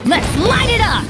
Let's light it up!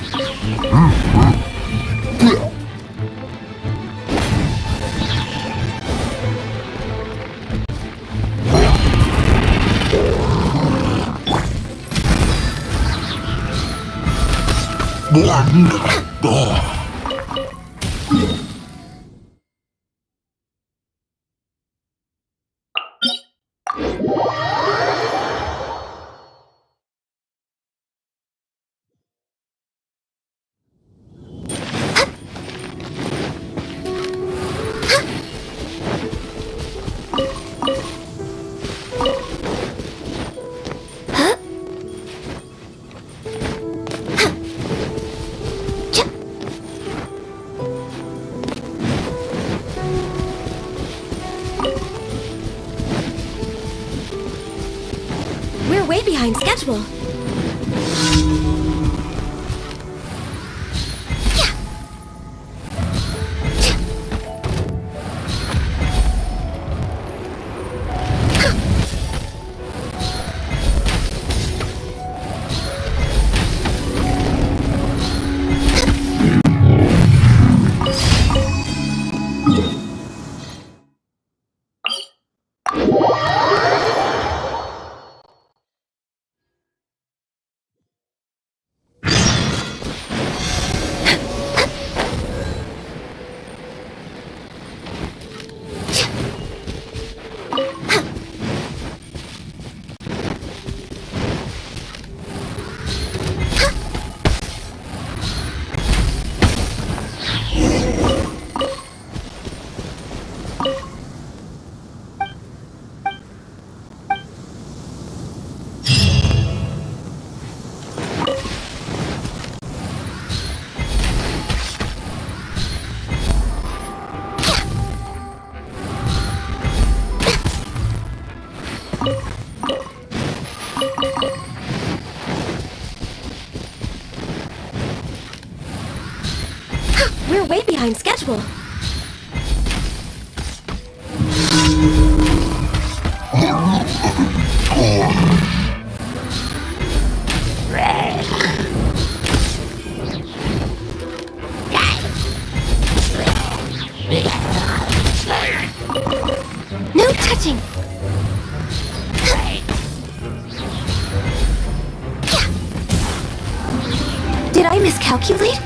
We're way behind schedule. We're way behind schedule. No touching. Did I miscalculate?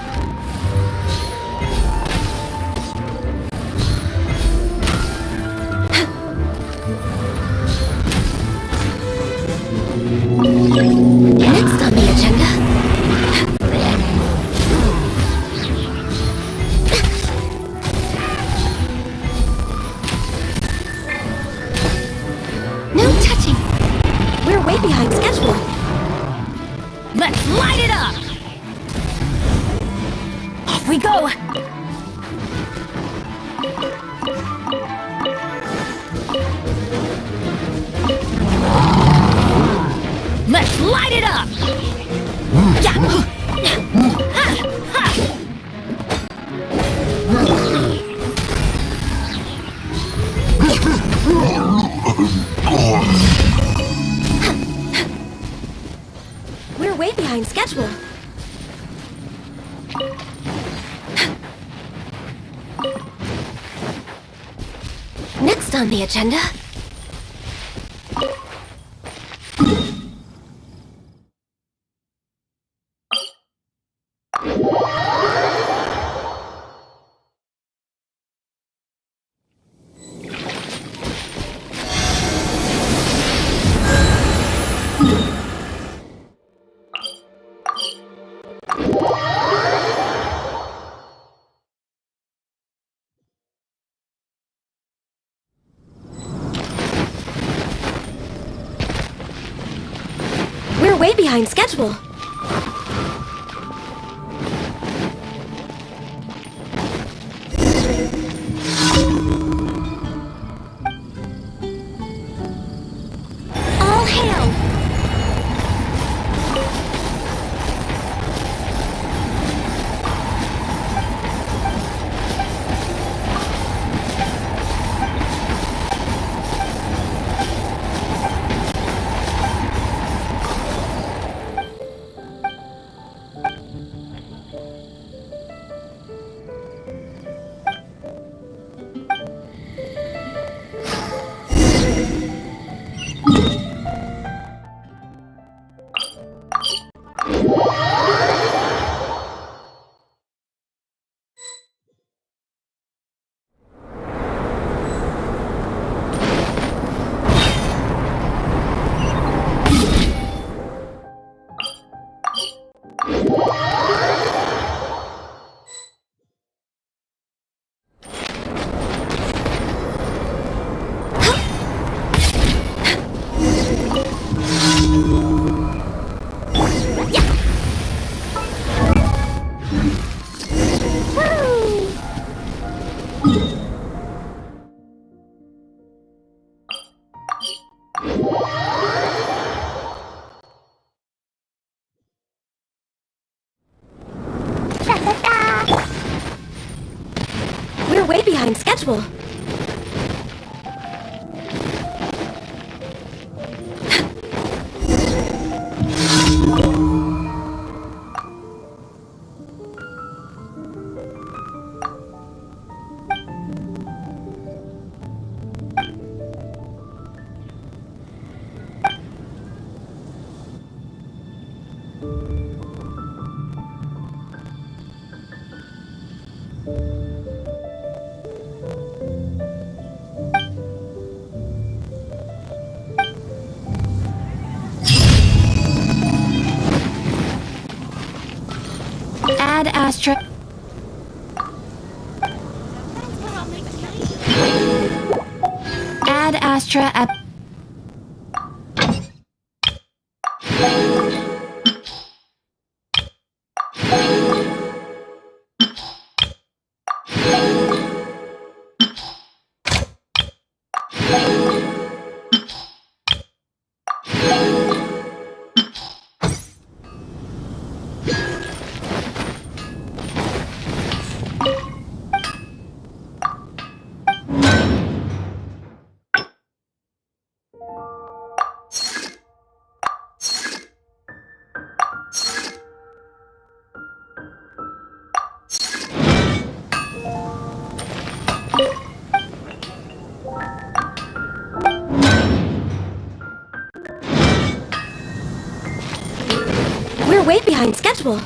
Next on the agenda. No touching. We're way behind schedule. Let's light it up! Off we go! Let's light it up! We're way behind schedule. Next on the agenda. We're way behind schedule. way behind schedule. Add Astra. Add Astra up. We're way behind schedule.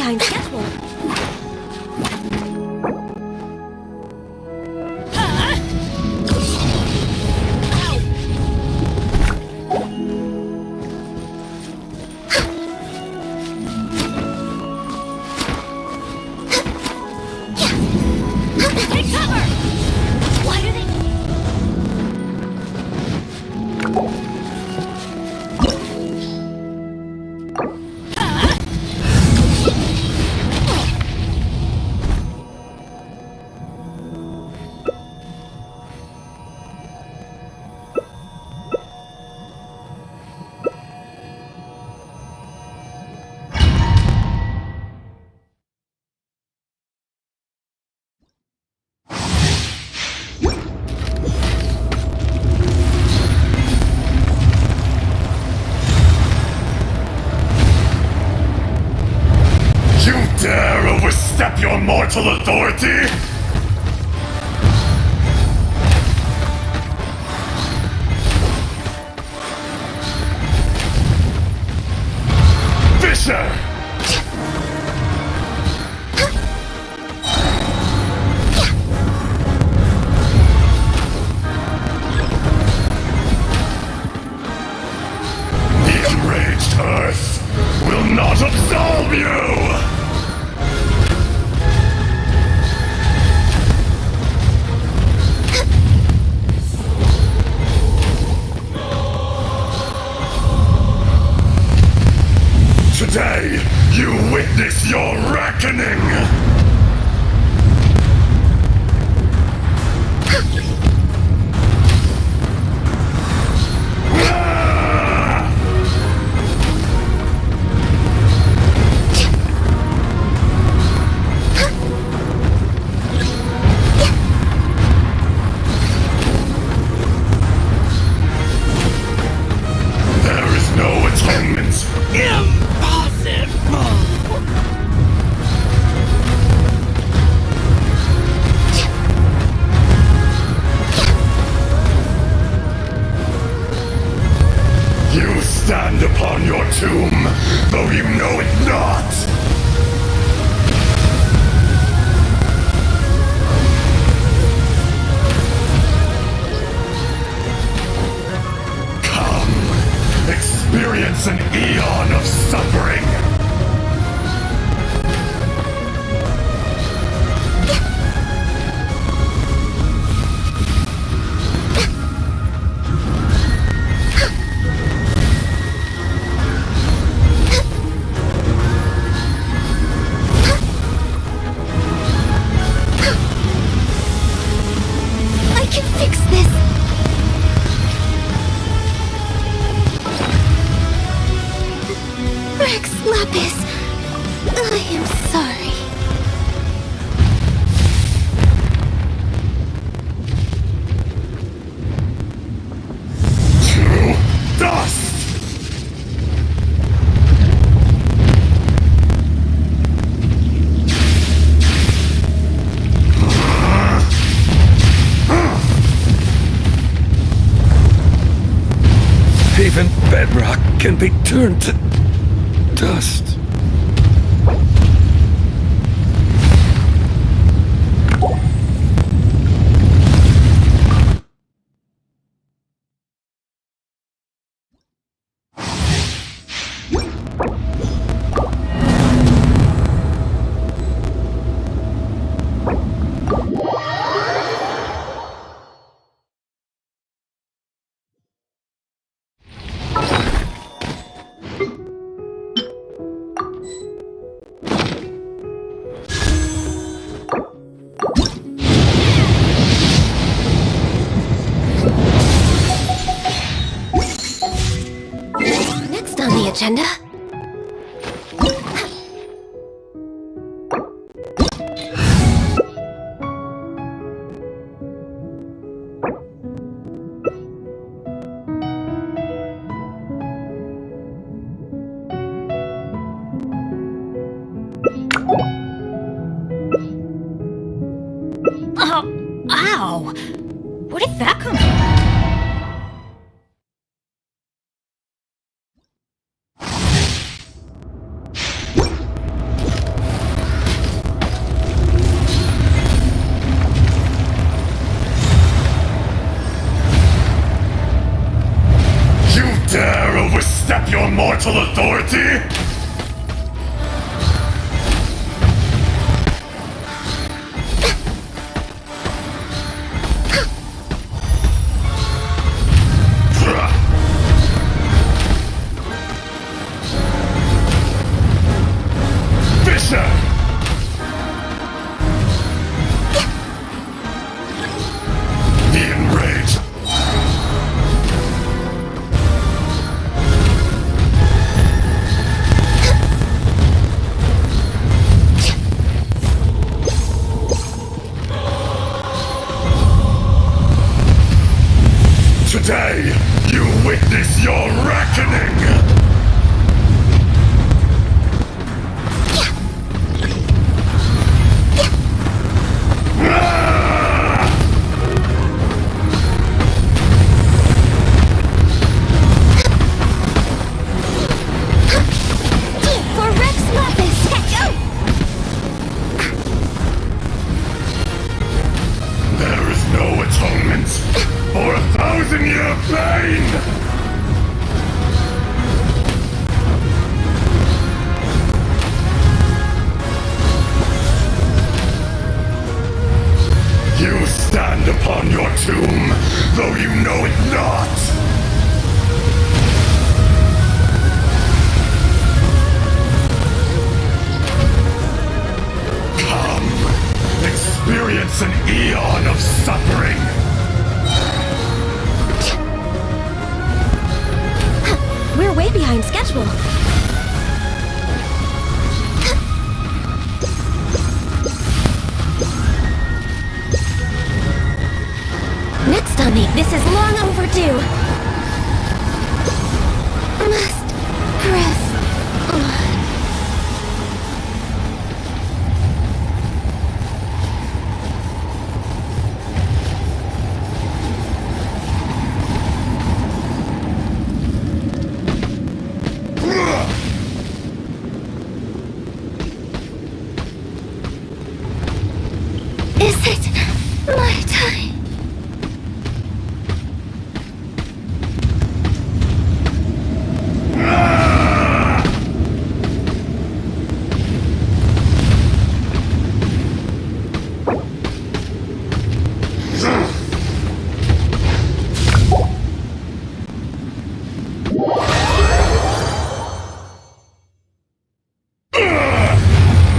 behind schedule. Take cover! Why are they... Dare overstep your mortal authority? Fisher! The enraged Earth will not absolve you! Today, you witness your reckoning! There is no atonement! You stand upon your tomb, though you know it not! Come, experience an eon of suffering! I can fix this! Rex Lapis, I am sorry. To dust! Even bedrock can be turned to dust. Next on the agenda... Ow! Where did that come from? parental authority? Fisher! The enraged. Today, you witness your reckoning! For Rex Lapis! There is no atonement for 1,000-year pain! You stand upon your tomb, though you know it not! Come, experience an eon of suffering! We're way behind schedule. Next dummy, this is long overdue. Must press on. Is it my time?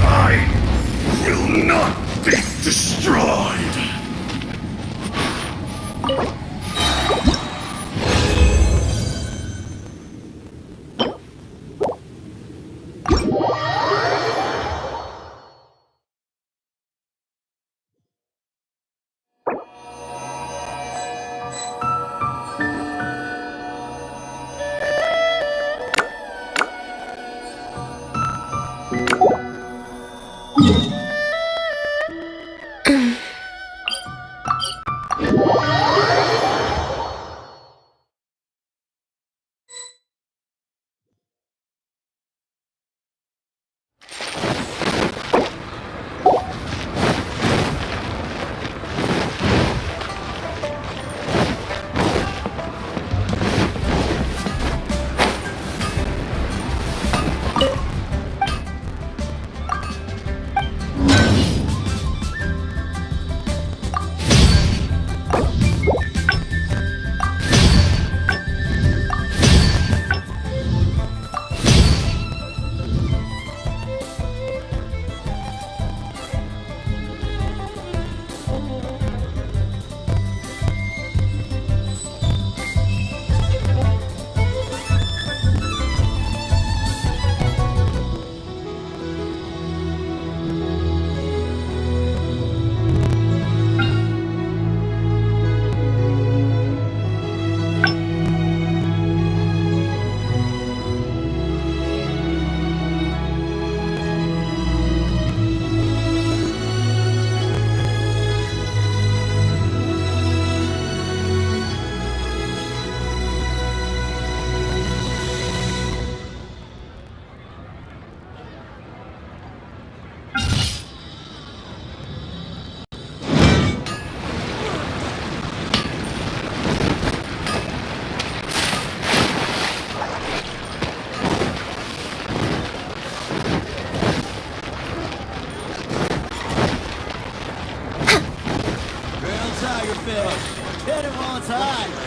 I will not be destroyed! fish. Hit him while it's hot.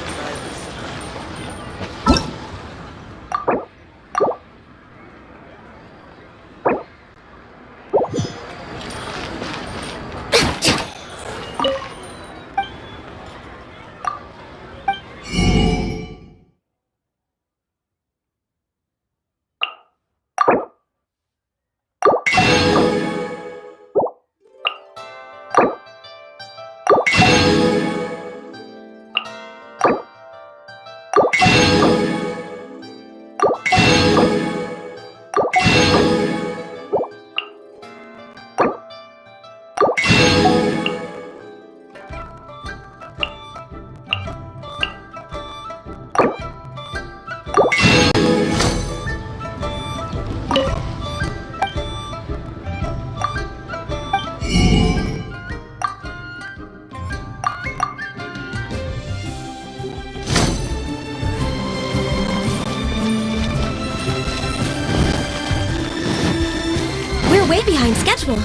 We're way behind schedule.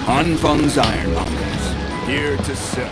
Han Feng's Ironmongers, here to serve.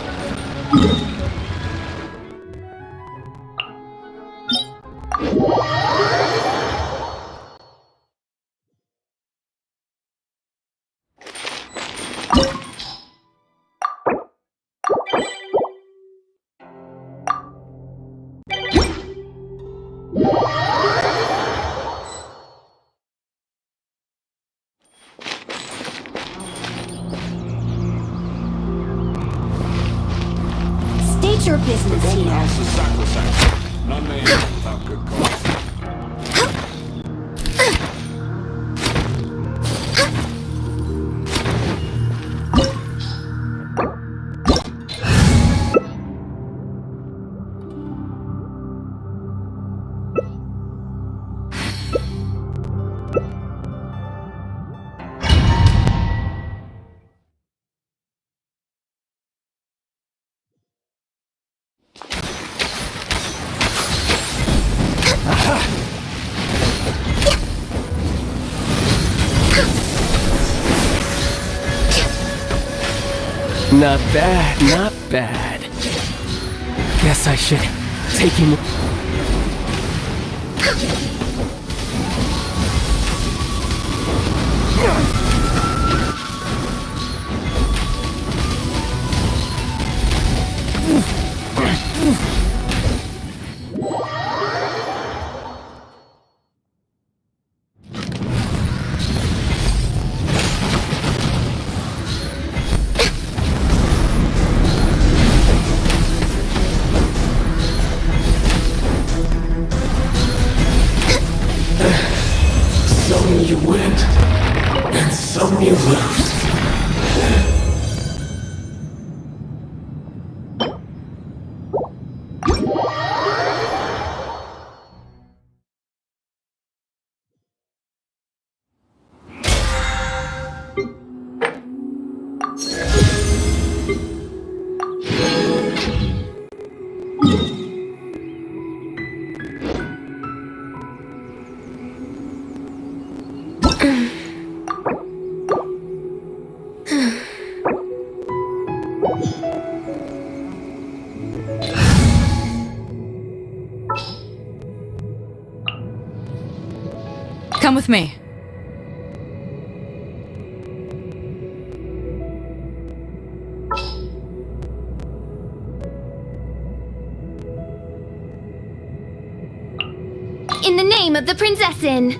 State your business Golden here. House is sacrosanct. None may enter without good cause. Not bad, not bad. Guess I should take him. Some you win, and some you lose. Come with me. In the name of the Prinzessin!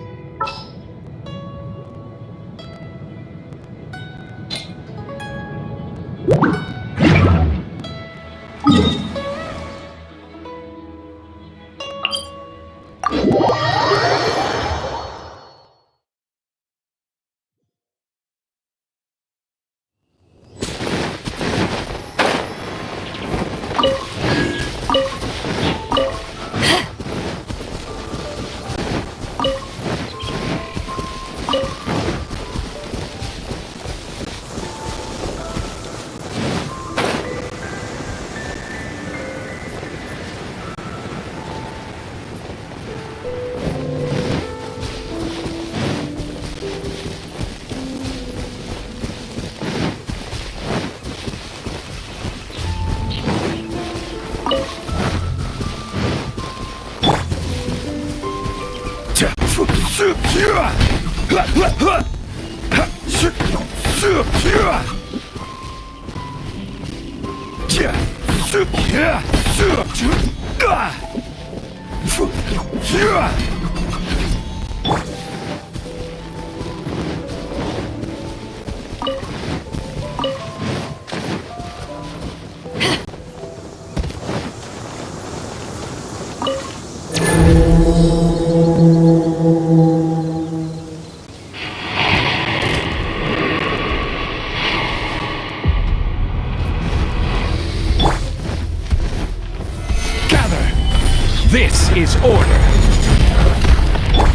is order.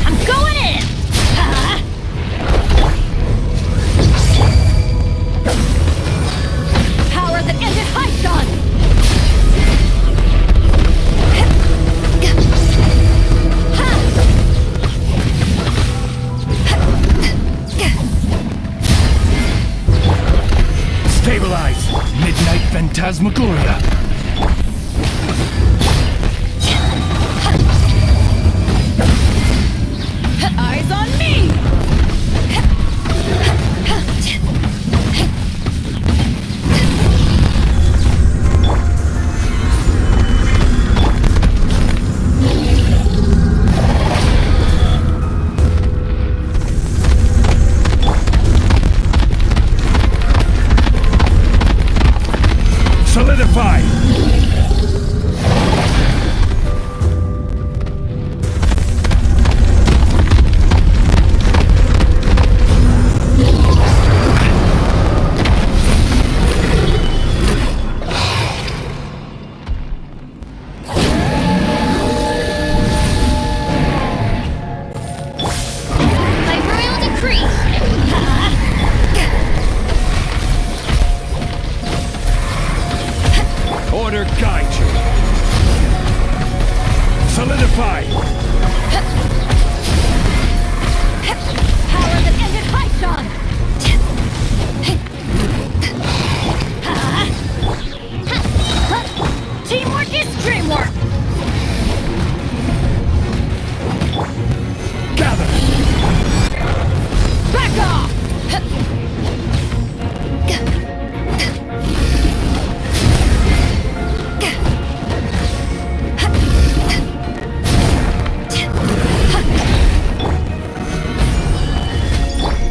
I'm going in! Ha! Power that ended high shot! Stabilize! Midnight Phantasmagoria! Eyes on me! Solidify! By royal decree. Order guide you. Solidify! Power that ended high shot! Teamwork is dreamwork! Gather! Back off!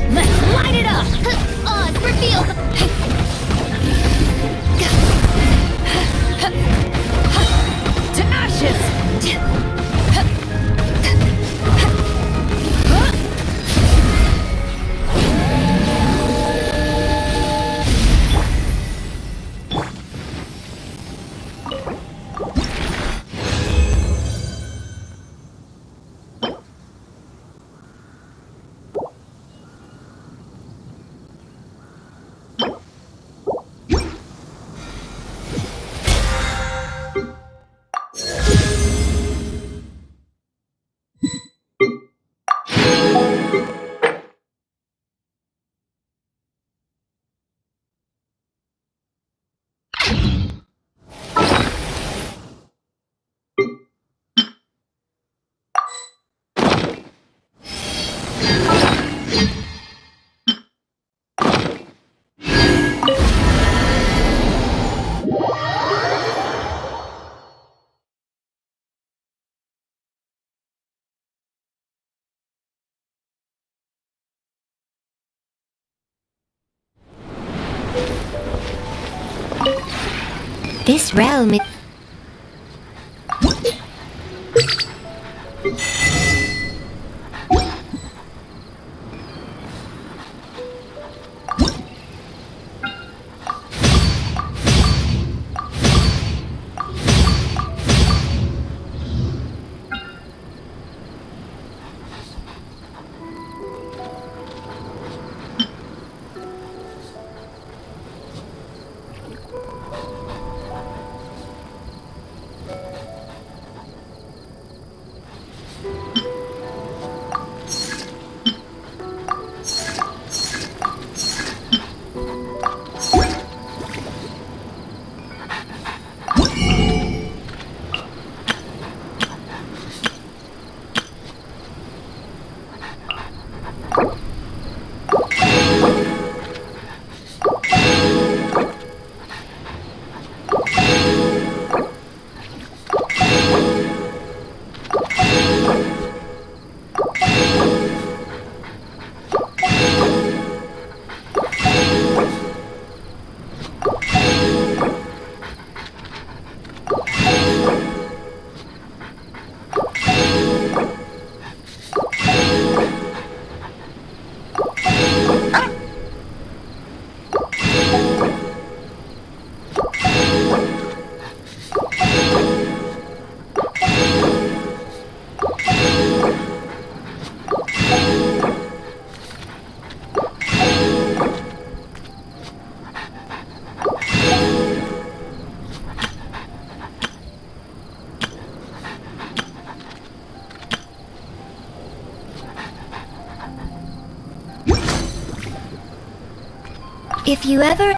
Let's light it up! Odds revealed. To ashes! This realm is... If you ever...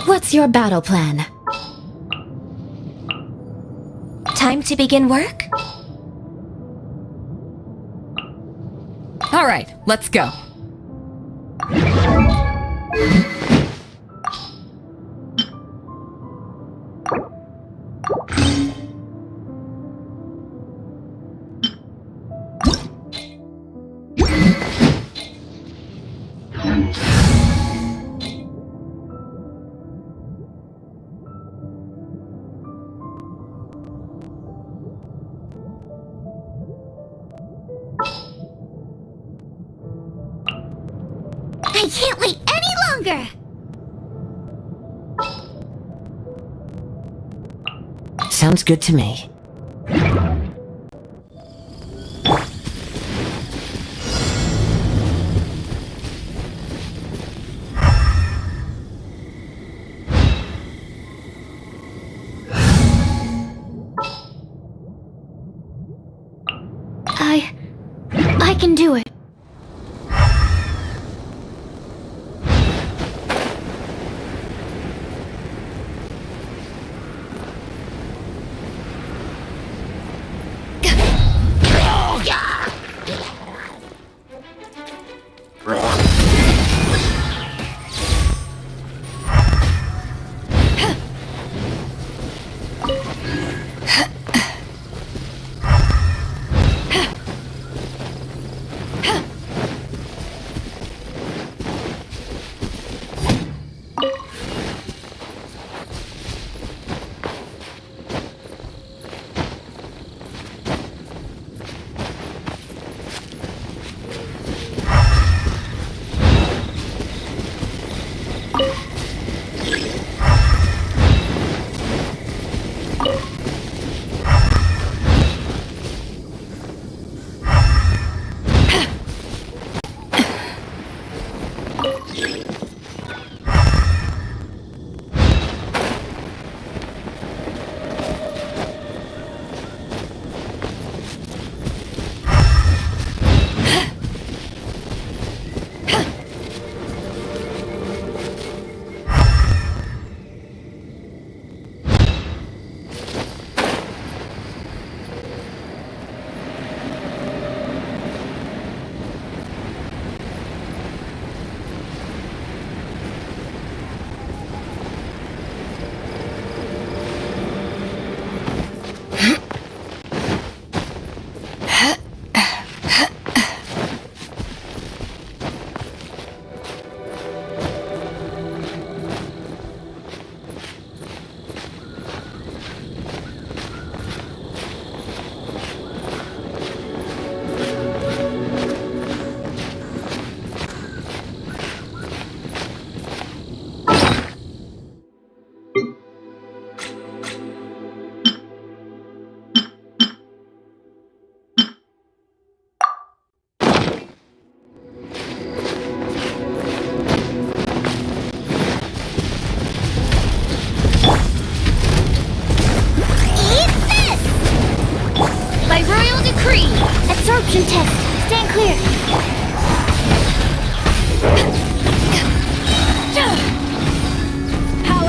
What's your battle plan? Time to begin work? All right, let's go. I can't wait any longer! Sounds good to me. I can do it.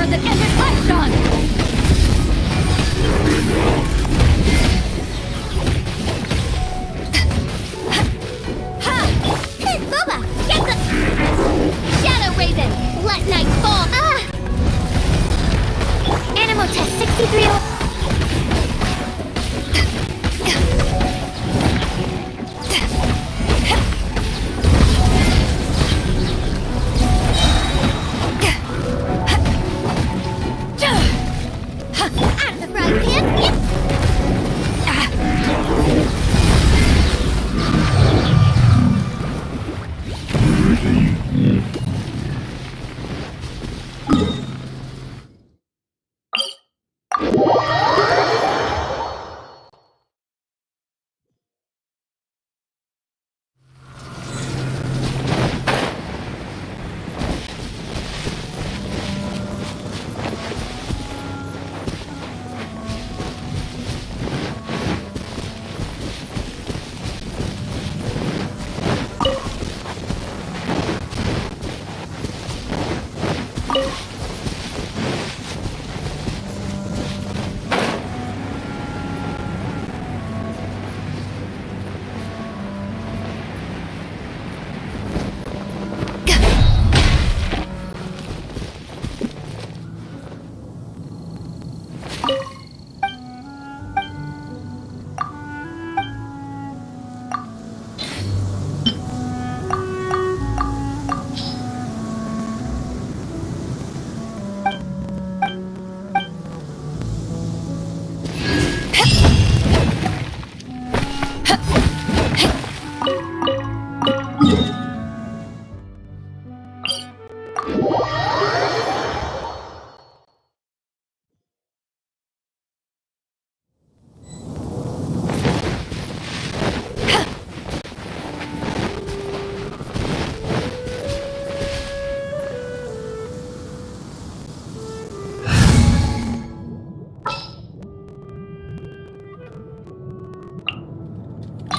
that ended life, Sean! Hey, Boba! Get the... Shadow Raven! Let night fall! Animal test 63... Out of the frying pan! Yep.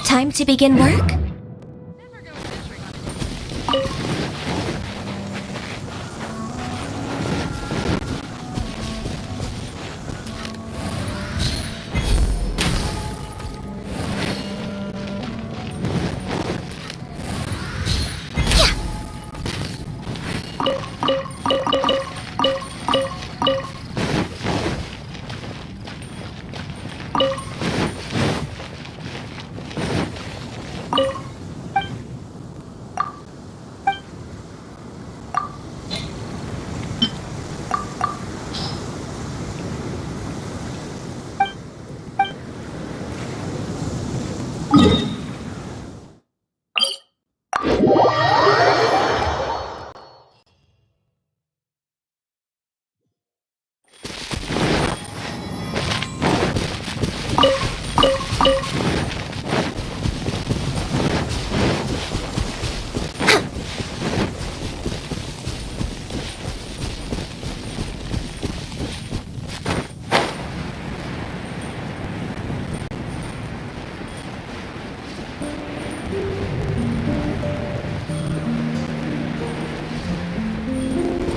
Time to begin work?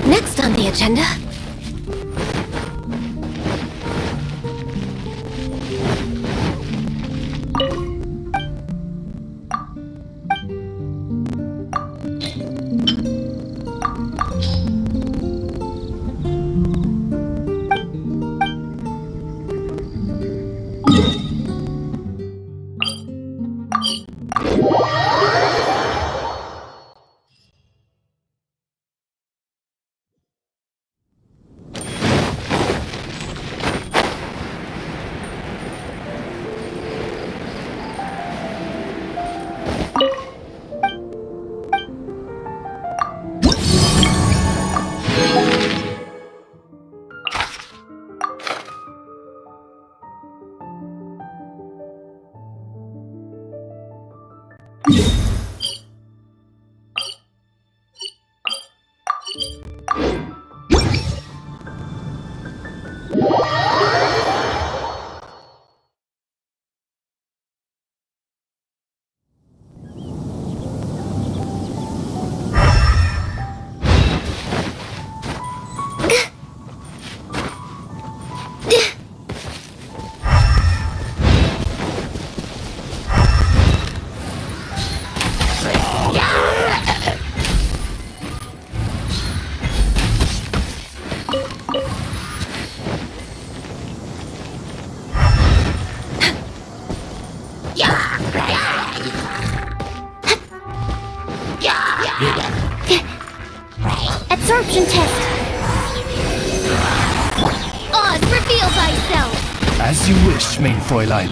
Next on the agenda... Absorption test. Oz, reveal thyself. As you wish, main Fräulein.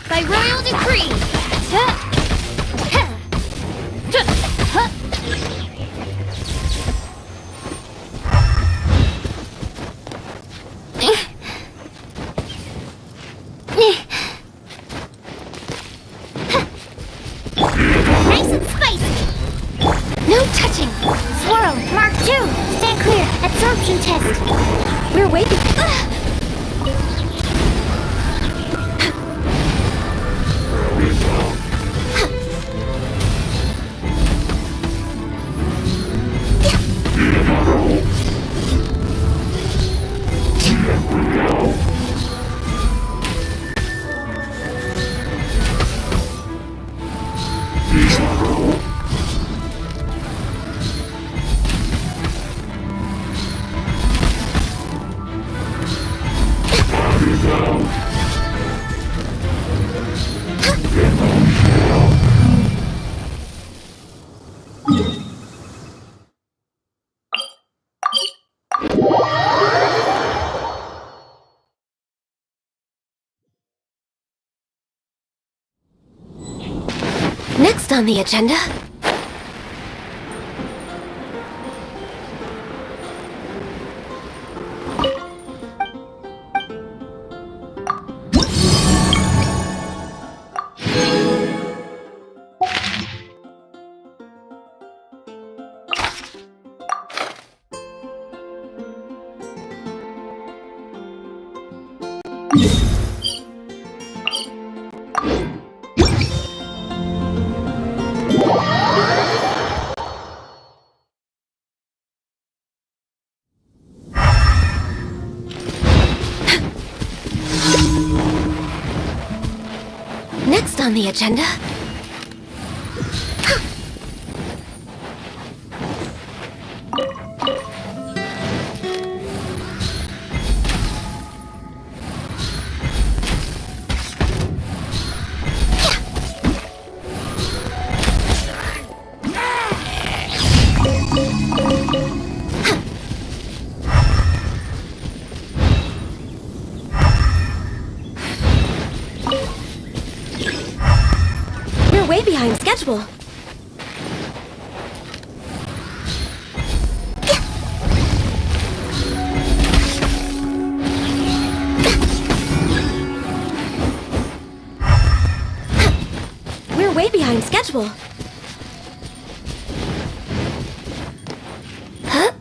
By royal decree. Nice and spicy. No touching. Swirl. Mark 2. Stand clear. Absorption test. We're waiting. Next on the agenda. Next on the agenda. We're way behind schedule. We're way behind schedule. Huh?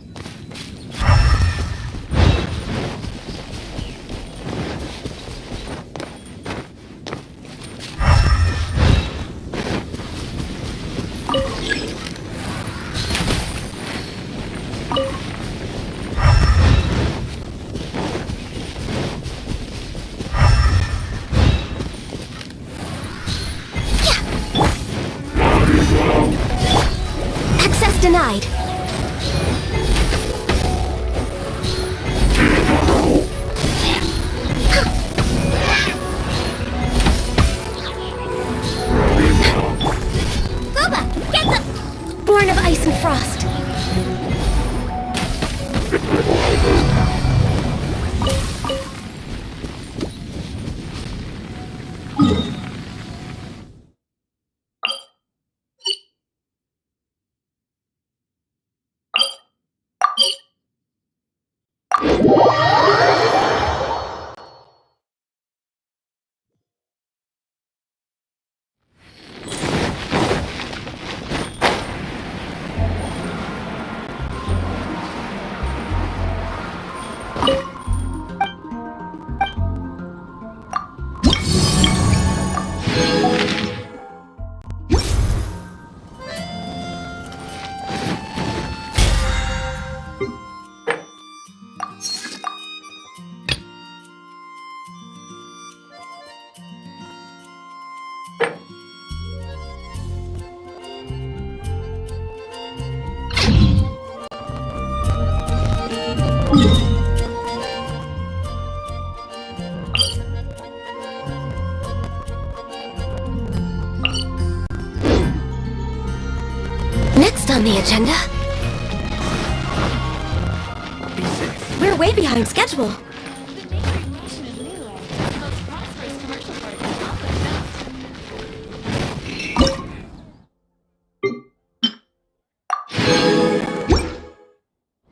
Access denied. Boba, get the... Born of ice and frost. Next on the agenda... We're way behind schedule.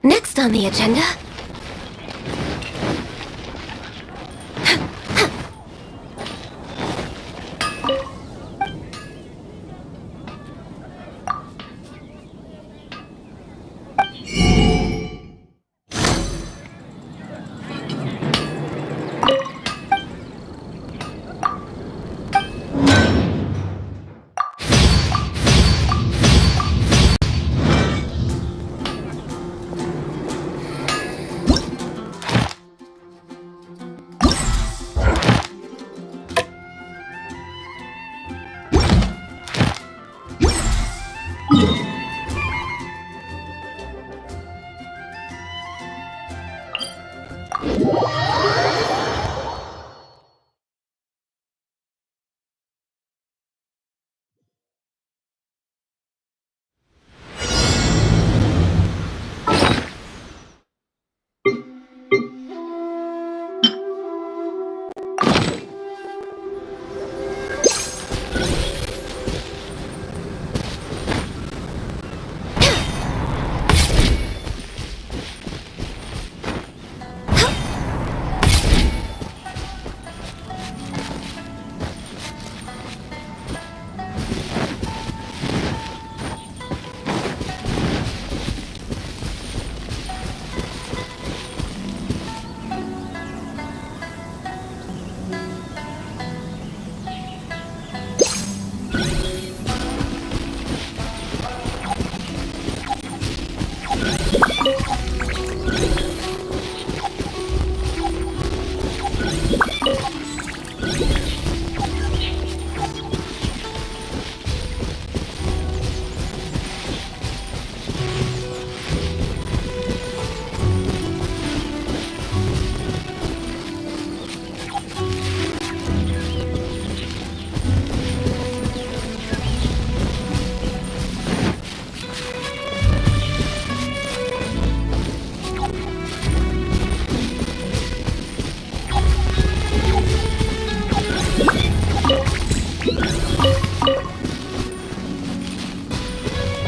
Next on the agenda...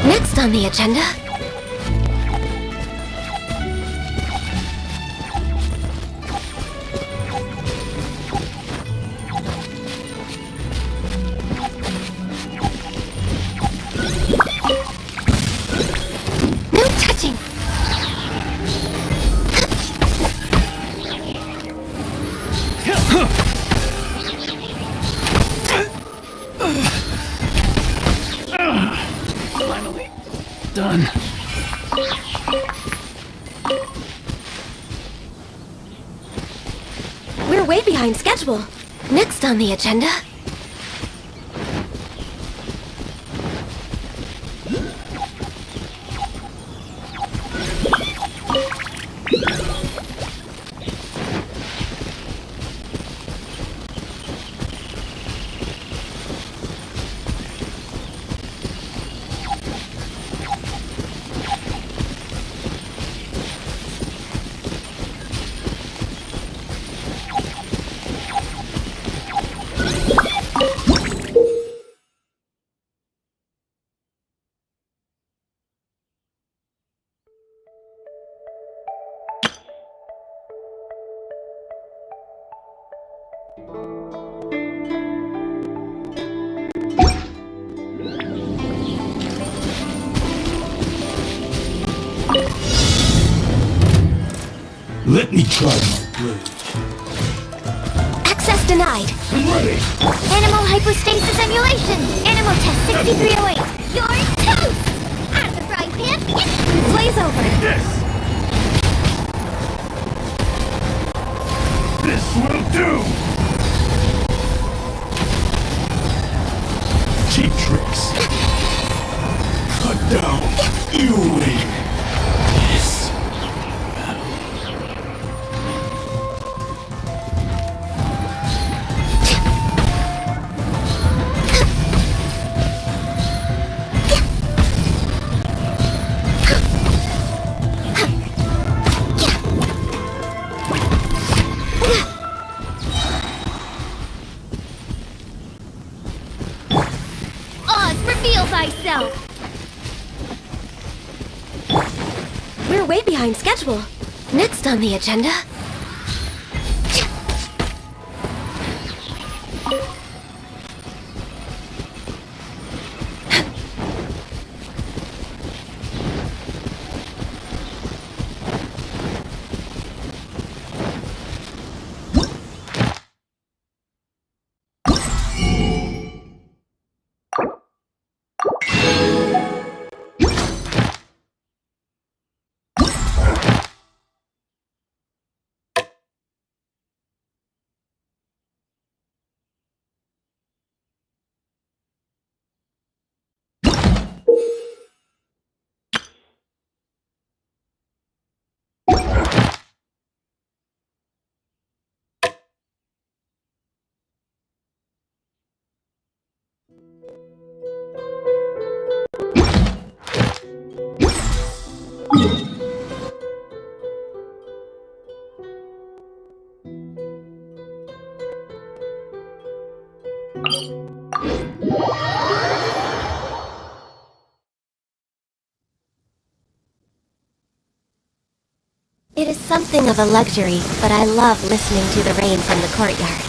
Next on the agenda... No touching! Finally done. We're way behind schedule. Next on the agenda... Let me try my blade. Access denied. I'm ready. Animal hypostasis emulation! Animal test 6308! You're toast! Out of the frying pan! Blaze over. This! This will do! Cheap tricks. Cut down. You win. Yes. Reveal thyself! We're way behind schedule. Next on the agenda... It is something of a luxury, but I love listening to the rain from the courtyard.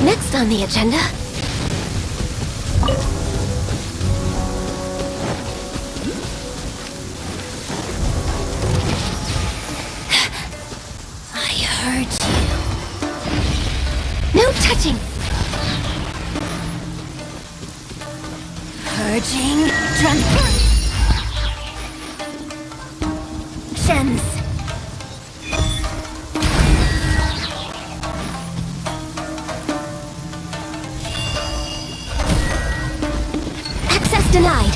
Next on the agenda... I heard you. No touching! Purging... Transport... Gems... Denied.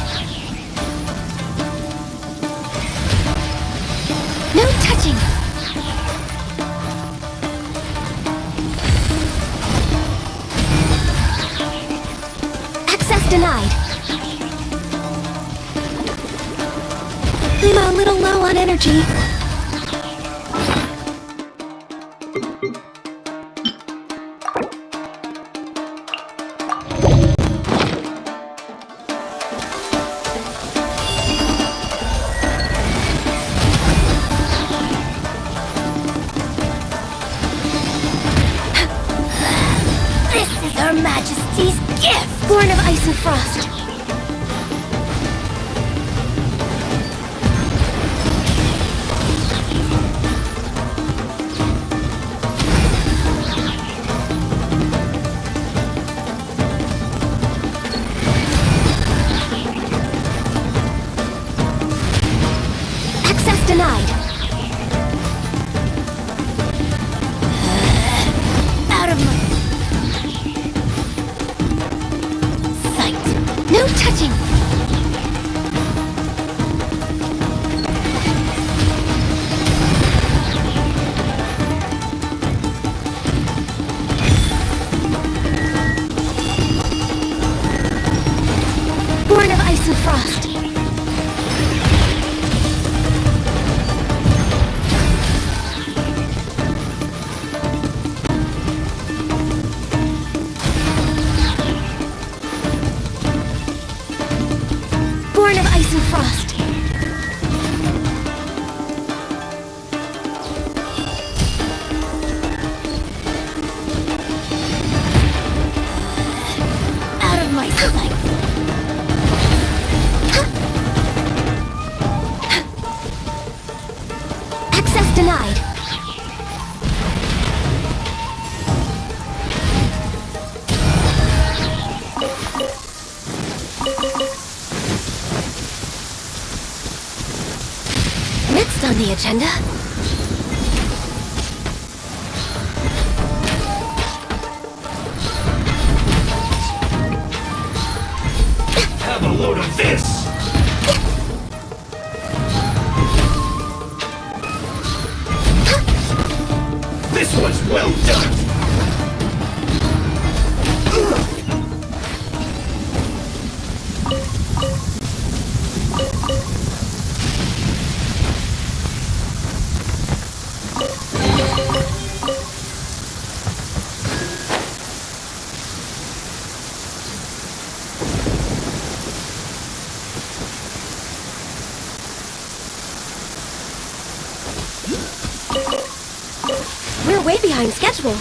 No touching. Access denied. I'm a little low on energy. Her Majesty's gift! Born of ice and frost. Access denied. Out of my... No touching! Born of ice and frost. Born of ice and frost. Out of my sight. Access denied. Next on the agenda... Have a load of this! Well done! We're way behind schedule.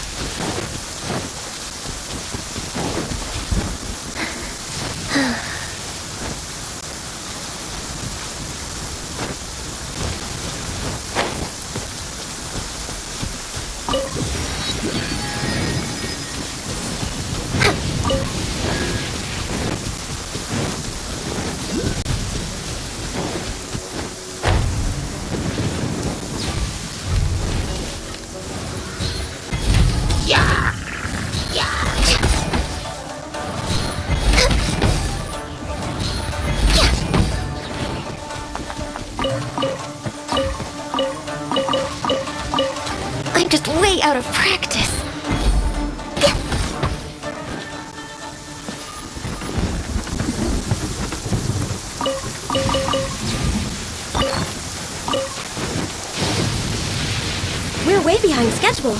I'm just way out of practice. We're way behind schedule.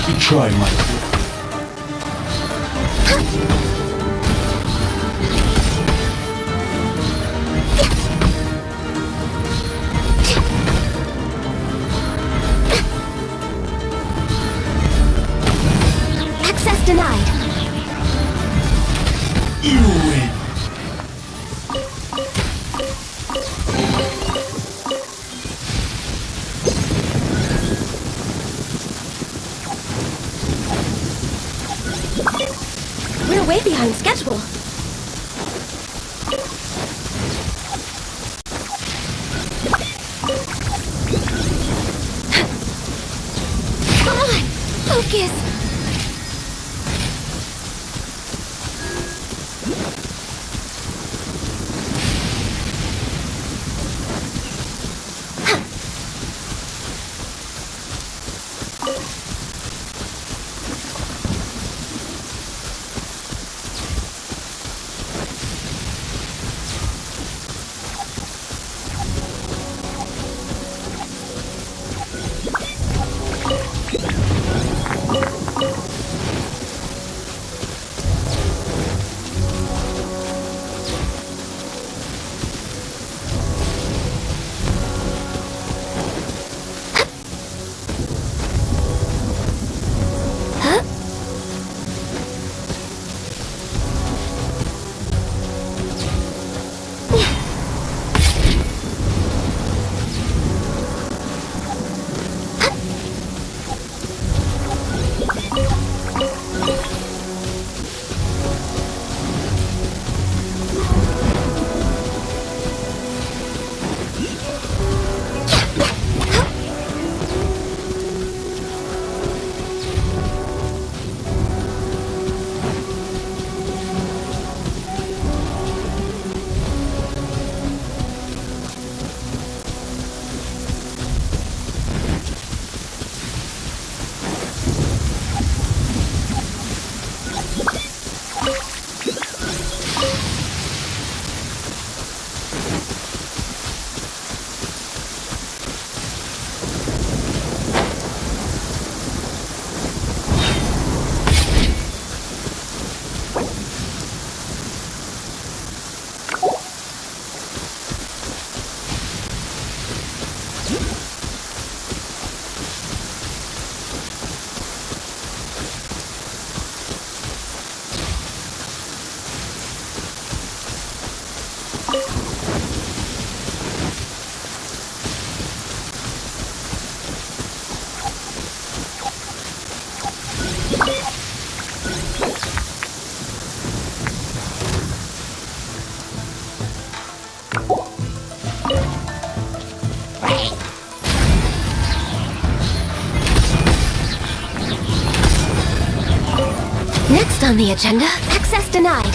You try, Mike. Access denied. You win. We're way behind schedule. Come on, focus. Next on the agenda, access denied.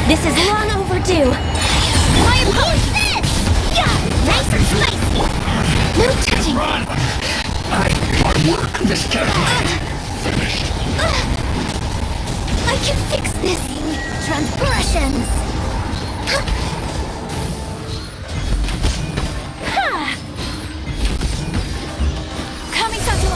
This is long overdue. My apologies. Yeah, nice and spicy. No touching. Run! My work, this can't finished. I can fix this. Transgressions! Kamisato.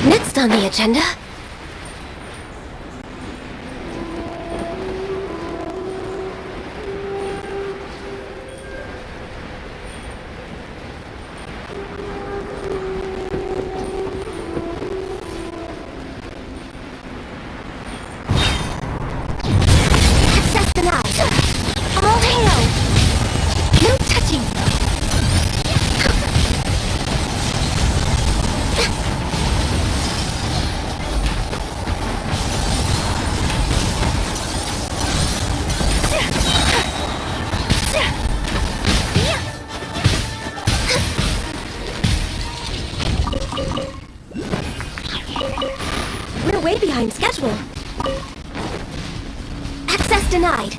Next Next on the agenda... Access denied. All hail! No touching! We're way behind schedule. Access denied.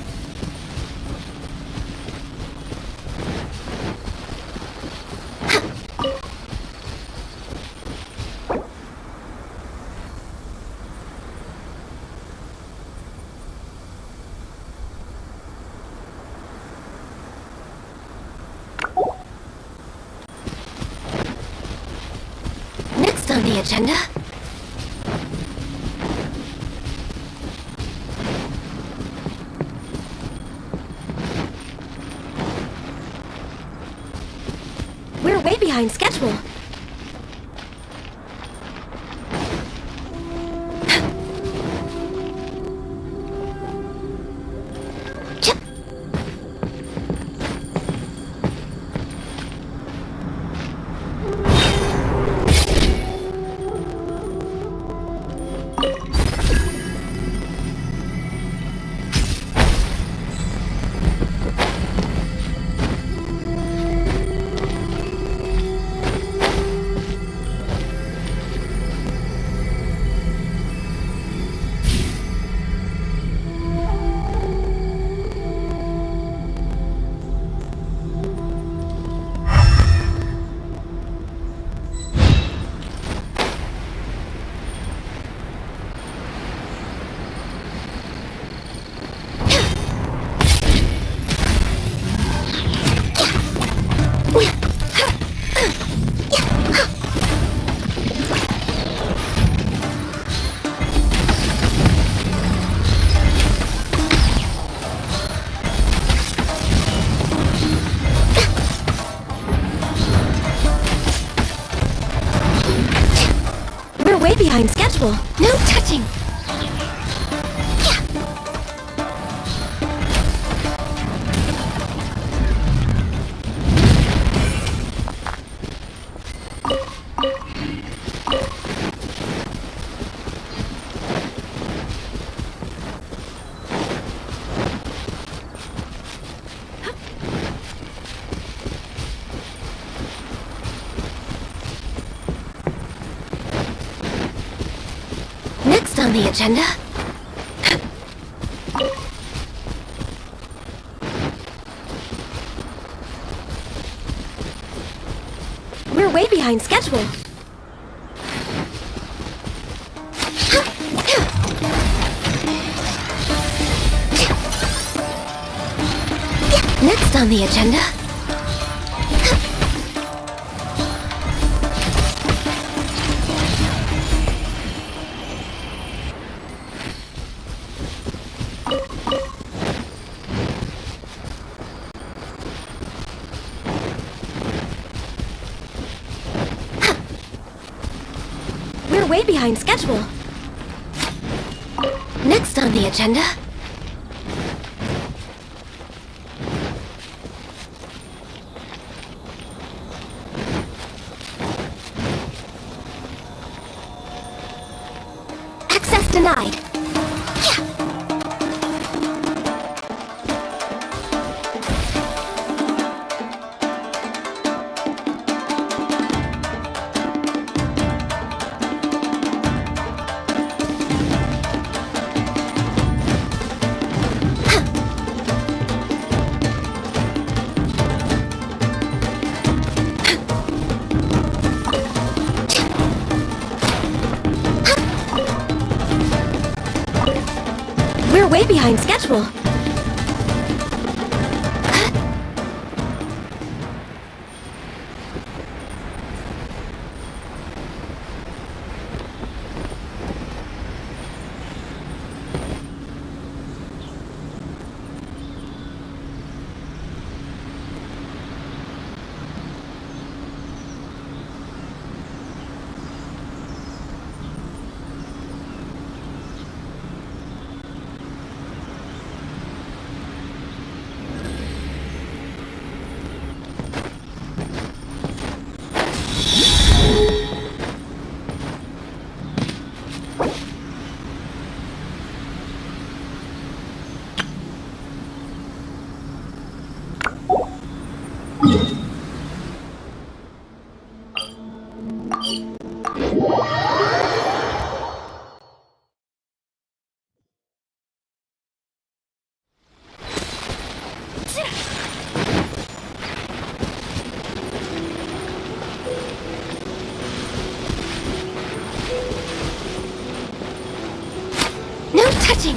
Next on the agenda... We're way behind schedule. Way behind schedule. No touching. Next on the agenda... We're way behind schedule. Next on the agenda... We're way behind schedule. Next on the agenda... Access denied. We're way behind schedule. No touching!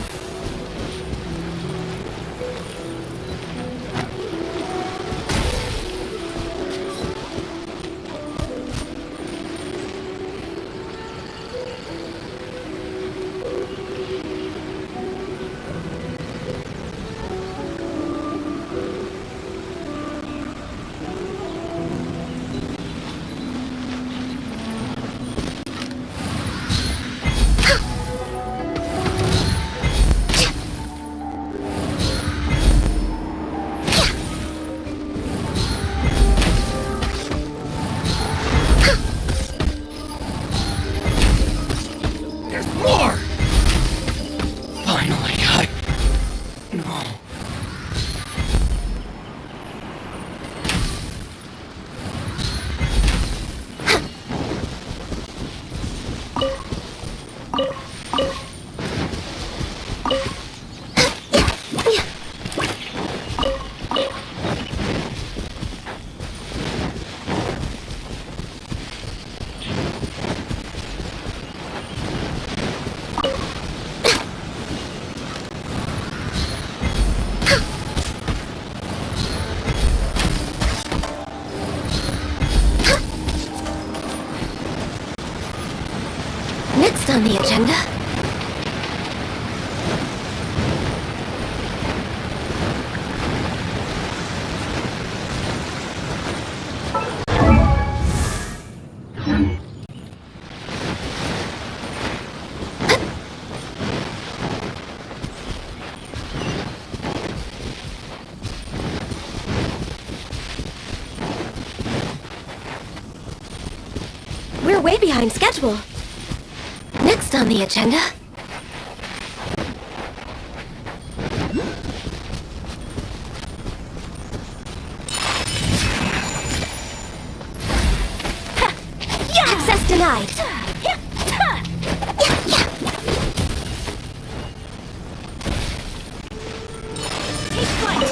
Next on the agenda. We're way behind schedule. Next on the agenda. Access denied. Take flight.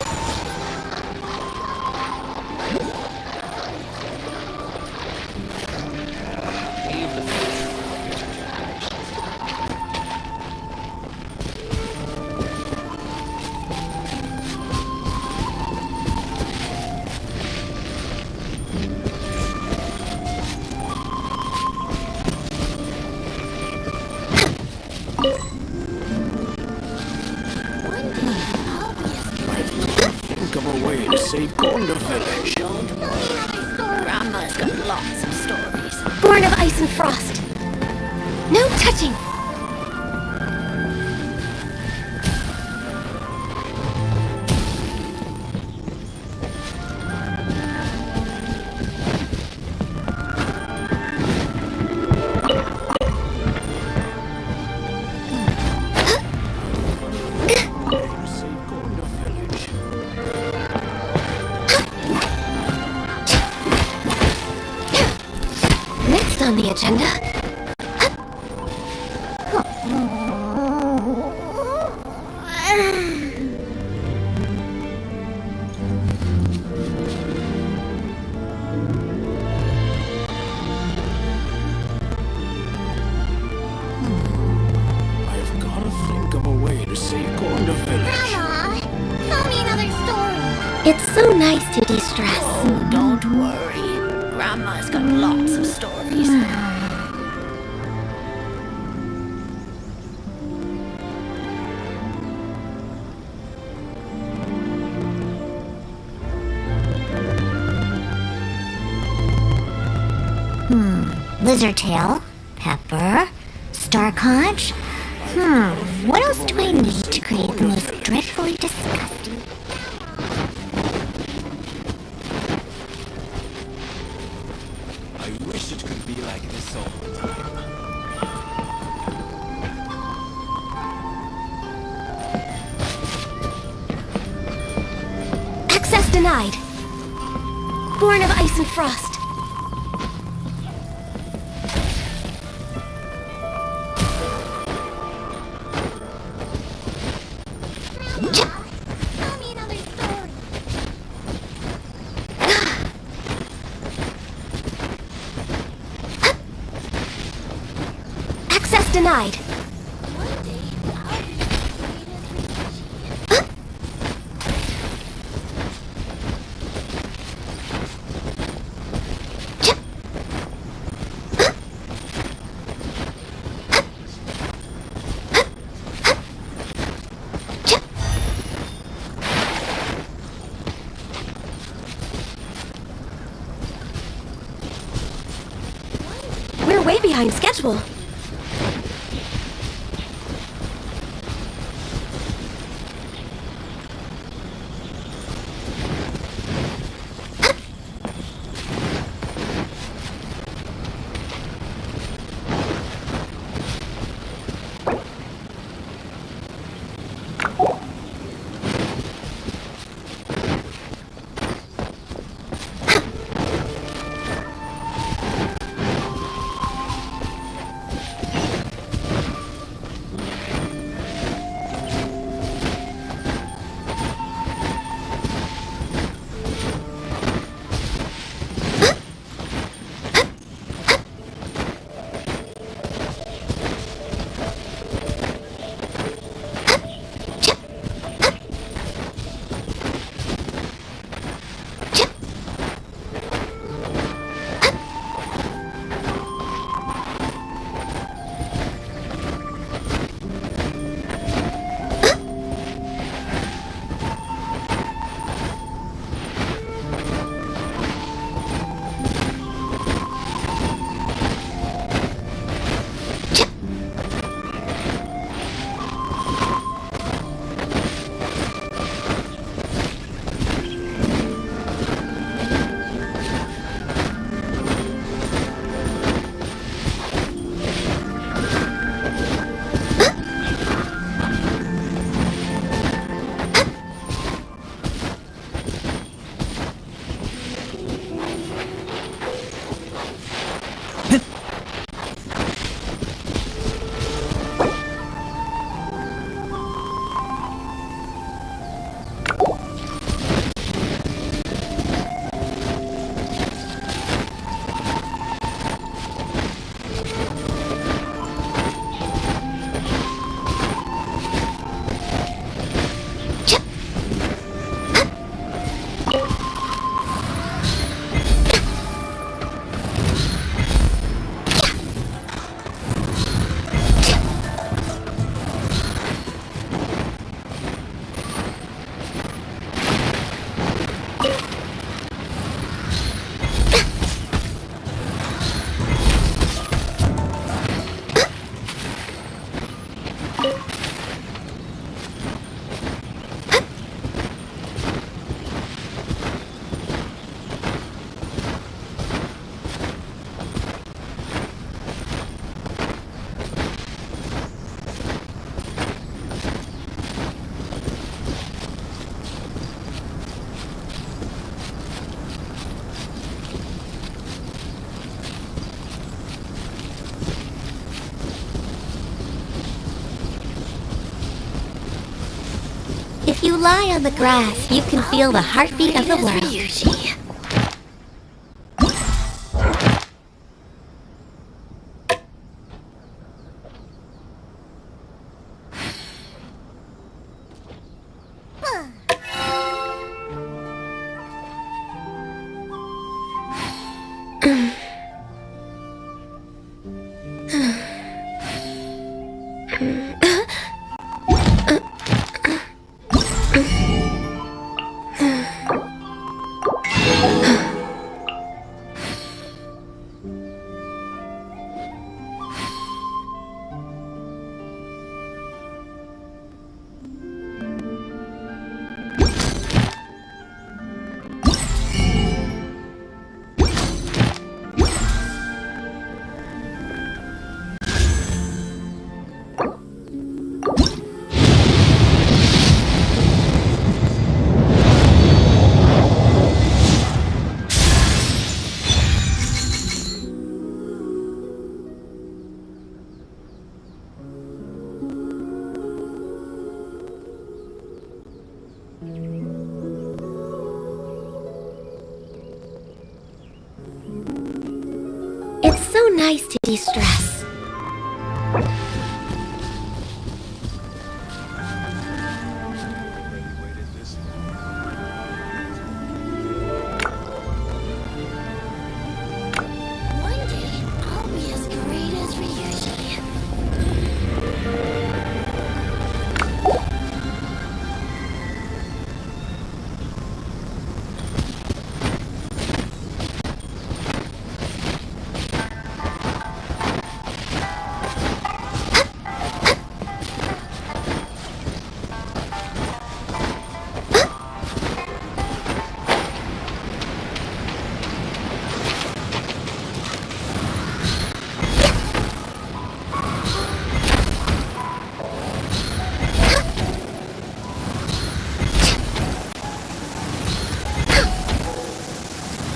Think of a way to save Corner Village. Grandma's got lots of stories. Born of ice and frost. No touching. Next on the agenda. I've got to think of a way to save Corner Village. Grandma, tell me another story. It's so nice to de-stress. Oh, don't worry. Grandma's got lots of stories. Lizard tail, pepper, star conch. What else do I need to create the most dreadfully disgusting? I wish it could be like this all the time. Access denied. Born of ice and frost. Access denied. We're way behind schedule. If you lie on the grass, you can feel the heartbeat of the world. It's so nice to de-stress. One day, I'll be as great as Ryuji.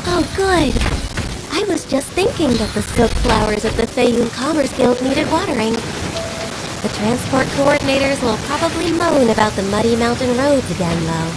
Oh, good. I was just thinking that the silk flowers of the Feiyun Commerce Guild needed watering. The transport coordinators will probably moan about the muddy mountain roads again, though.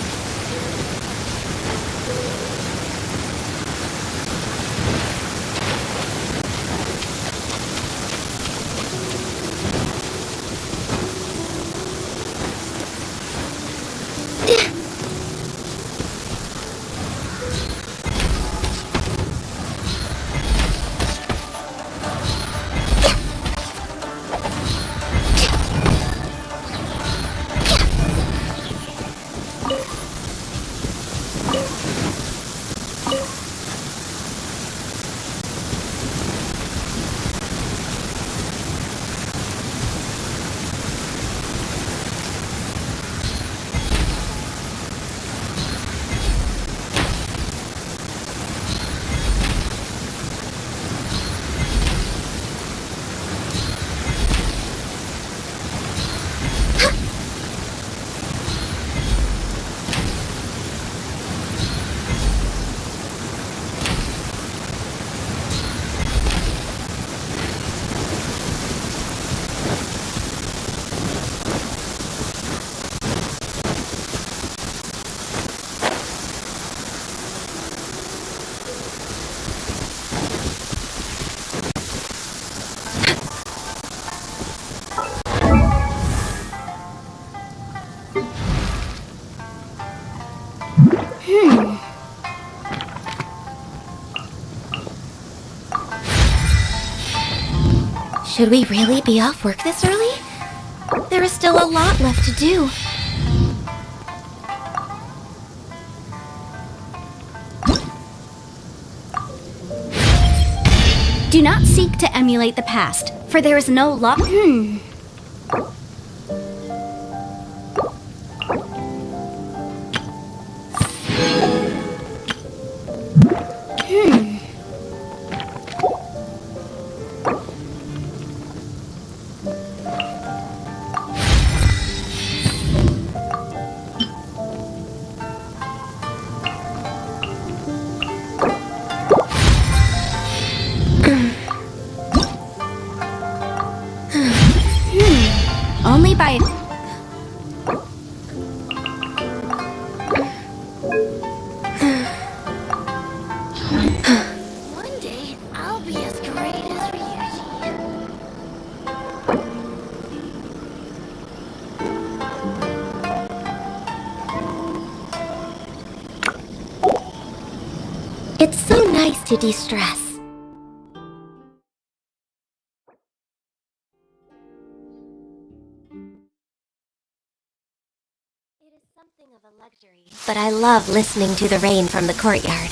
Should we really be off work this early? There is still a lot left to do. Do not seek to emulate the past, for there is no law. Only by... One day, I'll be as great as Ryuji. It's so nice to de-stress. It is something of a luxury, but I love listening to the rain from the courtyard.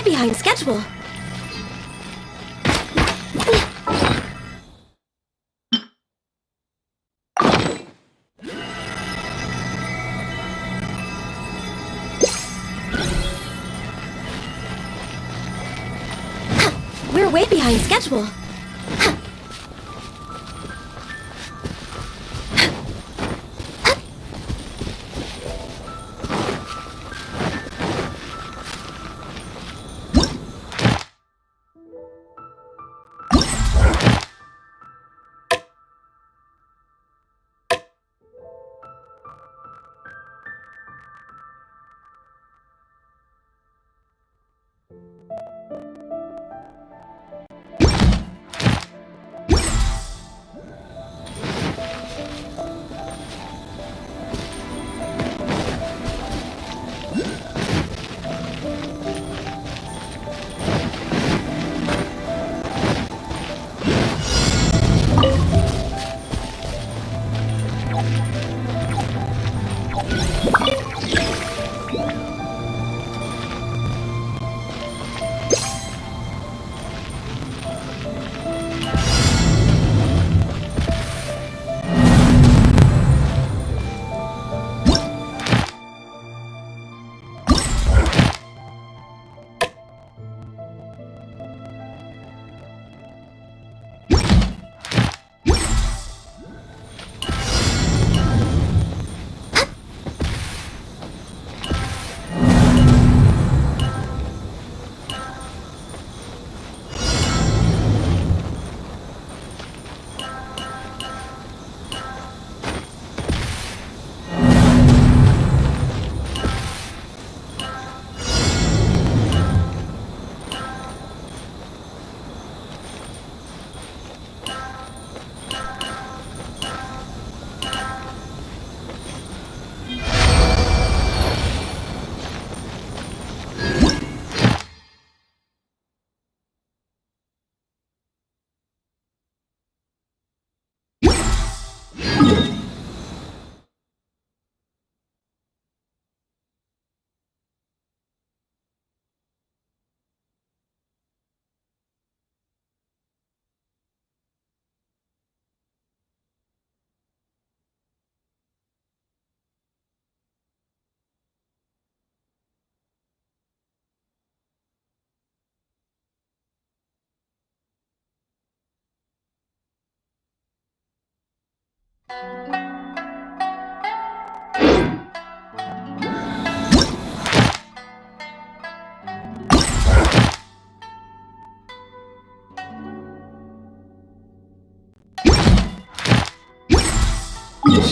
way behind schedule. We're way behind schedule.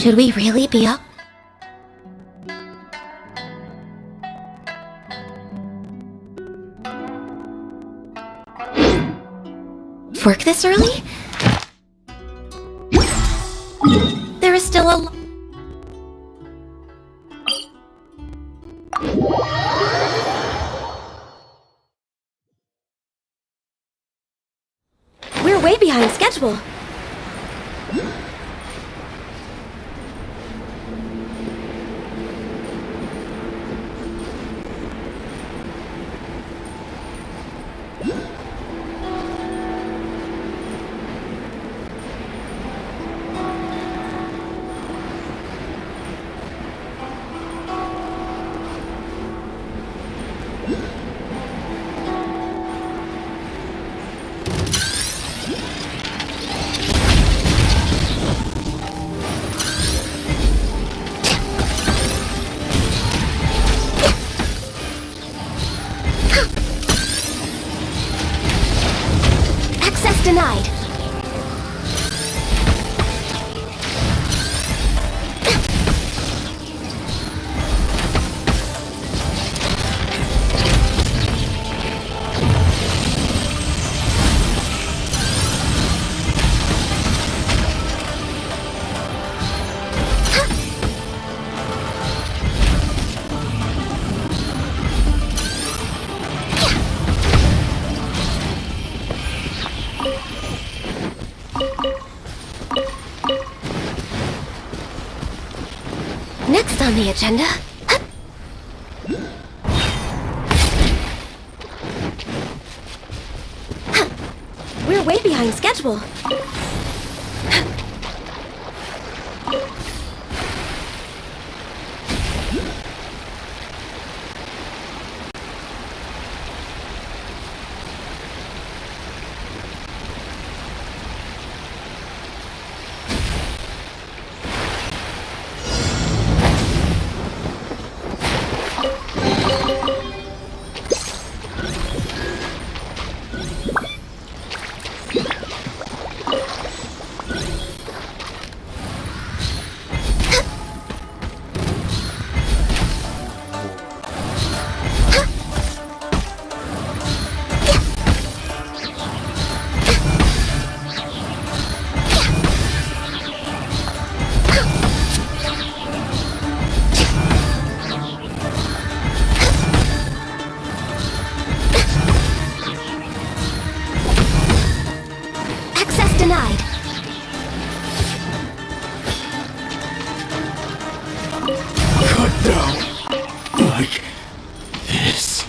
Should we really be up? Work this early? There is still a... We're way behind schedule. Denied. Next on the agenda... behind schedule. Denied. Cut down. Like this.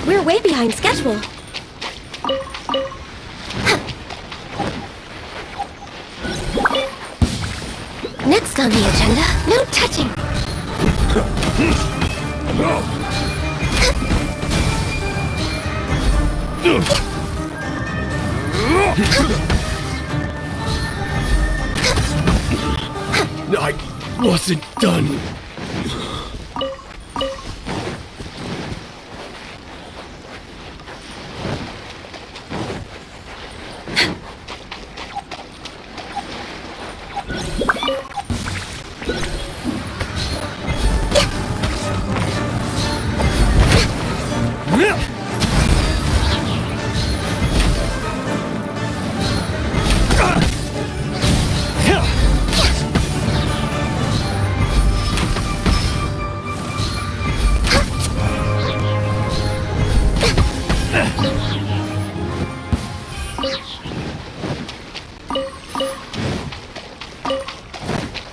We're way behind schedule. Next on the agenda, no touching. I wasn't done.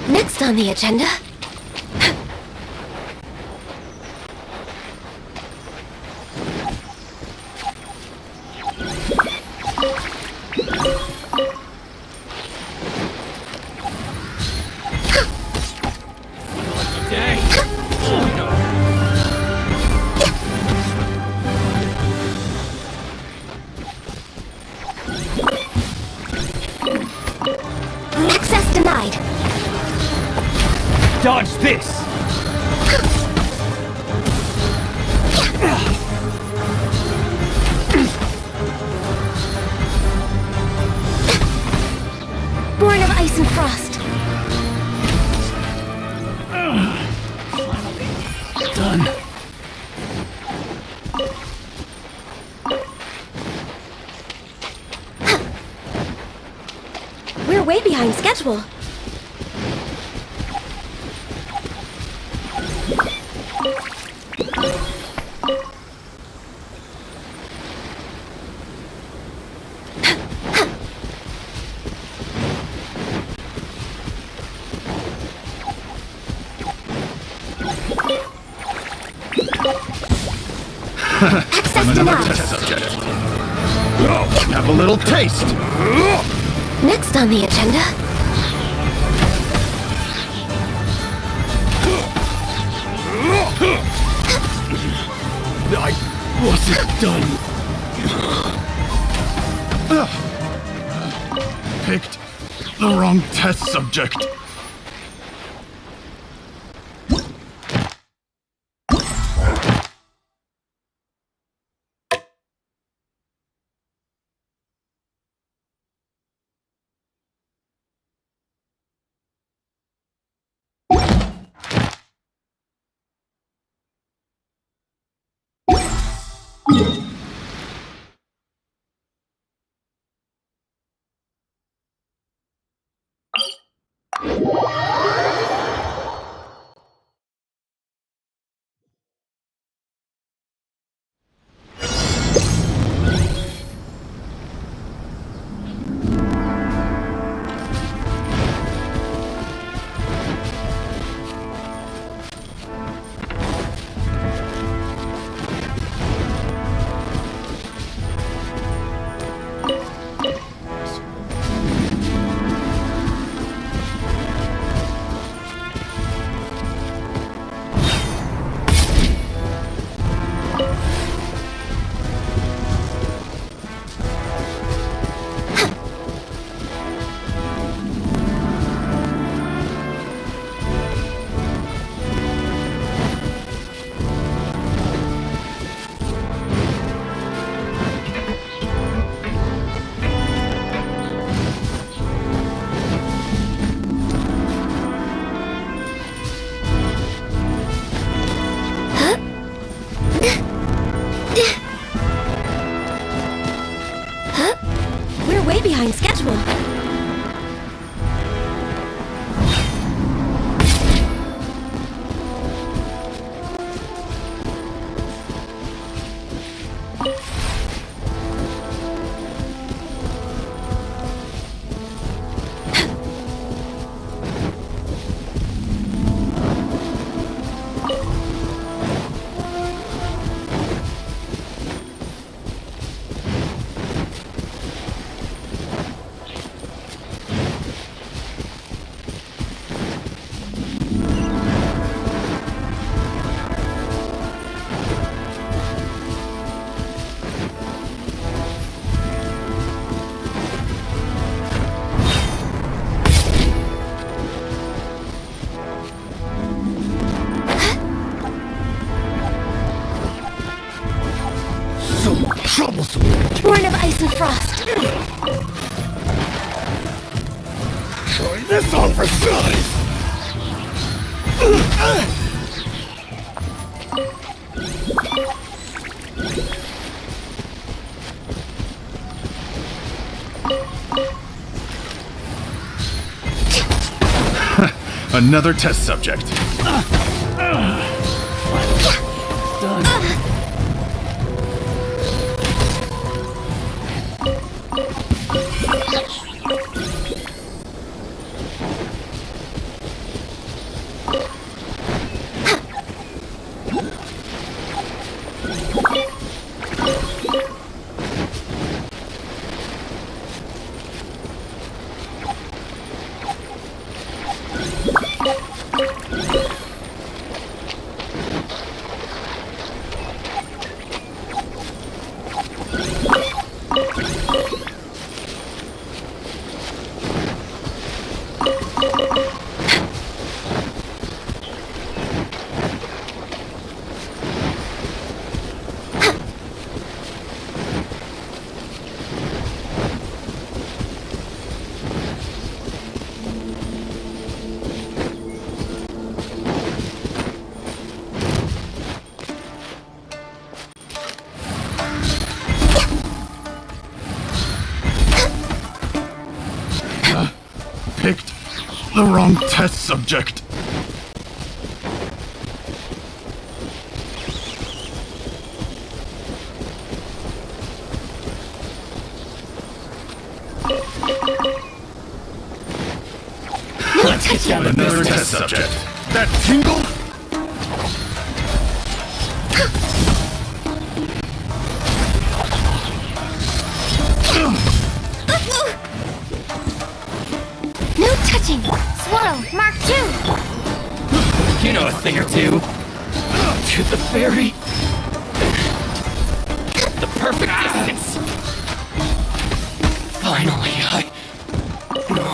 Next on the agenda. Access denied. Dodge this! Born of ice and frost. Done. We're way behind schedule. Access denied. Subject. Have a little taste. Next on the agenda. I wasn't done. Picked the wrong test subject. troublesome. Born of ice and frost. Try this on for size. Another test subject. Picked the wrong test subject. Another test subject. That tingle? No touching. Swallow, Mark 2. You know a thing or two. To the fairy. The perfect distance. Finally, No.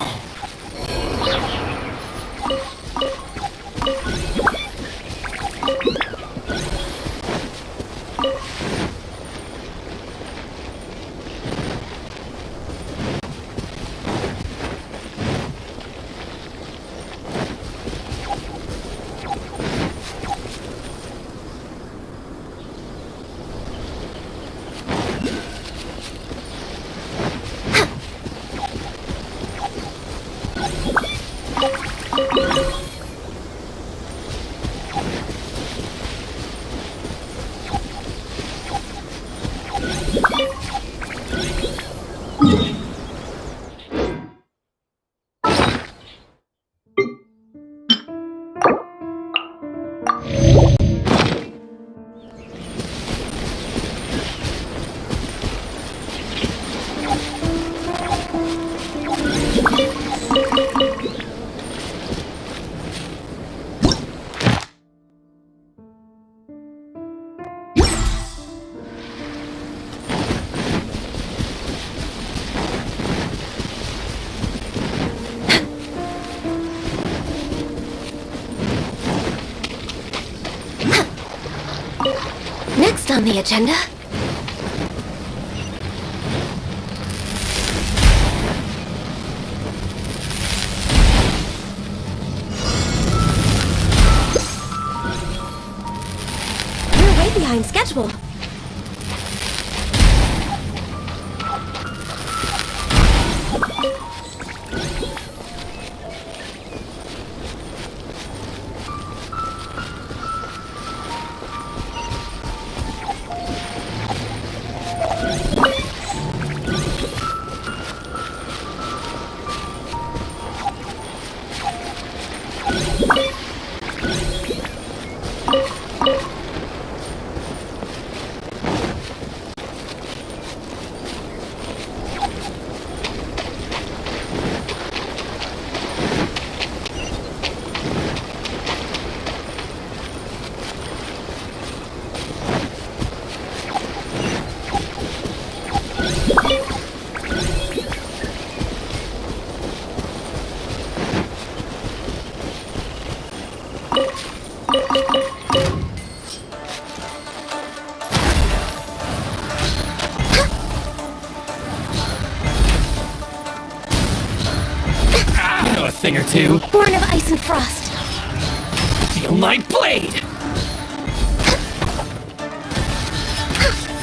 Next on the agenda. We're way behind schedule. thing or two. Born of ice and frost. Feel my blade!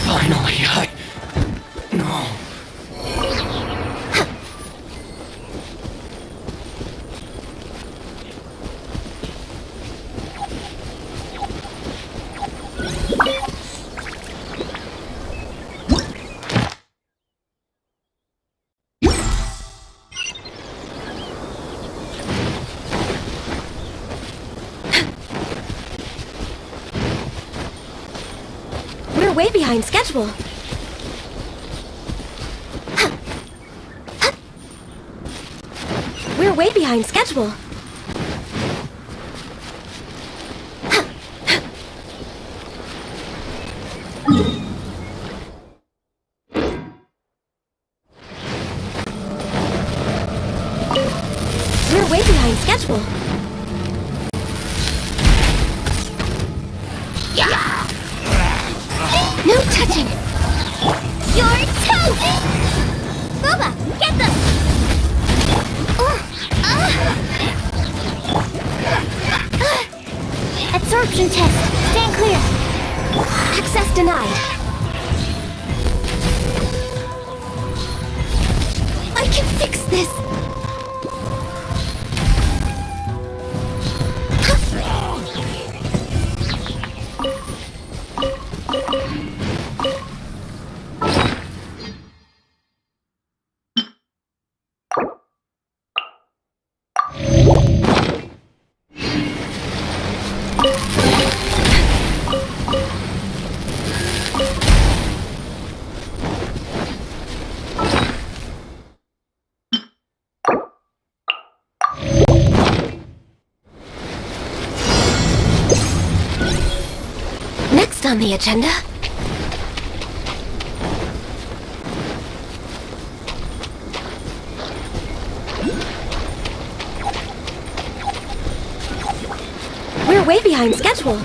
Finally, No. We're way behind schedule. We're way behind schedule. We're way behind schedule. No touching! You're toast! Boba, get them! Absorption test. Stand clear. Access denied. I can fix this! Next on the agenda. We're way behind schedule.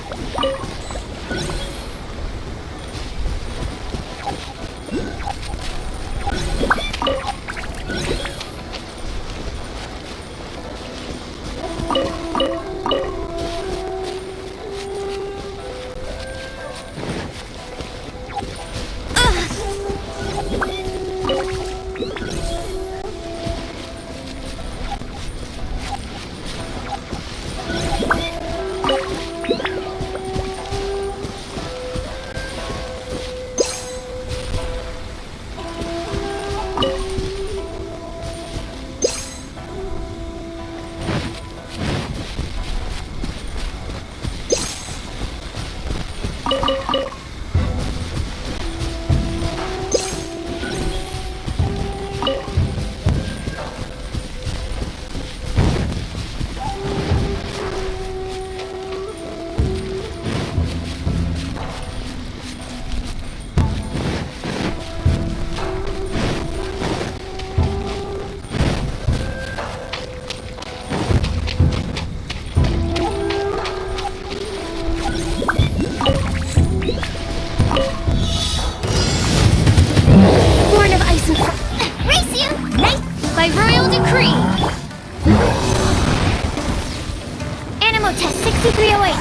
Test 6308.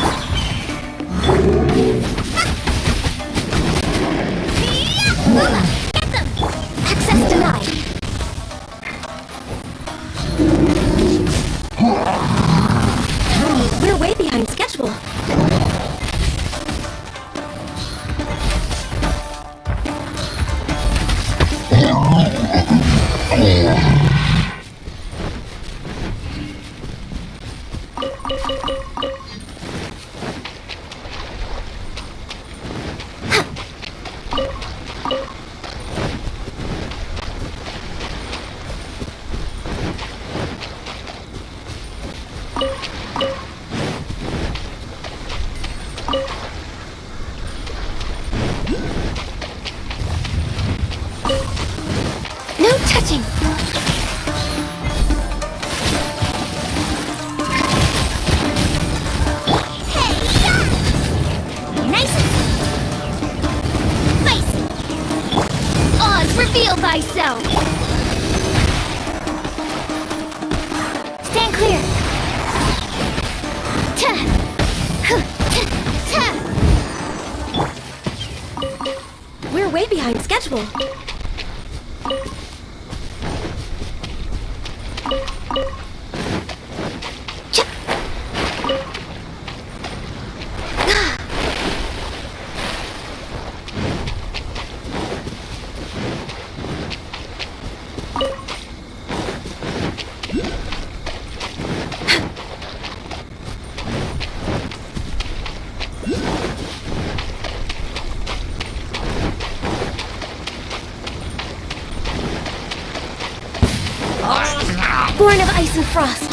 Get them! Access denied. We're way behind schedule. No touching! Reveal thyself! Stand way behind schedule. Born of ice and frost.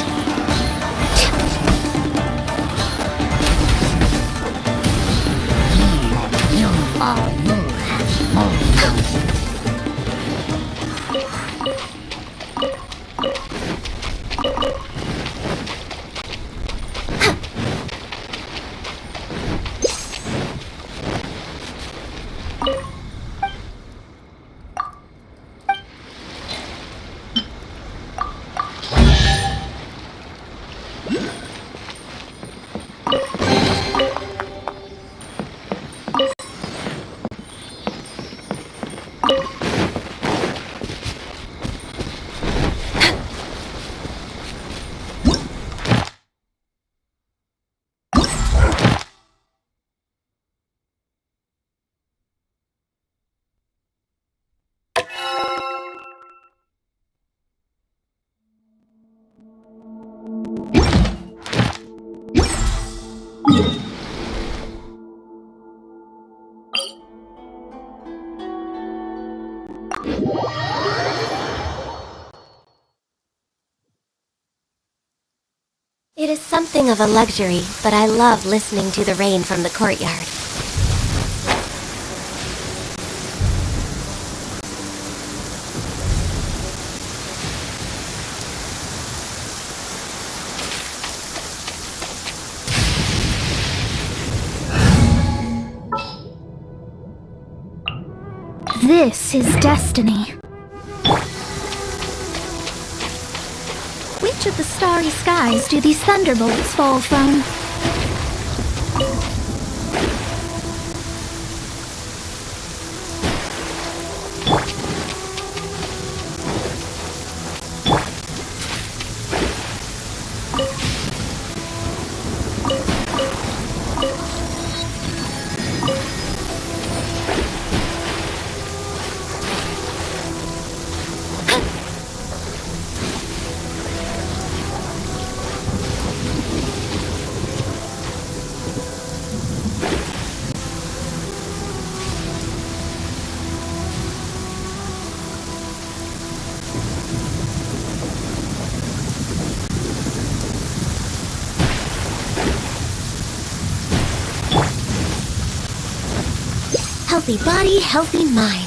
It is something of a luxury, but I love listening to the rain from the courtyard. This is destiny. Which of the starry skies do these thunderbolts fall from? Healthy body, healthy mind.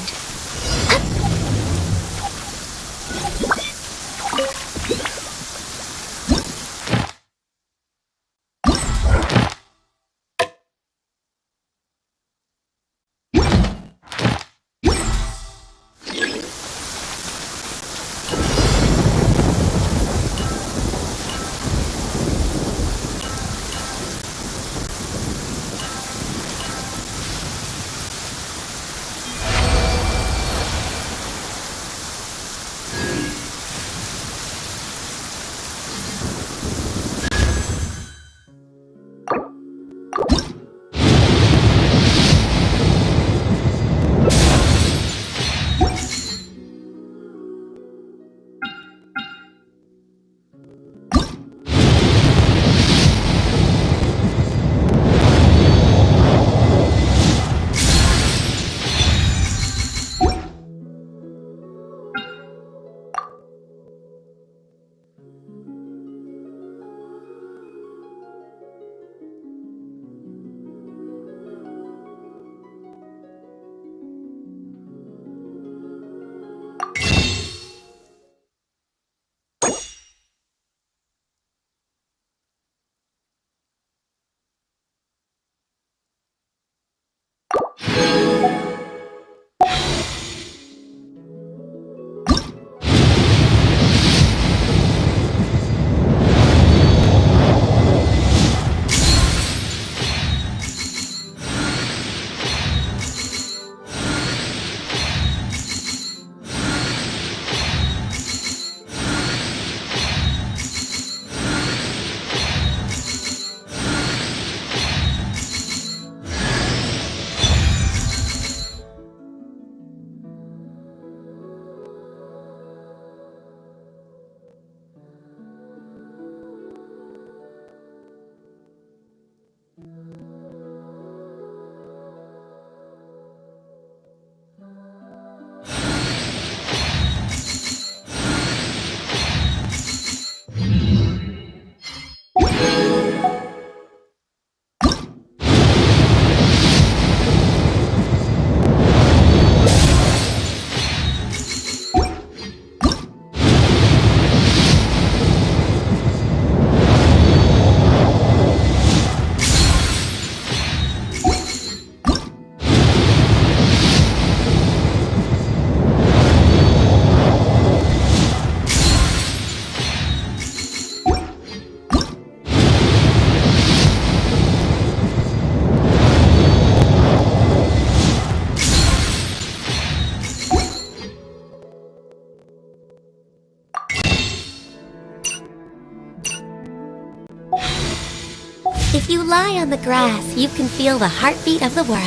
If you lie on the grass, you can feel the heartbeat of the world.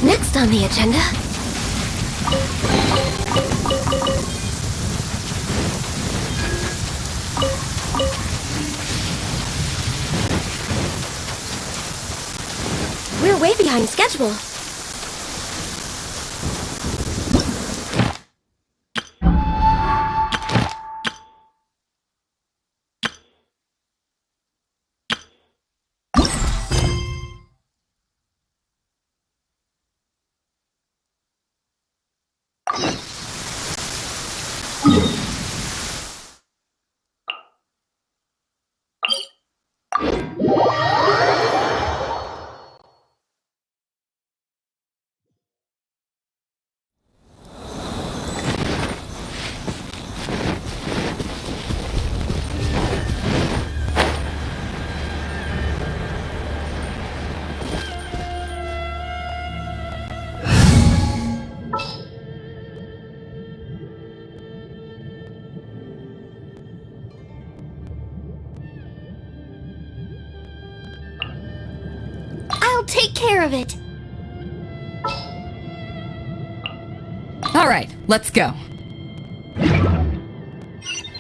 Next on the agenda... We're way behind schedule. I'll take care of it. All right, let's go.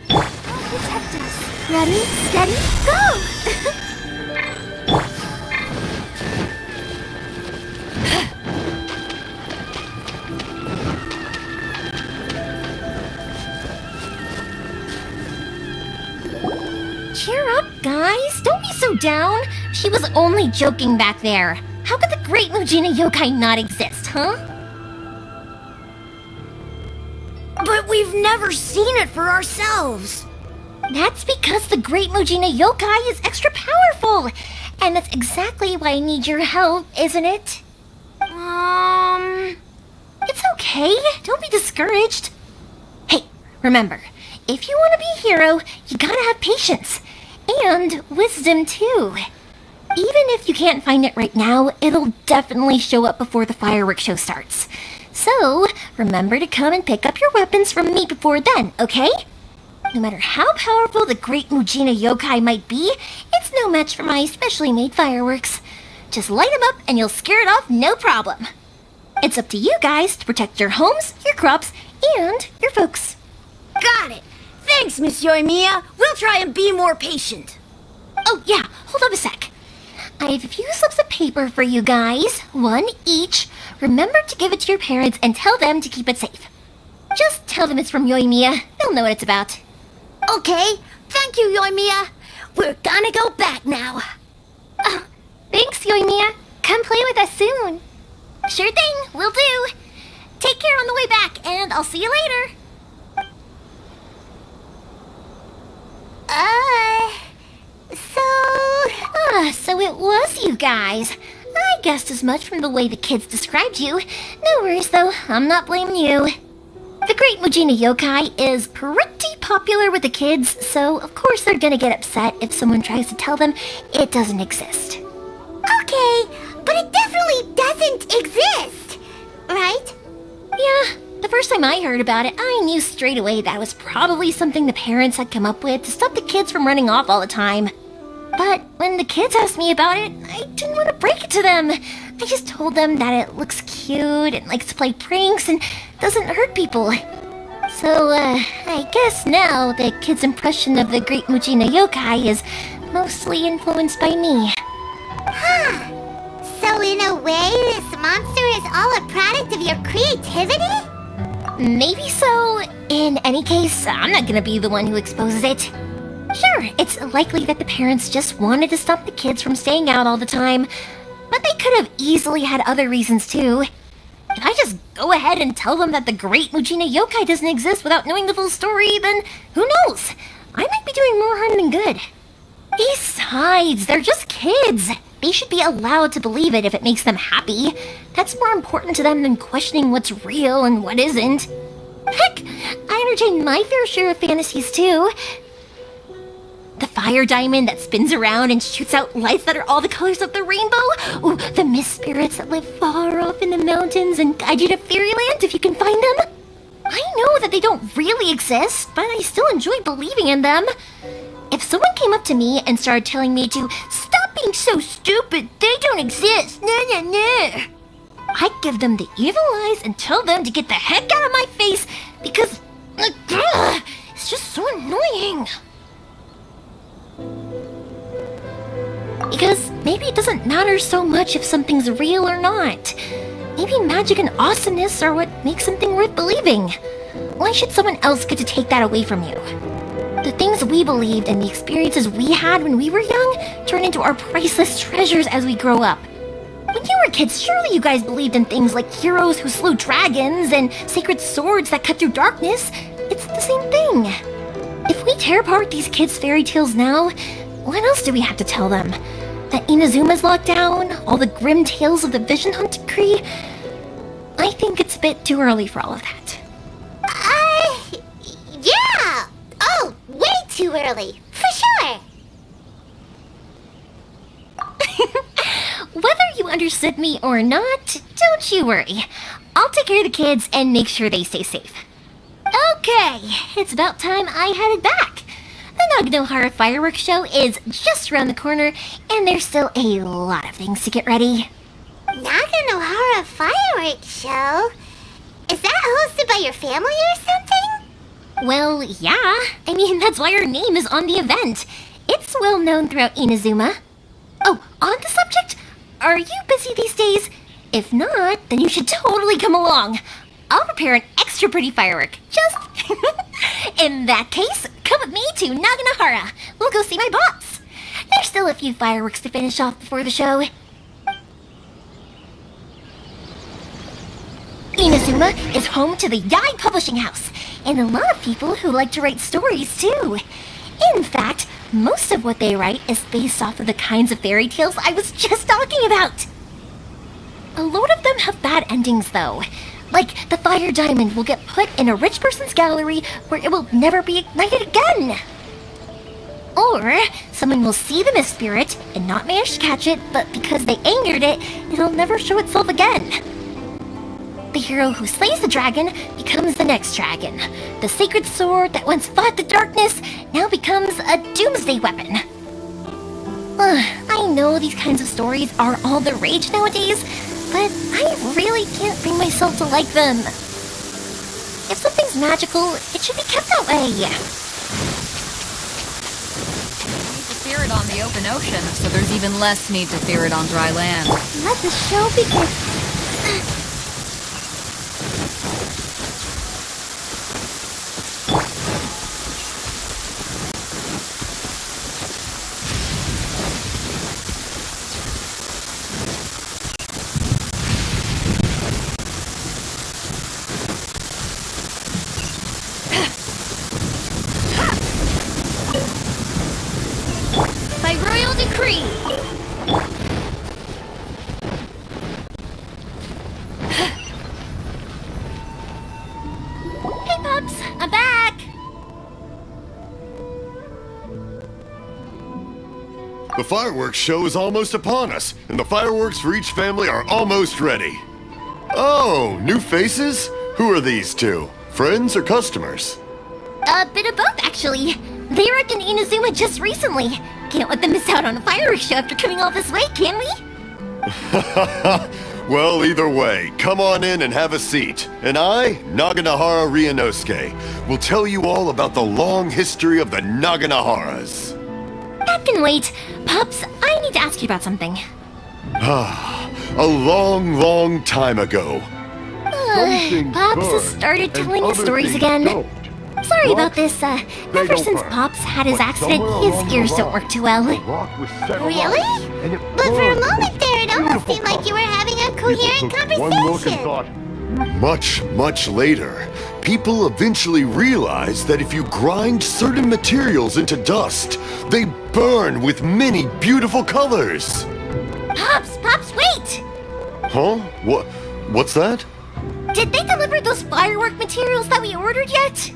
Protect us. Ready, steady, go! Cheer up, guys. Don't be so down. She was only joking back there. How could the Great Mujina Yokai not exist, huh? But we've never seen it for ourselves. That's because the Great Mujina Yokai is extra powerful. And that's exactly why I need your help, isn't it? It's okay. Don't be discouraged. Hey, remember, if you want to be a hero, you gotta have patience. And wisdom, too. Even if you can't find it right now, it'll definitely show up before the fireworks show starts. So, remember to come and pick up your weapons from me before then, okay? No matter how powerful the Great Mujina Yokai might be, it's no match for my specially made fireworks. Just light them up and you'll scare it off no problem. It's up to you guys to protect your homes, your crops, and your folks. Got it. Thanks, Miss Yoimiya. We'll try and be more patient. Oh, yeah, hold up a sec. I have a few slips of paper for you guys, one each. Remember to give it to your parents and tell them to keep it safe. Just tell them it's from Yoimiya. They'll know what it's about. Okay, thank you, Yoimiya. We're gonna go back now. Oh, thanks, Yoimiya. Come play with us soon. Sure thing, will do. Take care on the way back, and I'll see you later. So it was you guys. I guessed as much from the way the kids described you. No worries, though. I'm not blaming you. The Great Mujina Yokai is pretty popular with the kids, so of course they're gonna get upset if someone tries to tell them it doesn't exist. Okay, but it definitely doesn't exist, right? Yeah, the first time I heard about it, I knew straight away that was probably something the parents had come up with to stop the kids from running off all the time. But when the kids asked me about it, I didn't want to break it to them. I just told them that it looks cute and likes to play pranks and doesn't hurt people. So, I guess now the kids' impression of the Great Mujina Yokai is mostly influenced by me. So in a way, this monster is all a product of your creativity? Maybe so. In any case, I'm not gonna be the one who exposes it. Sure, it's likely that the parents just wanted to stop the kids from staying out all the time, but they could have easily had other reasons too. If I just go ahead and tell them that the Great Mujina Yokai doesn't exist without knowing the full story, then who knows? I might be doing more harm than good. Besides, they're just kids. They should be allowed to believe it if it makes them happy. That's more important to them than questioning what's real and what isn't. Heck, I entertain my fair share of fantasies too. The fire diamond that spins around and shoots out lights that are all the colors of the rainbow. Ooh, the mist spirits that live far off in the mountains and guide you to fairyland if you can find them. I know that they don't really exist, but I still enjoy believing in them. If someone came up to me and started telling me to stop being so stupid, they don't exist, nah. I'd give them the evil eyes and tell them to get the heck out of my face because it's just so annoying. Because maybe it doesn't matter so much if something's real or not. Maybe magic and awesomeness are what makes something worth believing. Why should someone else get to take that away from you? The things we believed and the experiences we had when we were young turn into our priceless treasures as we grow up. When you were kids, surely you guys believed in things like heroes who slew dragons and sacred swords that cut through darkness. It's the same thing. If we tear apart these kids' fairy tales now, what else do we have to tell them? That Inazuma's locked down? All the grim tales of the Vision Hunt decree? I think it's a bit too early for all of that. Yeah! Oh, way too early, for sure! Whether you understood me or not, don't you worry. I'll take care of the kids and make sure they stay safe. Okay, it's about time I headed back. The Naganohara fireworks show is just around the corner, and there's still a lot of things to get ready. Naganohara fireworks show? Is that hosted by your family or something? Well, yeah. I mean, that's why our name is on the event. It's well known throughout Inazuma. Oh, on the subject, are you busy these days? If not, then you should totally come along. I'll prepare an extra pretty firework. Just... In that case, come with me to Naganohara. We'll go see my boss. There's still a few fireworks to finish off before the show. Inazuma is home to the Yai Publishing House, and a lot of people who like to write stories too. In fact, most of what they write is based off of the kinds of fairy tales I was just talking about. A lot of them have bad endings though. Like, the fire diamond will get put in a rich person's gallery where it will never be ignited again. Or, someone will see the mist spirit and not manage to catch it, but because they angered it, it'll never show itself again. The hero who slays the dragon becomes the next dragon. The sacred sword that once fought the darkness now becomes a doomsday weapon. I know these kinds of stories are all the rage nowadays, but I really can't bring myself to like them. If something's magical, it should be kept that way. Need to fear it on the open ocean, so there's even less need to fear it on dry land. Let the show begin. By royal decree! Hey, pups! I'm back! The fireworks show is almost upon us, and the fireworks for each family are almost ready. Oh, new faces? Who are these two? Friends or customers? A bit of both, actually. They arrived in Inazuma just recently. Can't let them miss out on a fireworks show after coming all this way, can we? Well, either way, come on in and have a seat. And I, Naganohara Ryunosuke, will tell you all about the long history of the Naganoharas. That can wait. Pups, I need to ask you about something. A long, long time ago. Pops has started telling us stories again. Sorry about this, ever since Pops had his accident, his ears don't work too well. Really? But for a moment there, it almost seemed like you were having a coherent conversation. Much, much later, people eventually realized that if you grind certain materials into dust, they burn with many beautiful colors. Pops, wait! Huh? What's that? Did they deliver those firework materials that we ordered yet?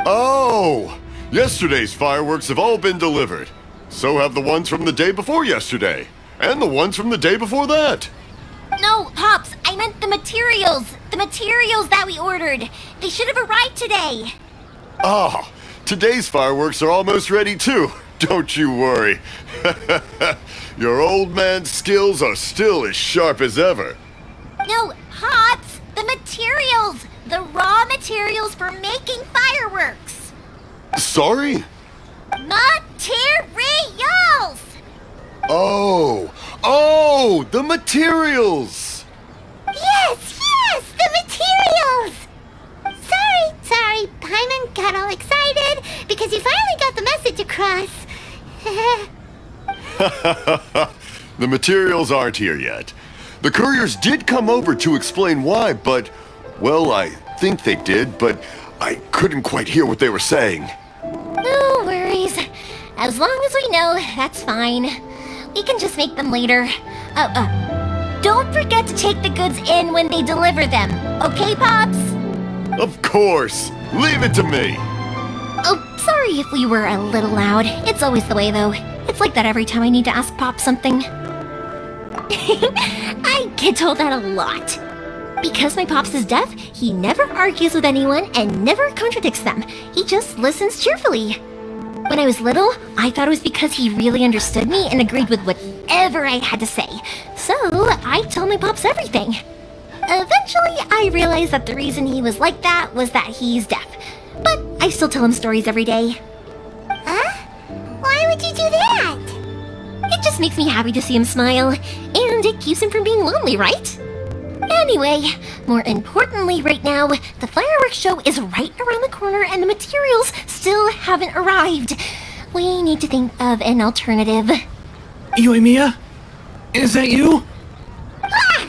Oh! Yesterday's fireworks have all been delivered. So have the ones from the day before yesterday. And the ones from the day before that. No, Pops, I meant the materials. The materials that we ordered. They should have arrived today. Ah, today's fireworks are almost ready too. Don't you worry. Your old man's skills are still as sharp as ever. No, Pops, the materials. The raw materials for making fireworks. Sorry? Materials! Oh, the materials! Yes, the materials! Sorry, Paimon got all excited because he finally got the message across. The materials aren't here yet. The couriers did come over to explain why, but, well, I think they did, but I couldn't quite hear what they were saying. No worries. As long as we know, that's fine. We can just make them later. Don't forget to take the goods in when they deliver them. Okay, Pops? Of course. Leave it to me. Oh, sorry if we were a little loud. It's always the way, though. It's like that every time I need to ask Pop something. I get told that a lot. Because my Pops is deaf, he never argues with anyone and never contradicts them. He just listens cheerfully. When I was little, I thought it was because he really understood me and agreed with whatever I had to say. So, I told my Pops everything. Eventually, I realized that the reason he was like that was that he's deaf. But I still tell him stories every day. Huh? Why would you do that? It just makes me happy to see him smile, and it keeps him from being lonely, right? Anyway, more importantly right now, the fireworks show is right around the corner and the materials still haven't arrived. We need to think of an alternative. Yoimiya? Is that you? Ah!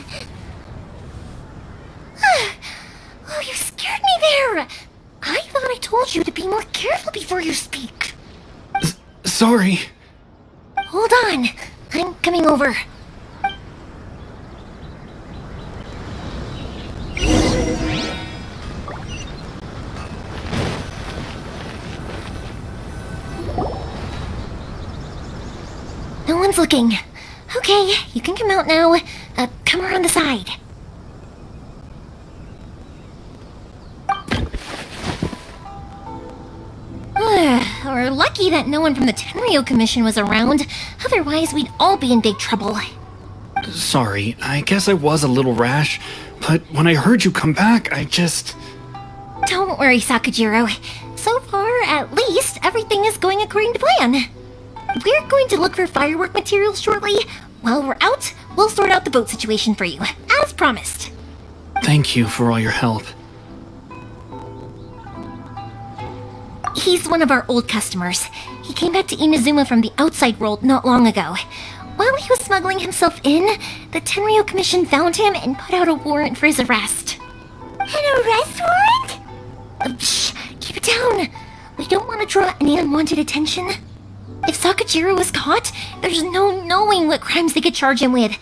Oh, you scared me there! I thought I told you to be more careful before you speak. Sorry. Hold on, I'm coming over. No one's looking. Okay, you can come out now. Come around the side. We're lucky that no one from the Tenryo Commission was around. Otherwise, we'd all be in big trouble. Sorry, I guess I was a little rash, but when I heard you come back, I just... Don't worry, Sakajiro. So far, at least, everything is going according to plan. We're going to look for firework materials shortly. While we're out, we'll sort out the boat situation for you, as promised. Thank you for all your help. He's one of our old customers. He came back to Inazuma from the outside world not long ago. While he was smuggling himself in, the Tenryo Commission found him and put out a warrant for his arrest. An arrest warrant? Shh, keep it down. We don't want to draw any unwanted attention. If Sakajiro was caught, there's no knowing what crimes they could charge him with.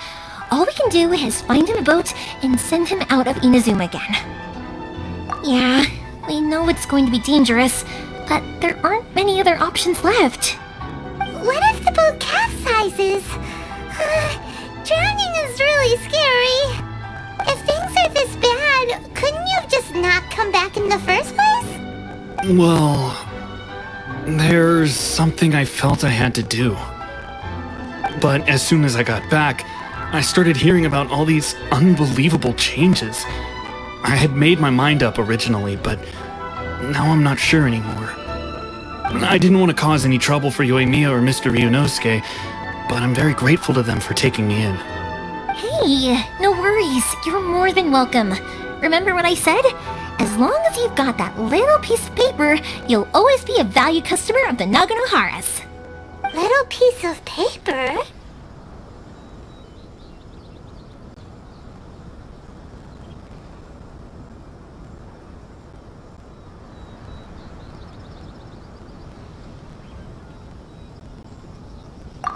All we can do is find him a boat and send him out of Inazuma again. Yeah, we know it's going to be dangerous, but there aren't many other options left. What if the boat capsizes? Drowning is really scary. If things are this bad, couldn't you have just not come back in the first place? Well, there's something I felt I had to do. But as soon as I got back, I started hearing about all these unbelievable changes. I had made my mind up originally, but now I'm not sure anymore. I didn't want to cause any trouble for Yoimiya or Mr. Ryunosuke, but I'm very grateful to them for taking me in. Hey, no worries. You're more than welcome. Remember what I said? As long as you've got that little piece of paper, you'll always be a valued customer of the Naganoharas. Little piece of paper?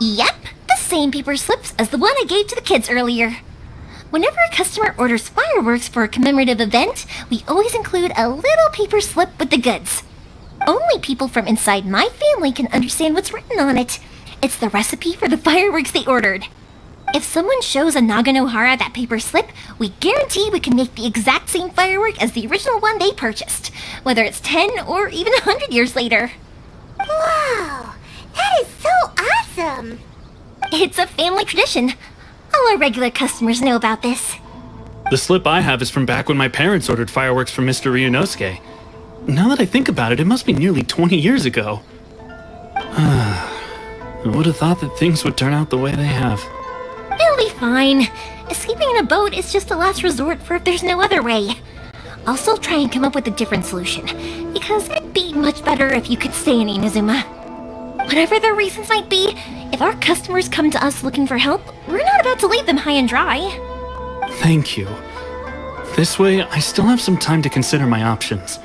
Yep, the same paper slips as the one I gave to the kids earlier. Whenever a customer orders fireworks for a commemorative event, we always include a little paper slip with the goods. only people from inside my family can understand what's written on it. It's the recipe for the fireworks they ordered. If someone shows a Naganohara that paper slip, we guarantee we can make the exact same firework as the original one they purchased, whether it's 10 or even 100 years later. Wow, that is so awesome! It's a family tradition. All our regular customers know about this. The slip I have is from back when my parents ordered fireworks from Mr. Ryunosuke. Now that I think about it, it must be nearly 20 years ago. I would have thought that things would turn out the way they have. It'll be fine. Escaping in a boat is just a last resort for if there's no other way. I'll still try and come up with a different solution, because it'd be much better if you could stay in Inazuma. Whatever their reasons might be, if our customers come to us looking for help, we're not about to leave them high and dry. Thank you. This way, I still have some time to consider my options.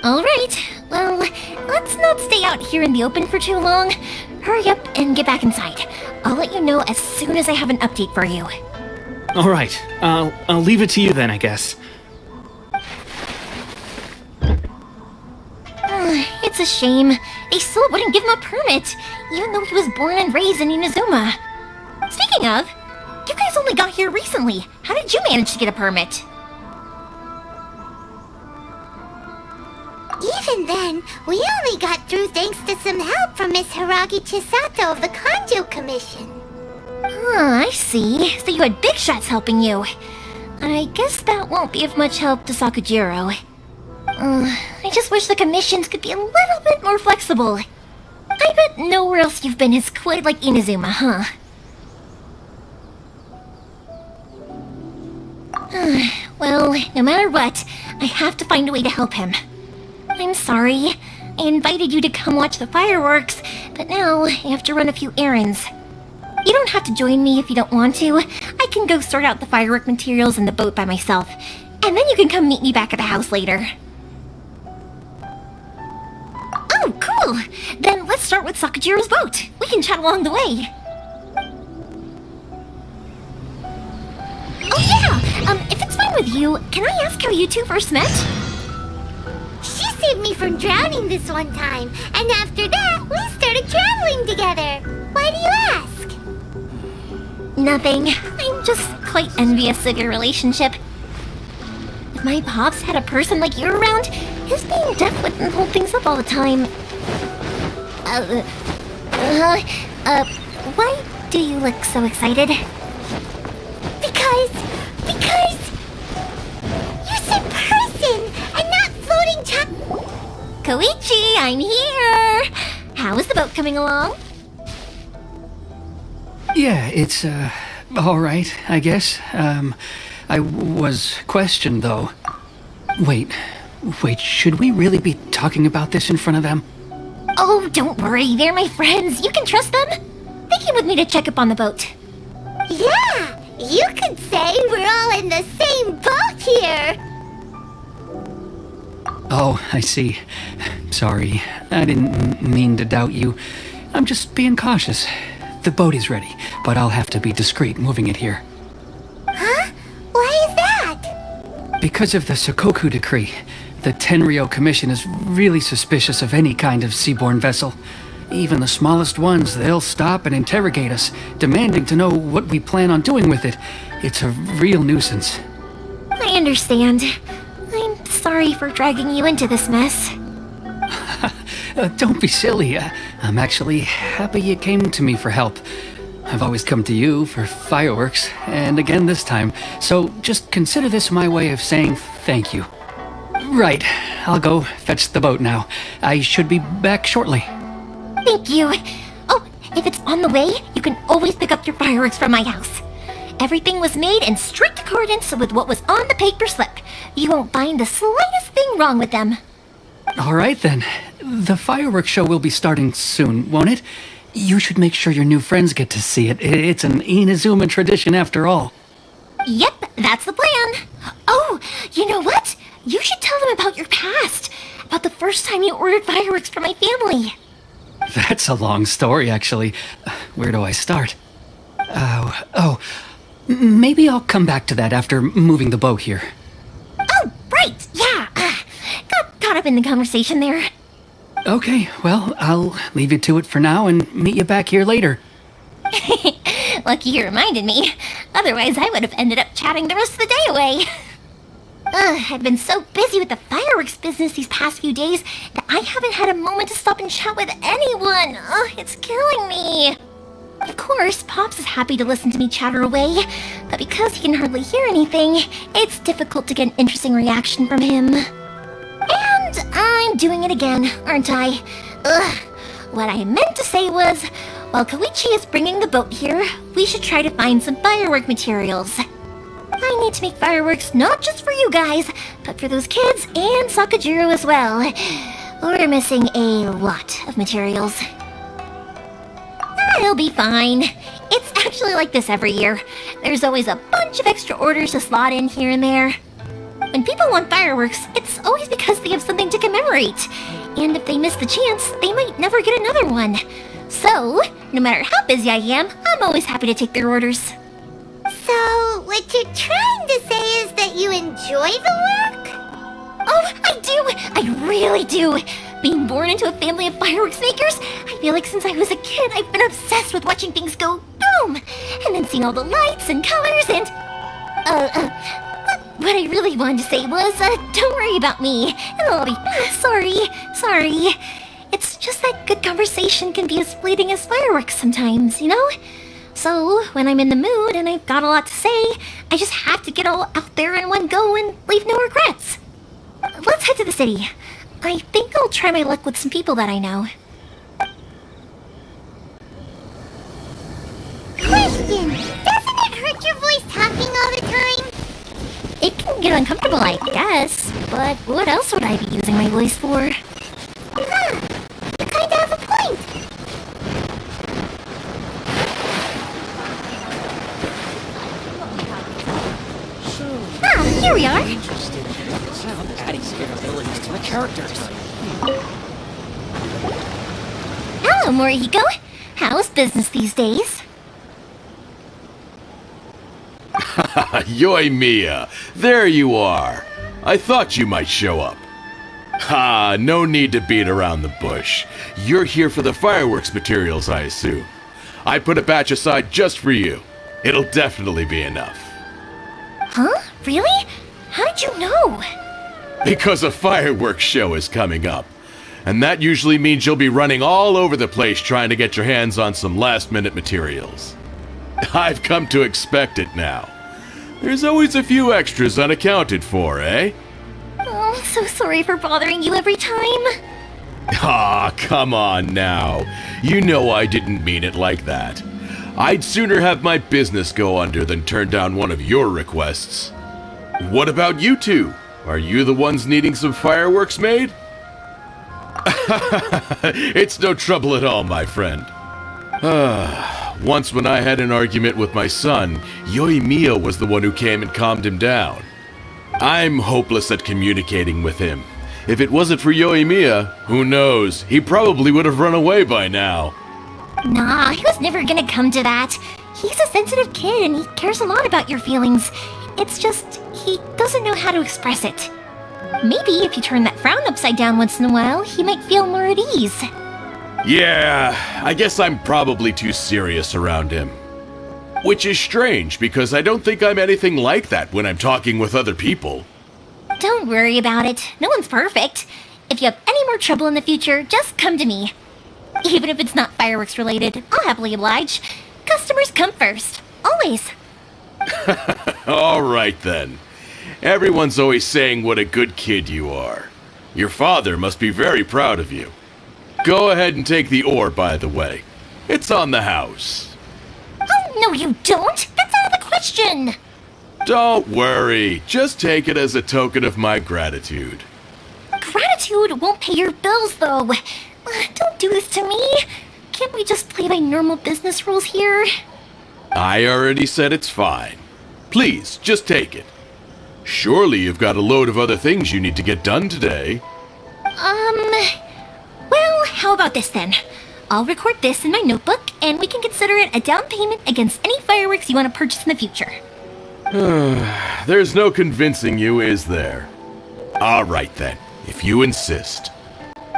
Alright, well, let's not stay out here in the open for too long. Hurry up and get back inside. I'll let you know as soon as I have an update for you. Alright, I'll leave it to you then, I guess. It's a shame. They still wouldn't give him a permit, even though he was born and raised in Inazuma. Speaking of, you guys only got here recently. How did you manage to get a permit? Even then, we only got through thanks to some help from Miss Hiragi Chisato of the Kanjo Commission. I see. So you had big shots helping you. I guess that won't be of much help to Sakujiro. I just wish the commissions could be a little bit more flexible. I bet nowhere else you've been is quite like Inazuma, huh? Well, no matter what, I have to find a way to help him. I'm sorry. I invited you to come watch the fireworks, but now I have to run a few errands. You don't have to join me if you don't want to. I can go sort out the firework materials in the boat by myself, and then you can come meet me back at the house later. Oh, cool! Then let's start with Sakujiro's boat. We can chat along the way. Oh yeah! If it's fine with you, can I ask how you two first met? She saved me from drowning this one time, and after that, we started traveling together. Why do you ask? Nothing. I'm just quite envious of your relationship. If my pops had a person like you around, his being deaf wouldn't hold things up all the time. Why do you look so excited? Because you said person and not floating top. Koichi, I'm here! How is the boat coming along? Yeah, it's, alright, I guess. I was questioned, though. Wait, should we really be talking about this in front of them? Oh, don't worry, they're my friends. You can trust them. They came with me to check up on the boat. Yeah, you could say we're all in the same boat here. Oh, I see. Sorry, I didn't mean to doubt you. I'm just being cautious. The boat is ready, but I'll have to be discreet moving it here. Huh? Why is that? Because of the Sokoku decree, the Tenryo Commission is really suspicious of any kind of seaborne vessel. Even the smallest ones, they'll stop and interrogate us, demanding to know what we plan on doing with it. It's a real nuisance. I understand. I'm sorry for dragging you into this mess. Don't be silly. I'm actually happy you came to me for help. I've always come to you for fireworks, and again this time, so just consider this my way of saying thank you. Right, I'll go fetch the boat now. I should be back shortly. Thank you. Oh, if it's on the way, you can always pick up your fireworks from my house. Everything was made in strict accordance with what was on the paper slip. You won't find the slightest thing wrong with them. Alright then. The fireworks show will be starting soon, won't it? You should make sure your new friends get to see it. It's an Inazuma tradition after all. Yep, that's the plan. Oh, you know what? You should tell them about your past. About the first time you ordered fireworks for my family. That's a long story, actually. Where do I start? Maybe I'll come back to that after moving the boat here. Oh, right, yeah. Got a stopping the conversation there. Okay, well, I'll leave you to it for now and meet you back here later. Lucky you reminded me. Otherwise, I would have ended up chatting the rest of the day away. I've been so busy with the fireworks business these past few days that I haven't had a moment to stop and chat with anyone. It's killing me. Of course, Pops is happy to listen to me chatter away, but because he can hardly hear anything, it's difficult to get an interesting reaction from him. And I'm doing it again, aren't I? What I meant to say was, while Koichi is bringing the boat here, we should try to find some firework materials. I need to make fireworks not just for you guys, but for those kids and Sakajiro as well. We're missing a lot of materials. It'll be fine. It's actually like this every year. There's always a bunch of extra orders to slot in here and there. When people want fireworks, it's always because they have something to commemorate. And if they miss the chance, they might never get another one. So, no matter how busy I am, I'm always happy to take their orders. So, what you're trying to say is that you enjoy the work? Oh, I do! I really do! Being born into a family of fireworks makers, I feel like since I was a kid, I've been obsessed with watching things go boom! And then seeing all the lights and colors and... What I really wanted to say was, don't worry about me. It'll be... Sorry. It's just that good conversation can be as fleeting as fireworks sometimes, you know? So, when I'm in the mood and I've got a lot to say, I just have to get all out there in one go and leave no regrets. Let's head to the city. I think I'll try my luck with some people that I know. Question! Doesn't it hurt your voice talking all the time? It can get uncomfortable, I guess, but what else would I be using my voice for? You kinda have a point. Here we are. Interested in sound adding abilities to the characters. Hello, Morihiko. How's business these days? Yoimiya, there you are. I thought you might show up. Ha, no need to beat around the bush. You're here for the fireworks materials, I assume. I put a batch aside just for you. It'll definitely be enough. Huh? Really? How did you know? Because a fireworks show is coming up. And that usually means you'll be running all over the place trying to get your hands on some last-minute materials. I've come to expect it now. There's always a few extras unaccounted for, eh? Oh, I'm so sorry for bothering you every time. Ah, come on now. You know I didn't mean it like that. I'd sooner have my business go under than turn down one of your requests. What about you two? Are you the ones needing some fireworks made? It's no trouble at all, my friend. Once when I had an argument with my son, Yoimiya was the one who came and calmed him down. I'm hopeless at communicating with him. If it wasn't for Yoimiya, who knows, he probably would have run away by now. Nah, he was never gonna come to that. He's a sensitive kid and he cares a lot about your feelings. It's just, he doesn't know how to express it. Maybe if you turn that frown upside down once in a while, he might feel more at ease. Yeah, I guess I'm probably too serious around him. Which is strange, because I don't think I'm anything like that when I'm talking with other people. Don't worry about it. No one's perfect. If you have any more trouble in the future, just come to me. Even if it's not fireworks related, I'll happily oblige. Customers come first. Always. All right then. Everyone's always saying what a good kid you are. Your father must be very proud of you. Go ahead and take the ore, by the way. It's on the house. Oh, no you don't! That's out of the question! Don't worry. Just take it as a token of my gratitude. Gratitude won't pay your bills, though. Don't do this to me. Can't we just play by normal business rules here? I already said it's fine. Please, just take it. Surely you've got a load of other things you need to get done today. Well, how about this then? I'll record this in my notebook, and we can consider it a down payment against any fireworks you want to purchase in the future. There's no convincing you, is there? All right then. if you insist.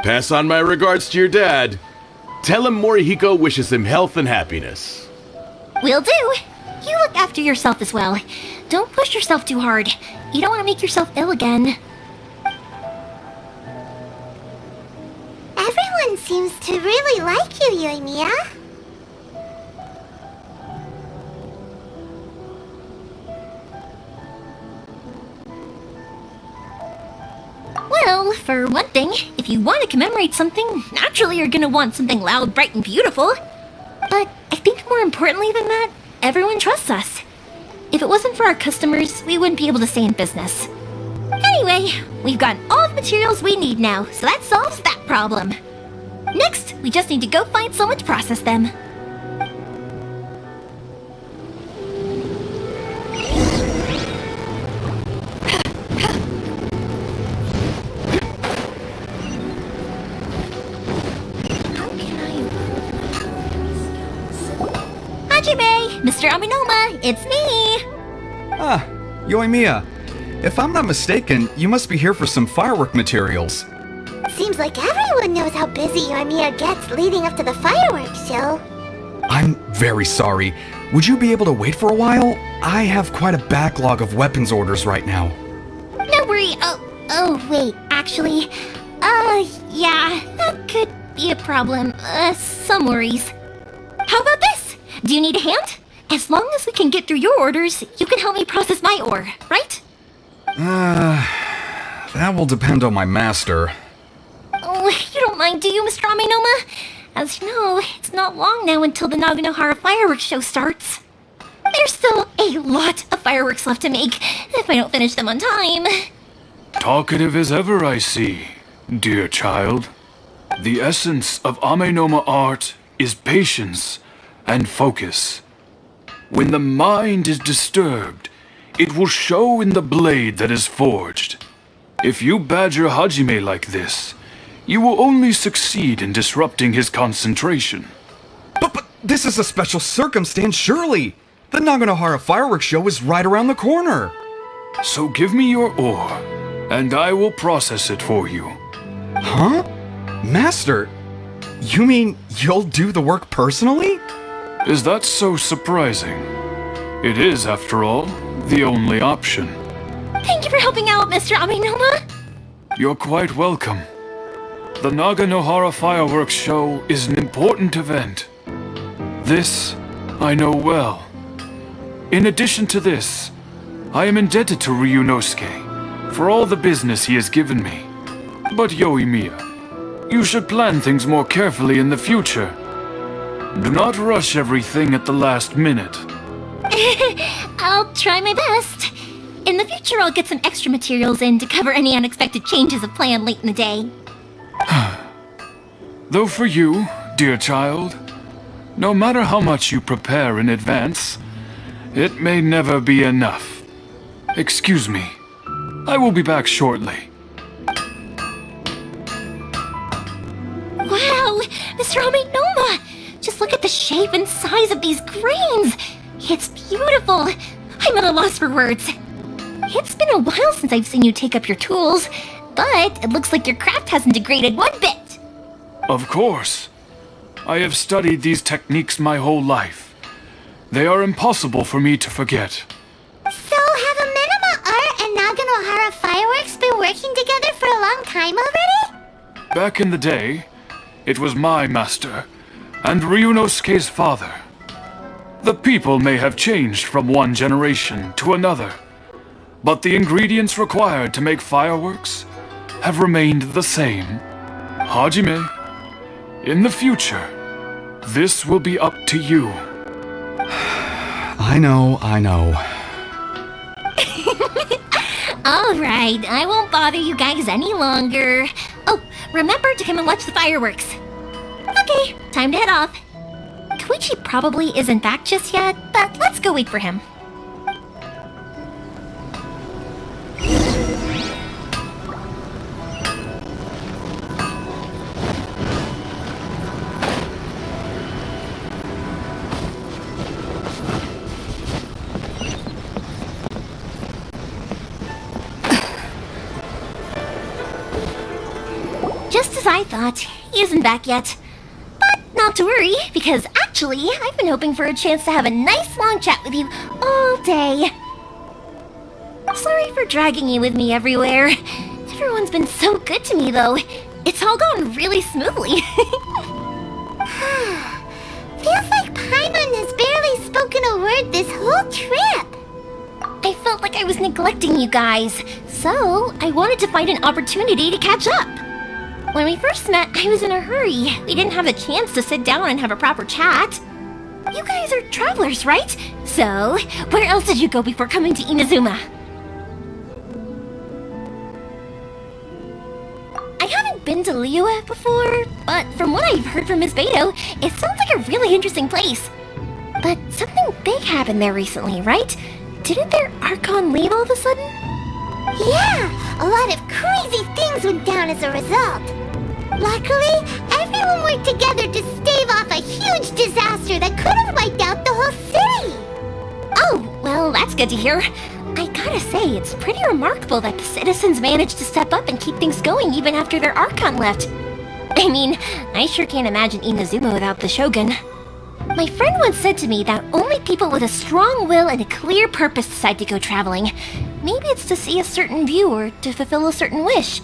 Pass on my regards to your dad. Tell him Morihiko wishes him health and happiness. Will do. You look after yourself as well. Don't push yourself too hard. You don't want to make yourself ill again. Everyone seems to really like you, Yoimiya. Well, for one thing, if you want to commemorate something, naturally you're gonna want something loud, bright, and beautiful. But I think more importantly than that, everyone trusts us. If it wasn't for our customers, we wouldn't be able to stay in business. Anyway, we've got all the materials we need now, so that solves that problem. Next, we just need to go find someone to process them. Hajime! Mr. Aminoma, it's me! Ah, Yoimiya. If I'm not mistaken, you must be here for some firework materials. Seems like everyone knows how busy Yoimiya gets leading up to the fireworks show. I'm very sorry. Would you be able to wait for a while? I have quite a backlog of weapons orders right now. No worry. Oh, wait, actually, yeah, that could be a problem. Some worries. How about this? Do you need a hand? As long as we can get through your orders, you can help me process my ore, right? That will depend on my master. Oh, you don't mind, do you, Mr. Aminoma? As you know, it's not long now until the Naganohara fireworks show starts. There's still a lot of fireworks left to make, if I don't finish them on time. Talkative as ever, I see, dear child. The essence of Amenoma art is patience and focus. When the mind is disturbed, it will show in the blade that is forged. If you badger Hajime like this, you will only succeed in disrupting his concentration. But this is a special circumstance, surely! The Naganohara fireworks show is right around the corner! So give me your ore, and I will process it for you. Huh? Master, you mean you'll do the work personally? Is that so surprising? It is, after all, the only option. Thank you for helping out, Mr. Aminoma. You're quite welcome. The Naganohara fireworks show is an important event. This I know well. In addition to this, I am indebted to Ryunosuke for all the business he has given me. But Yoimiya, you should plan things more carefully in the future. Do not rush everything at the last minute. I'll try my best. In the future, I'll get some extra materials in to cover any unexpected changes of plan late in the day. Though for you, dear child, no matter how much you prepare in advance, it may never be enough. Excuse me. I will be back shortly. Wow, Mr. Aminoma! Just look at the shape and size of these grains! It's beautiful! I'm at a loss for words. It's been a while since I've seen you take up your tools, but it looks like your craft hasn't degraded one bit. Of course. I have studied these techniques my whole life. They are impossible for me to forget. So have Amenoma Art and Naganohara Fireworks been working together for a long time already? Back in the day, it was my master and Ryunosuke's father. The people may have changed from one generation to another, but the ingredients required to make fireworks have remained the same. Hajime, in the future, this will be up to you. I know. Alright, I won't bother you guys any longer. Oh, remember to come and watch the fireworks. Okay, time to head off. Koichi probably isn't back just yet, but let's go wait for him. I thought. He isn't back yet. But not to worry, because actually, I've been hoping for a chance to have a nice long chat with you all day. Sorry for dragging you with me everywhere. Everyone's been so good to me, though. It's all gone really smoothly. Feels like Paimon has barely spoken a word this whole trip. I felt like I was neglecting you guys, so I wanted to find an opportunity to catch up. When we first met, I was in a hurry. We didn't have a chance to sit down and have a proper chat. You guys are travelers, right? So, where else did you go before coming to Inazuma? I haven't been to Liyue before, but from what I've heard from Ms. Beto, it sounds like a really interesting place. But something big happened there recently, right? Didn't their Archon leave all of a sudden? Yeah, a lot of crazy things went down as a result. Luckily, everyone worked together to stave off a huge disaster that could have wiped out the whole city. Oh, well, that's good to hear. I gotta say, it's pretty remarkable that the citizens managed to step up and keep things going even after their Archon left. I mean, I sure can't imagine Inazuma without the Shogun. My friend once said to me that only people with a strong will and a clear purpose decide to go traveling. Maybe it's to see a certain view or to fulfill a certain wish.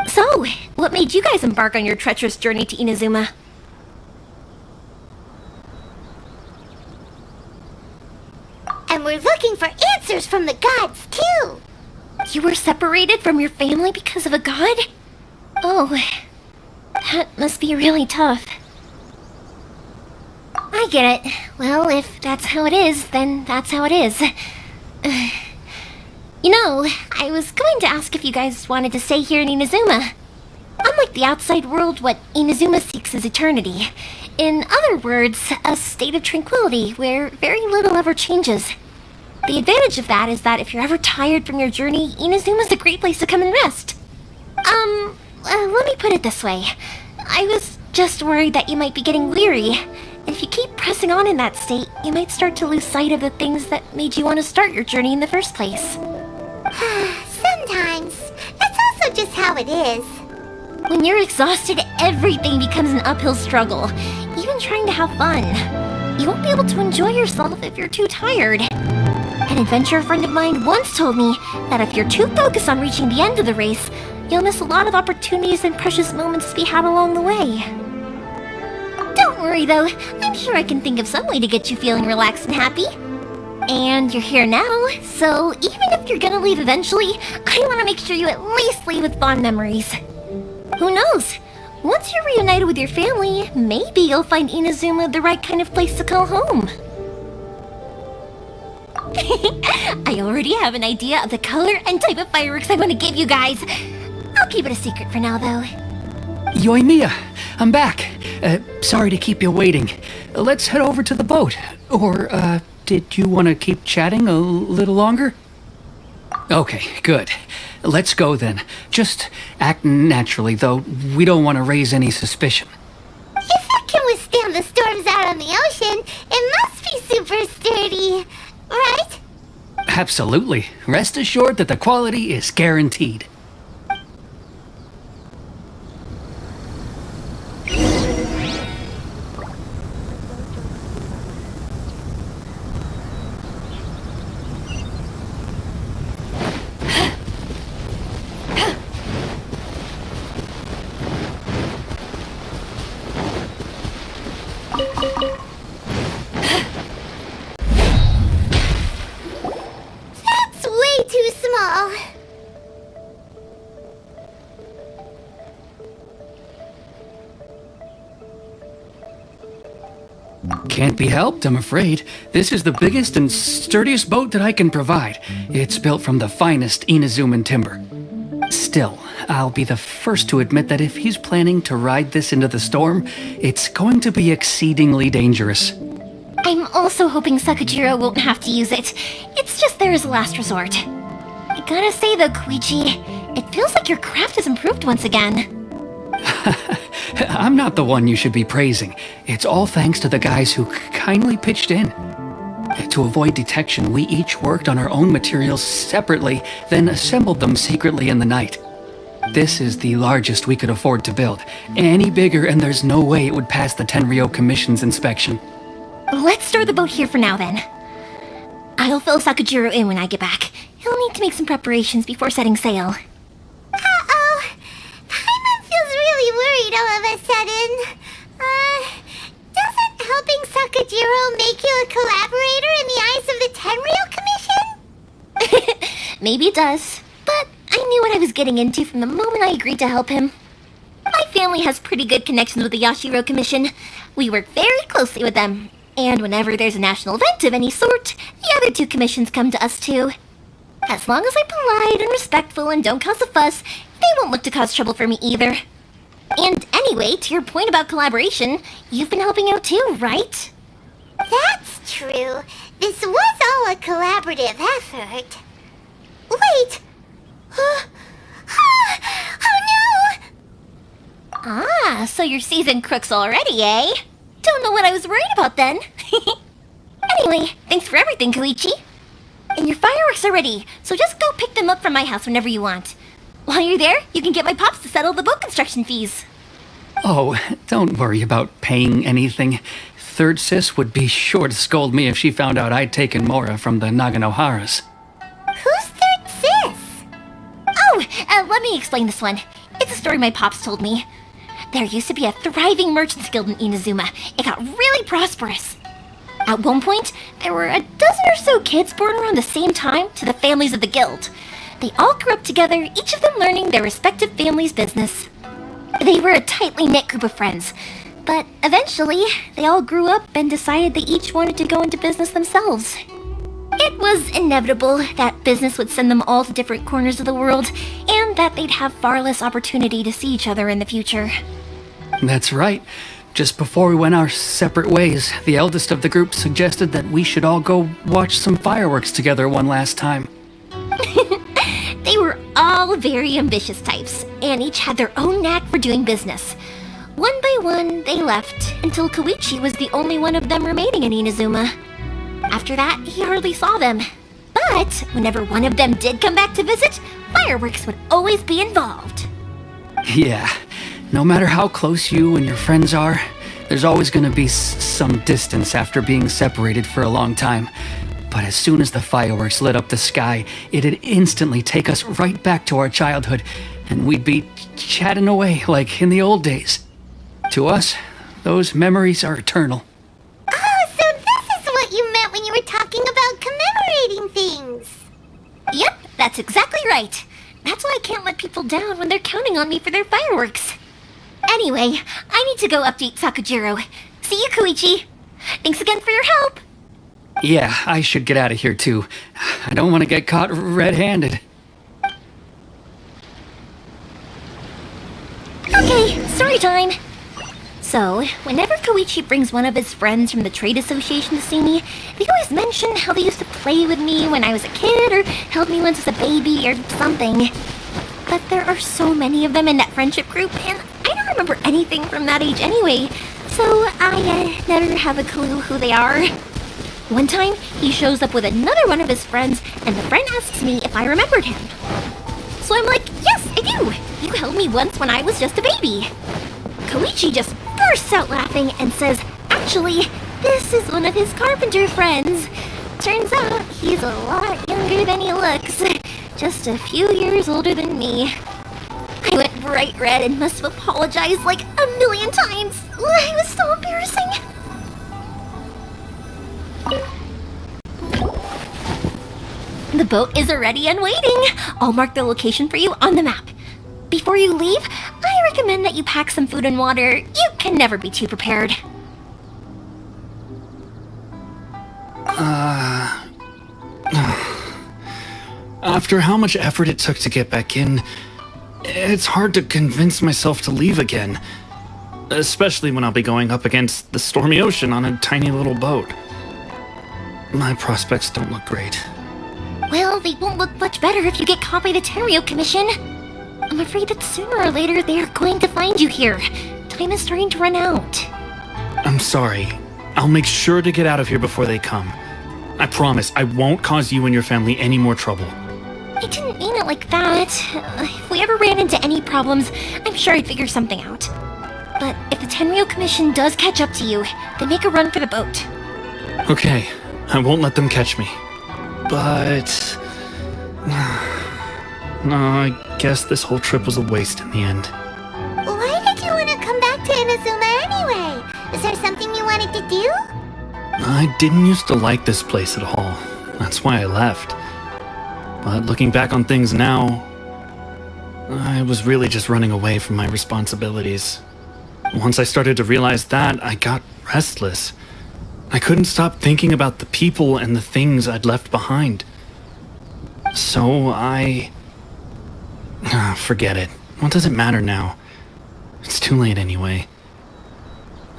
So, what made you guys embark on your treacherous journey to Inazuma? And we're looking for answers from the gods, too. You were separated from your family because of a god? Oh, that must be really tough. I get it. Well, if that's how it is, then that's how it is. You know, I was going to ask if you guys wanted to stay here in Inazuma. Unlike the outside world, what Inazuma seeks is eternity. In other words, a state of tranquility where very little ever changes. The advantage of that is that if you're ever tired from your journey, Inazuma's a great place to come and rest. Let me put it this way. I was just worried that you might be getting weary. If you keep pressing on in that state, you might start to lose sight of the things that made you want to start your journey in the first place. Sometimes. That's also just how it is. When you're exhausted, everything becomes an uphill struggle. Even trying to have fun. You won't be able to enjoy yourself if you're too tired. An adventurer friend of mine once told me that if you're too focused on reaching the end of the race, you'll miss a lot of opportunities and precious moments to be had along the way. Don't worry though, I'm sure I can think of some way to get you feeling relaxed and happy. And you're here now, so even if you're gonna leave eventually, I want to make sure you at least leave with fond memories. Who knows? Once you're reunited with your family, maybe you'll find Inazuma the right kind of place to call home. I already have an idea of the color and type of fireworks I want to give you guys. I'll keep it a secret for now, though. Yoimiya, I'm back. Sorry to keep you waiting. Let's head over to the boat. Or, did you want to keep chatting a little longer? Okay, good. Let's go then. Just act naturally, though. We don't want to raise any suspicion. If it can withstand the storms out on the ocean, it must be super sturdy, right? Absolutely. Rest assured that the quality is guaranteed. That's way too small. Can't be helped, I'm afraid. This is the biggest and sturdiest boat that I can provide. It's built from the finest Inazuman timber. Still, I'll be the first to admit that if he's planning to ride this into the storm, it's going to be exceedingly dangerous. I'm also hoping Sakujiro won't have to use it. It's just there as a last resort. I gotta say though, Koichi, it feels like your craft has improved once again. I'm not the one you should be praising. It's all thanks to the guys who kindly pitched in. To avoid detection, we each worked on our own materials separately, then assembled them secretly in the night. This is the largest we could afford to build. Any bigger and there's no way it would pass the Tenryou Commission's inspection. Let's store the boat here for now, then. I'll fill Sakujiro in when I get back. He'll need to make some preparations before setting sail. Uh-oh. Paimon feels really worried all of a sudden. Doesn't helping Sakujiro make you a collaborator in the eyes of the Tenryou Commission? Maybe it does, but I knew what I was getting into from the moment I agreed to help him. My family has pretty good connections with the Yashiro Commission. We work very closely with them. And whenever there's a national event of any sort, the other two commissions come to us too. As long as I'm polite and respectful and don't cause a fuss, they won't look to cause trouble for me either. And anyway, to your point about collaboration, you've been helping out too, right? That's true. This was all a collaborative effort. Wait! Oh no! Ah, so you're seasoned crooks already, eh? Don't know what I was worried about then. Anyway, thanks for everything, Koichi. And your fireworks are ready, so just go pick them up from my house whenever you want. While you're there, you can get my pops to settle the boat construction fees. Oh, don't worry about paying anything. Third Sis would be sure to scold me if she found out I'd taken Mora from the Naganoharas. Who's Third Sis? Oh, let me explain this one. It's a story my pops told me. There used to be a thriving merchants guild in Inazuma. It got really prosperous. At one point, there were a dozen or so kids born around the same time to the families of the guild. They all grew up together, each of them learning their respective family's business. They were a tightly knit group of friends, but eventually, they all grew up and decided they each wanted to go into business themselves. It was inevitable that business would send them all to different corners of the world, and that they'd have far less opportunity to see each other in the future. That's right. Just before we went our separate ways, the eldest of the group suggested that we should all go watch some fireworks together one last time. They were all very ambitious types, and each had their own knack for doing business. One by one, they left, until Koichi was the only one of them remaining in Inazuma. After that, he hardly saw them. But whenever one of them did come back to visit, fireworks would always be involved. Yeah, no matter how close you and your friends are, there's always going to be some distance after being separated for a long time. But as soon as the fireworks lit up the sky, it'd instantly take us right back to our childhood, and we'd be chatting away like in the old days. To us, those memories are eternal. Oh, so this is what you meant when you were talking about commemorating things. Yep, that's exactly right. That's why I can't let people down when they're counting on me for their fireworks. Anyway, I need to go update Sakujiro. See you, Koichi. Thanks again for your help. Yeah, I should get out of here too. I don't want to get caught red-handed. Okay, story time. So, whenever Koichi brings one of his friends from the trade association to see me, they always mention how they used to play with me when I was a kid or held me once as a baby or something. But there are so many of them in that friendship group, and I don't remember anything from that age anyway, so I never have a clue who they are. One time, he shows up with another one of his friends, and the friend asks me if I remembered him. So I'm like, yes, I do! You held me once when I was just a baby. Koichi just bursts out laughing and says, actually, this is one of his carpenter friends. Turns out, he's a lot younger than he looks. Just a few years older than me. I went bright red and must have apologized like a million times. It was so embarrassing. The boat is ready and waiting. I'll mark the location for you on the map. Before you leave, I recommend that you pack some food and water. You can never be too prepared. After how much effort it took to get back in, it's hard to convince myself to leave again. Especially when I'll be going up against the stormy ocean on a tiny little boat. My prospects don't look great. Well, they won't look much better if you get caught by the Tenryou Commission. I'm afraid that sooner or later they are going to find you here. Time is starting to run out. I'm sorry. I'll make sure to get out of here before they come. I promise I won't cause you and your family any more trouble. I didn't mean it like that. If we ever ran into any problems, I'm sure I'd figure something out. But if the Tenryou Commission does catch up to you, then make a run for the boat. Okay, I won't let them catch me. But... no, I guess this whole trip was a waste in the end. Why did you want to come back to Inazuma anyway? Is there something you wanted to do? I didn't used to like this place at all. That's why I left. But looking back on things now, I was really just running away from my responsibilities. Once I started to realize that, I got restless. I couldn't stop thinking about the people and the things I'd left behind. So forget it. What does it matter now? It's too late anyway.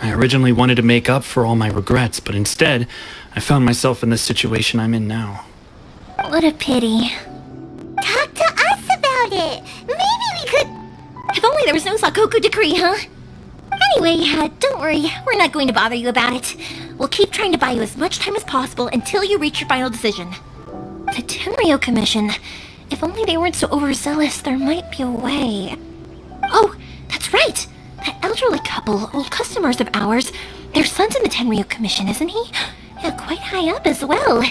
I originally wanted to make up for all my regrets, but instead, I found myself in the situation I'm in now. What a pity. Talk to us about it. Maybe we could... If only there was no Sakoku decree, huh? Anyway, don't worry. We're not going to bother you about it. We'll keep trying to buy you as much time as possible until you reach your final decision. The Tenryou Commission. If only they weren't so overzealous, there might be a way. Oh, that's right! That elderly couple, old customers of ours, their son's in the Tenryou Commission, isn't he? Yeah, quite high up as well.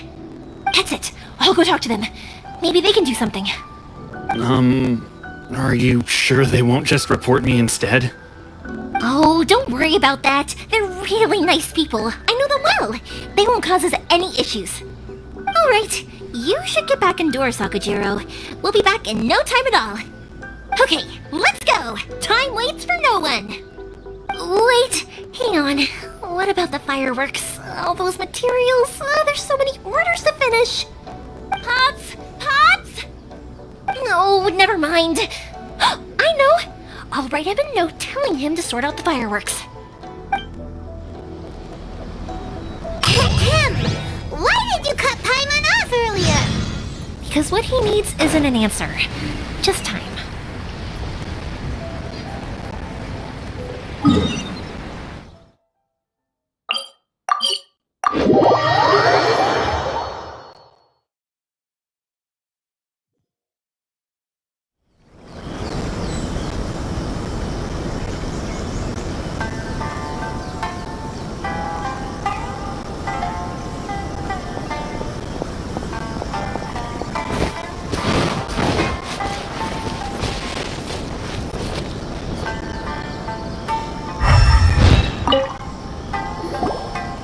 That's it. I'll go talk to them. Maybe they can do something. Are you sure they won't just report me instead? Oh, don't worry about that. They're really nice people. I know them well. They won't cause us any issues. Alright, you should get back indoors, Sakujiro. We'll be back in no time at all. Okay, let's go. Time waits for no one. Wait, hang on. What about the fireworks? All those materials? There's so many orders to finish. Pops! Pops! No, never mind. I know. I'll write him a note telling him to sort out the fireworks. Ahem! Why did you cut Paimon off earlier? Because what he needs isn't an answer, just time.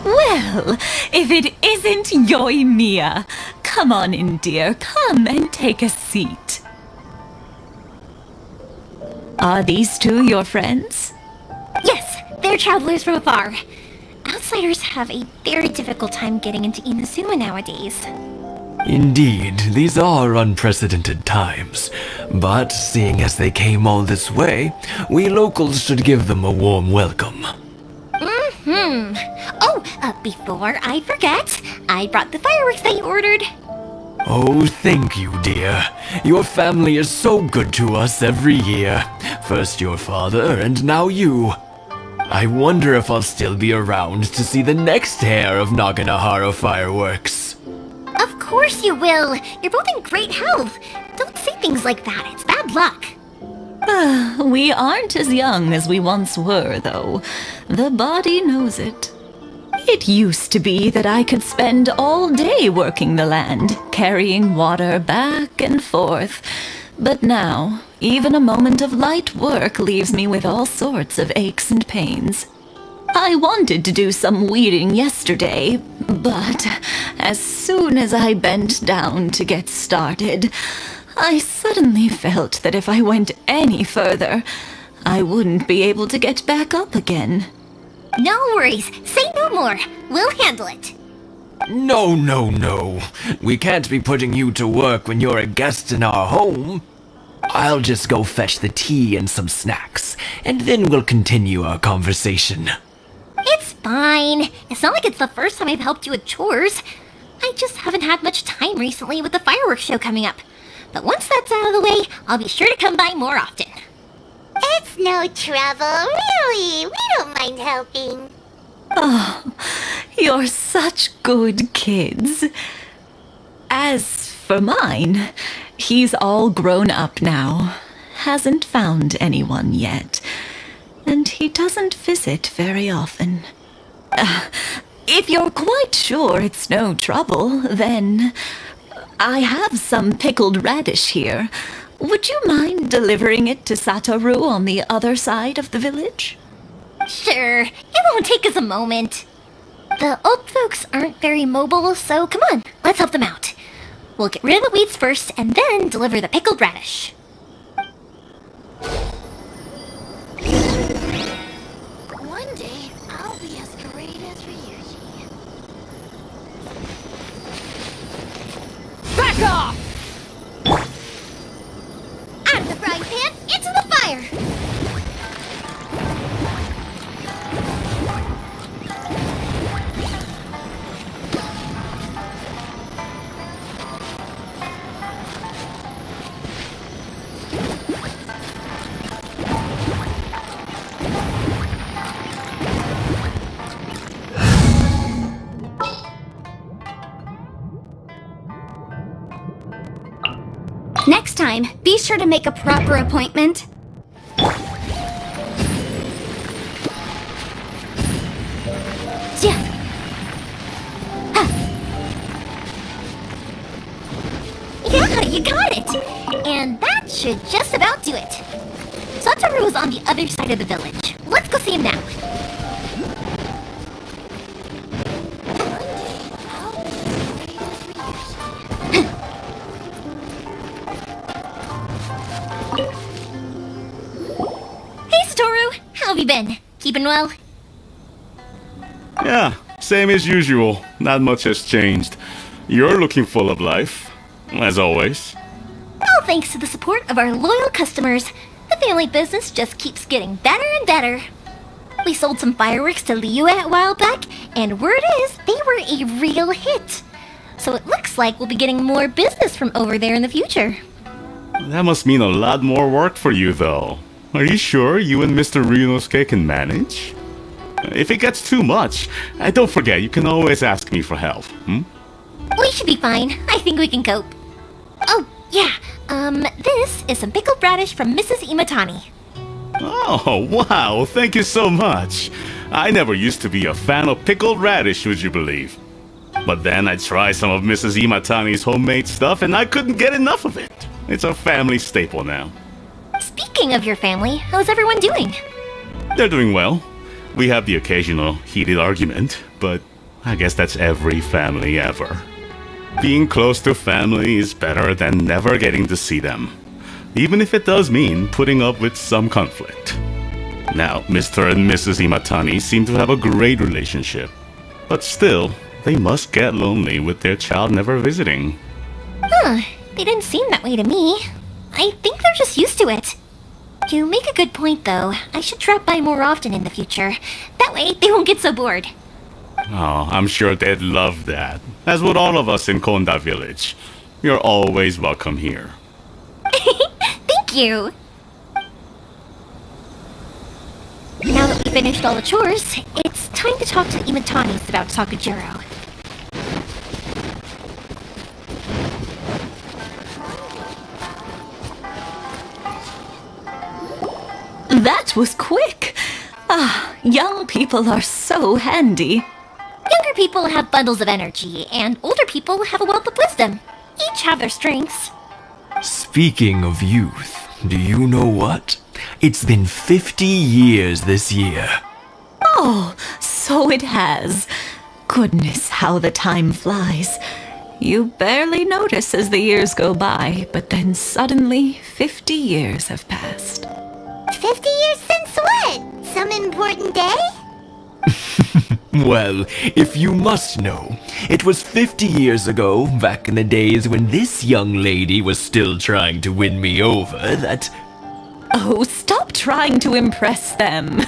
Well, if it isn't Yoimiya, come on in, dear. Come and take a seat. Are these two your friends? Yes, they're travelers from afar. Outsiders have a very difficult time getting into Inazuma nowadays. Indeed, these are unprecedented times. But seeing as they came all this way, we locals should give them a warm welcome. Oh, before I forget, I brought the fireworks that you ordered. Oh, thank you, dear. Your family is so good to us every year. First your father, and now you. I wonder if I'll still be around to see the next hair of Naganohara fireworks. Of course you will. You're both in great health. Don't say things like that. It's bad luck. We aren't as young as we once were, though. The body knows it. It used to be that I could spend all day working the land, carrying water back and forth. But now, even a moment of light work leaves me with all sorts of aches and pains. I wanted to do some weeding yesterday, but as soon as I bent down to get started, I suddenly felt that if I went any further, I wouldn't be able to get back up again. No worries. Say no more. We'll handle it. No, no, no. We can't be putting you to work when you're a guest in our home. I'll just go fetch the tea and some snacks, and then we'll continue our conversation. It's fine. It's not like it's the first time I've helped you with chores. I just haven't had much time recently with the fireworks show coming up. But once that's out of the way, I'll be sure to come by more often. It's no trouble, really. We don't mind helping. Oh, you're such good kids. As for mine, He's all grown up now. Hasn't found anyone yet. And he doesn't visit very often. If you're quite sure it's no trouble, then I have some pickled radish here. Would you mind delivering it to Satoru on the other side of the village? Sure, it won't take us a moment. The old folks aren't very mobile, so come on, let's help them out. We'll get rid of the weeds first and then deliver the pickled radish. One day, I'll be as great as Ryuji. Back off! Out of the frying pan, into the fire! Next time, be sure to make a proper appointment. Yeah. Yeah, you got it! And that should just about do it. Satoru is on the other side of the village. Let's go see him now. Hey, Satoru! How have you been? Keeping well? Yeah, same as usual. Not much has changed. You're looking full of life, as always. All thanks to the support of our loyal customers, the family business just keeps getting better and better. We sold some fireworks to Liu a while back, and word is they were a real hit. So it looks like we'll be getting more business from over there in the future. That must mean a lot more work for you, though. Are you sure you and Mr. Ryunosuke can manage? If it gets too much, don't forget, you can always ask me for help, We should be fine. I think we can cope. Oh, yeah. This is some pickled radish from Mrs. Imatani. Oh, wow, thank you so much. I never used to be a fan of pickled radish, would you believe? But then I tried some of Mrs. Imatani's homemade stuff and I couldn't get enough of it. It's a family staple now. Speaking of your family, how's everyone doing? They're doing well. We have the occasional heated argument, but I guess that's every family ever. Being close to family is better than never getting to see them, even if it does mean putting up with some conflict. Now, Mr. and Mrs. Imatani seem to have a great relationship, but still, they must get lonely with their child never visiting. Huh, they didn't seem that way to me. I think they're just used to it. You make a good point, though. I should drop by more often in the future. That way, they won't get so bored. Oh, I'm sure they'd love that. As would all of us in Konda Village. You're always welcome here. Thank you! Now that we finished all the chores, it's time to talk to Imatanis about Sakujiro. That was quick! Ah, young people are so handy. Younger people have bundles of energy, and older people have a wealth of wisdom. Each have their strengths. Speaking of youth, do you know what? It's been 50 years this year. Oh, so it has. Goodness, how the time flies. You barely notice as the years go by, but then suddenly 50 years have passed. 50 years since what? Some important day? Well, if you must know, it was 50 years ago, back in the days when this young lady was still trying to win me over, that... Oh, stop trying to impress them.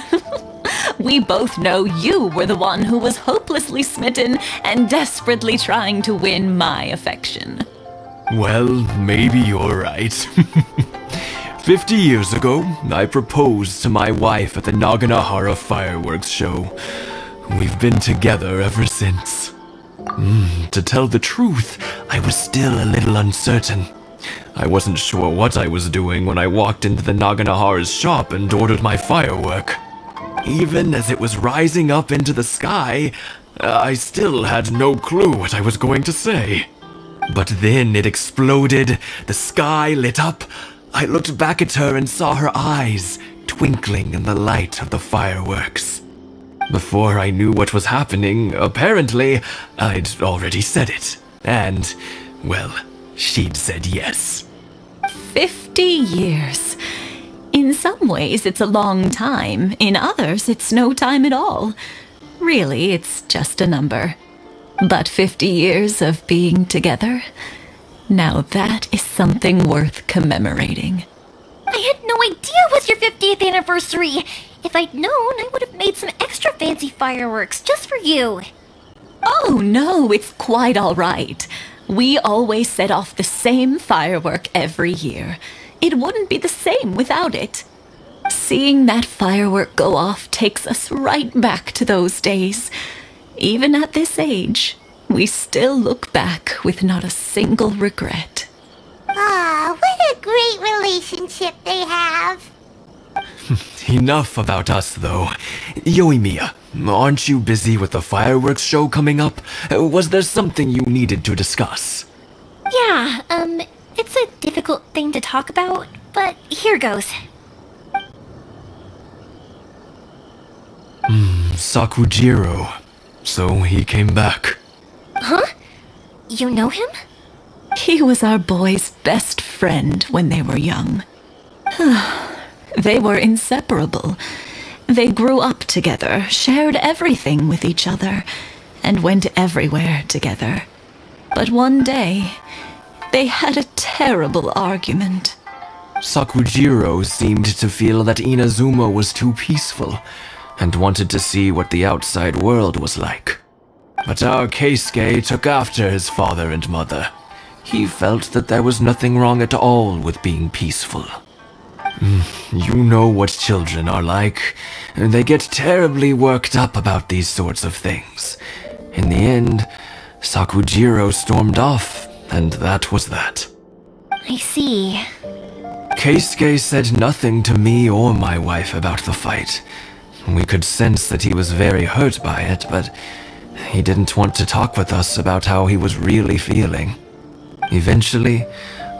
We both know you were the one who was hopelessly smitten and desperately trying to win my affection. Well, maybe you're right. 50 years ago, I proposed to my wife at the Naganohara fireworks show. We've been together ever since. To tell the truth, I was still a little uncertain. I wasn't sure what I was doing when I walked into the Naganohara's shop and ordered my firework. Even as it was rising up into the sky, I still had no clue what I was going to say. But then it exploded, the sky lit up. I looked back at her and saw her eyes twinkling in the light of the fireworks. Before I knew what was happening, apparently, I'd already said it. And, well, she'd said yes. 50 years. In some ways, it's a long time. In others, it's no time at all. Really, it's just a number. But 50 years of being together? Now that is something worth commemorating. I had no idea it was your 50th anniversary. If I'd known, I would have made some extra fancy fireworks just for you. Oh no, it's quite all right. We always set off the same firework every year. It wouldn't be the same without it. Seeing that firework go off takes us right back to those days. Even at this age, we still look back with not a single regret. Ah, what a great relationship they have. Enough about us, though. Yoimiya, aren't you busy with the fireworks show coming up? Was there something you needed to discuss? Yeah, it's a difficult thing to talk about, but here goes. Sakujiro. So he came back. Huh? You know him? He was our boys' best friend when they were young. They were inseparable. They grew up together, shared everything with each other, and went everywhere together. But one day, they had a terrible argument. Sakujiro seemed to feel that Inazuma was too peaceful, and wanted to see what the outside world was like. But our Keisuke took after his father and mother. He felt that there was nothing wrong at all with being peaceful. You know what children are like. They get terribly worked up about these sorts of things. In the end, Sakujiro stormed off, and that was that. I see. Keisuke said nothing to me or my wife about the fight. We could sense that he was very hurt by it, but he didn't want to talk with us about how he was really feeling. Eventually,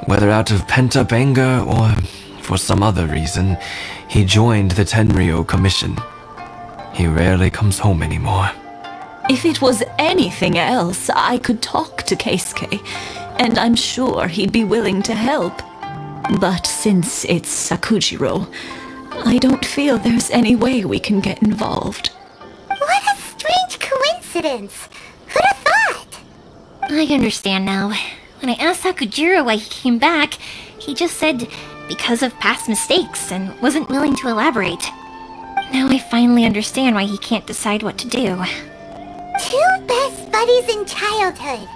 whether out of pent-up anger or for some other reason, he joined the Tenryou Commission. He rarely comes home anymore. If it was anything else, I could talk to Keisuke, and I'm sure he'd be willing to help. But since it's Sakujiro, I don't feel there's any way we can get involved. What a strange coincidence. Who'd have thought? I understand now. When I asked Sakujiro why he came back, he just said because of past mistakes and wasn't willing to elaborate. Now I finally understand why he can't decide what to do. Two best buddies in childhood.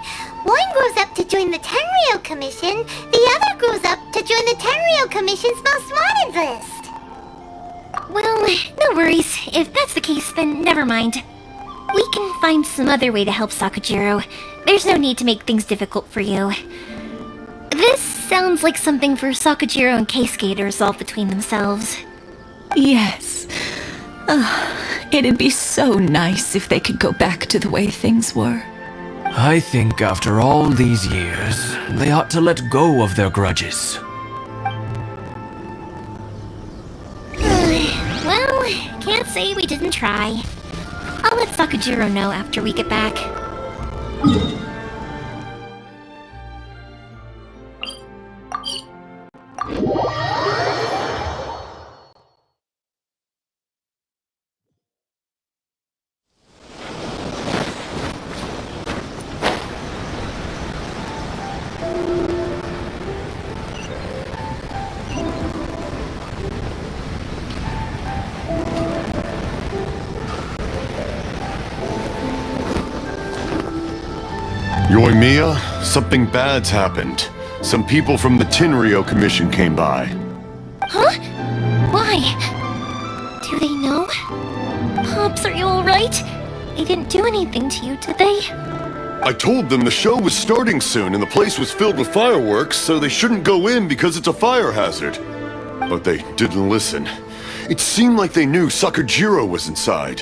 One grows up to join the Tenryou Commission, the other grows up to join the Tenryou Commission's most wanted list. Well, no worries. If that's the case, then never mind. We can find some other way to help Sakujiro. There's no need to make things difficult for you. This sounds like something for Sakujiro and Keisuke to resolve between themselves. Yes. It'd be so nice if they could go back to the way things were. I think after all these years, they ought to let go of their grudges. Well, can't say we didn't try. I'll let Sakujiro know after we get back. Yoimiya, something bad's happened. Some people from the Tenryou Commission came by. Huh? Why? Do they know? Pops, are you alright? They didn't do anything to you, did they? I told them the show was starting soon and the place was filled with fireworks, so they shouldn't go in because it's a fire hazard. But they didn't listen. It seemed like they knew Sakujiro was inside.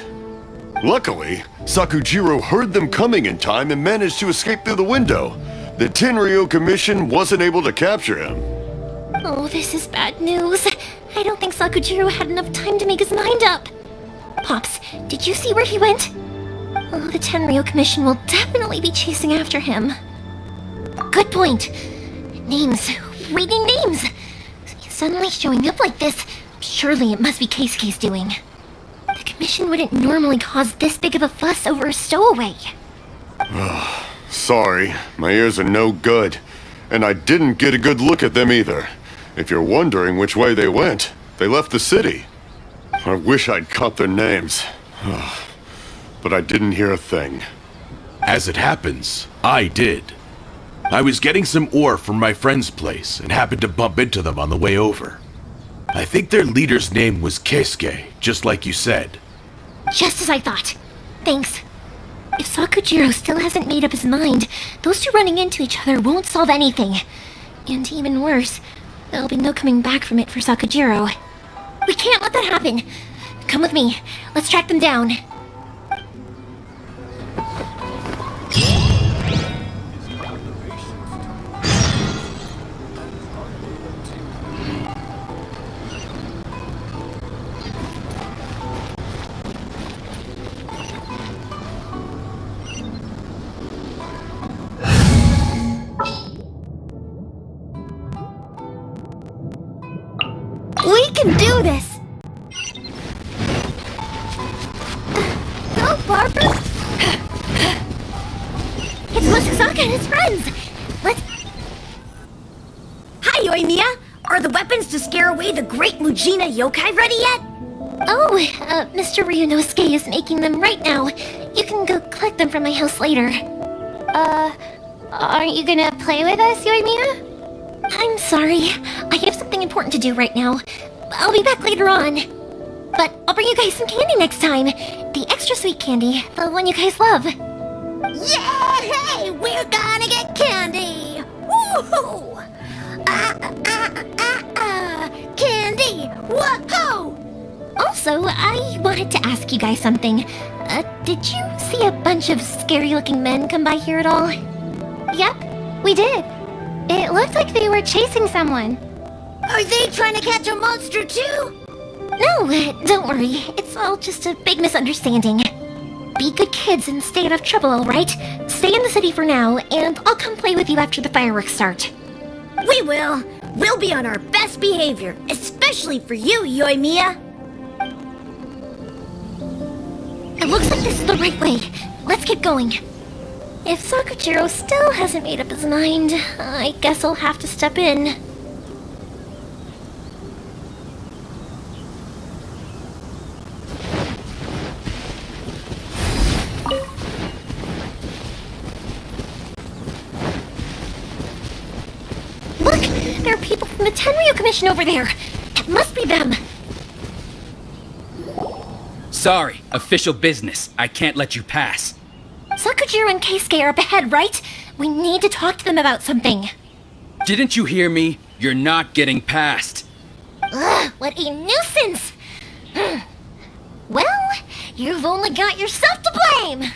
Luckily, Sakujiro heard them coming in time and managed to escape through the window. The Tenryo Commission wasn't able to capture him. Oh, this is bad news. I don't think Sakujiro had enough time to make his mind up. Pops, did you see where he went? Oh, the Tenryo Commission will definitely be chasing after him. Good point. Names. Reading names. Suddenly showing up like this. Surely it must be Keisuke's doing. The Commission wouldn't normally cause this big of a fuss over a stowaway. Sorry, my ears are no good. And I didn't get a good look at them either. If you're wondering which way they went, they left the city. I wish I'd caught their names. But I didn't hear a thing. As it happens, I did. I was getting some ore from my friend's place and happened to bump into them on the way over. I think their leader's name was Keisuke, just like you said. Just as I thought. Thanks. If Sakujiro still hasn't made up his mind, those two running into each other won't solve anything. And even worse, there'll be no coming back from it for Sakujiro. We can't let that happen. Come with me. Let's track them down. We can do this! Go, Barbara! It's Masasaka and his friends! Let's... Hi, Yoimiya! Are the weapons to scare away the great Mujina yokai ready yet? Oh, Mr. Ryunosuke is making them right now. You can go collect them from my house later. Aren't you gonna play with us, Yoimiya? I'm sorry. I have something important to do right now. I'll be back later on. But I'll bring you guys some candy next time. The extra sweet candy, the one you guys love. Yay! We're gonna get candy! Woohoo! Candy! Whoa! Also, I wanted to ask you guys something. Did you see a bunch of scary-looking men come by here at all? Yep, we did. It looked like they were chasing someone. Are they trying to catch a monster too? No, don't worry. It's all just a big misunderstanding. Be good kids and stay out of trouble, alright? Stay in the city for now, and I'll come play with you after the fireworks start. We will. We'll be on our best behavior, especially for you, Yoimiya. It looks like this is the right way. Let's keep going. If Sakujiro still hasn't made up his mind, I guess I'll have to step in. Look! There are people from the Tenryo Commission over there! It must be them! Sorry, official business. I can't let you pass. Sakujiro and Keisuke are up ahead, right? We need to talk to them about something. Didn't you hear me? You're not getting past. Ugh, what a nuisance! Well, you've only got yourself to blame!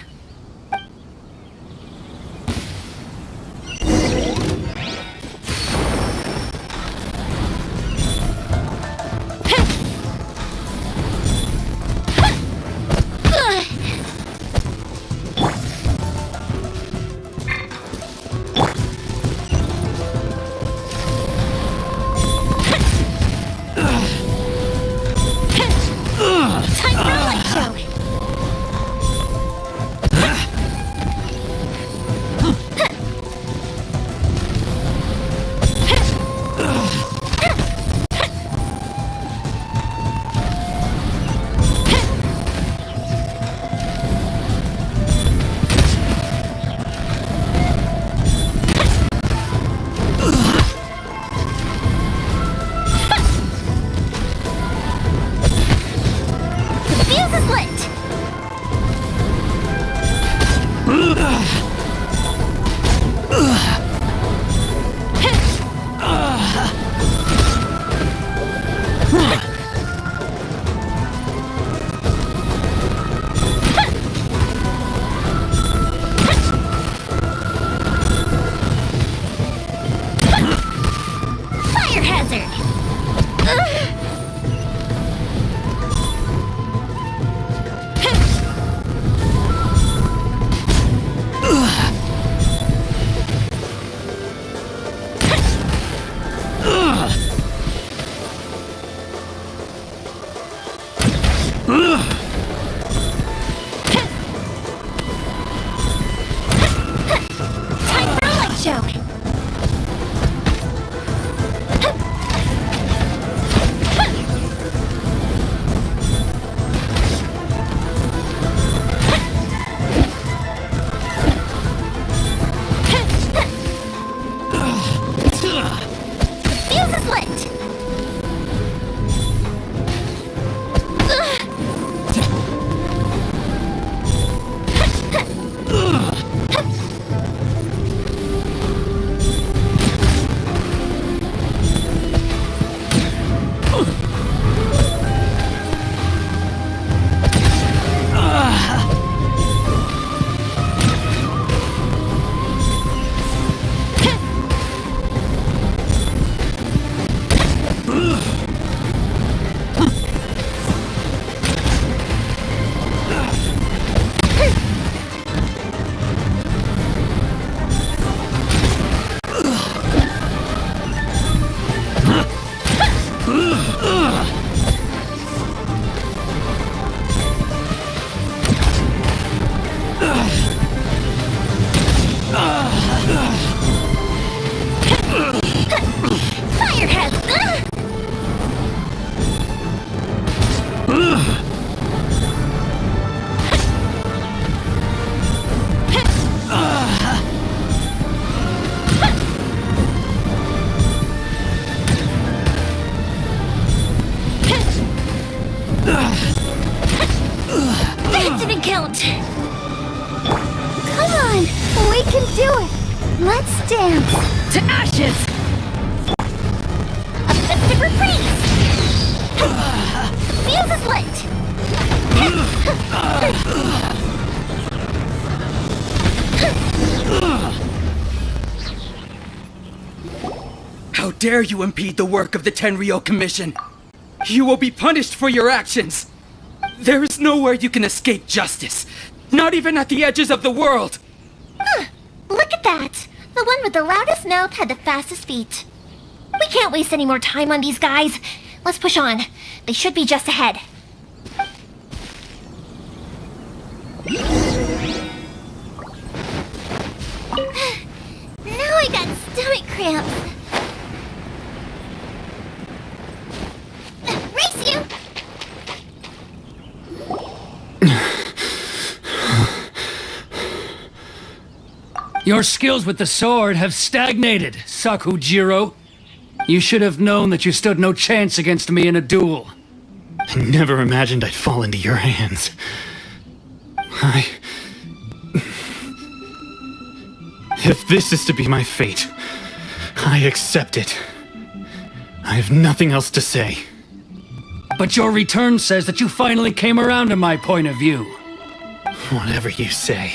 bitches! A festive reprise! Fuse is lit! How dare you impede the work of the Tenryou Commission? You will be punished for your actions! There is nowhere you can escape justice, not even at the edges of the world! Look at that! The one with the loudest mouth had the fastest feet. We can't waste any more time on these guys. Let's push on. They should be just ahead. Now I got stomach cramps. Race you! Your skills with the sword have stagnated, Sakujiro. You should have known that you stood no chance against me in a duel. I never imagined I'd fall into your hands. If this is to be my fate, I accept it. I have nothing else to say. But your return says that you finally came around to my point of view. Whatever you say.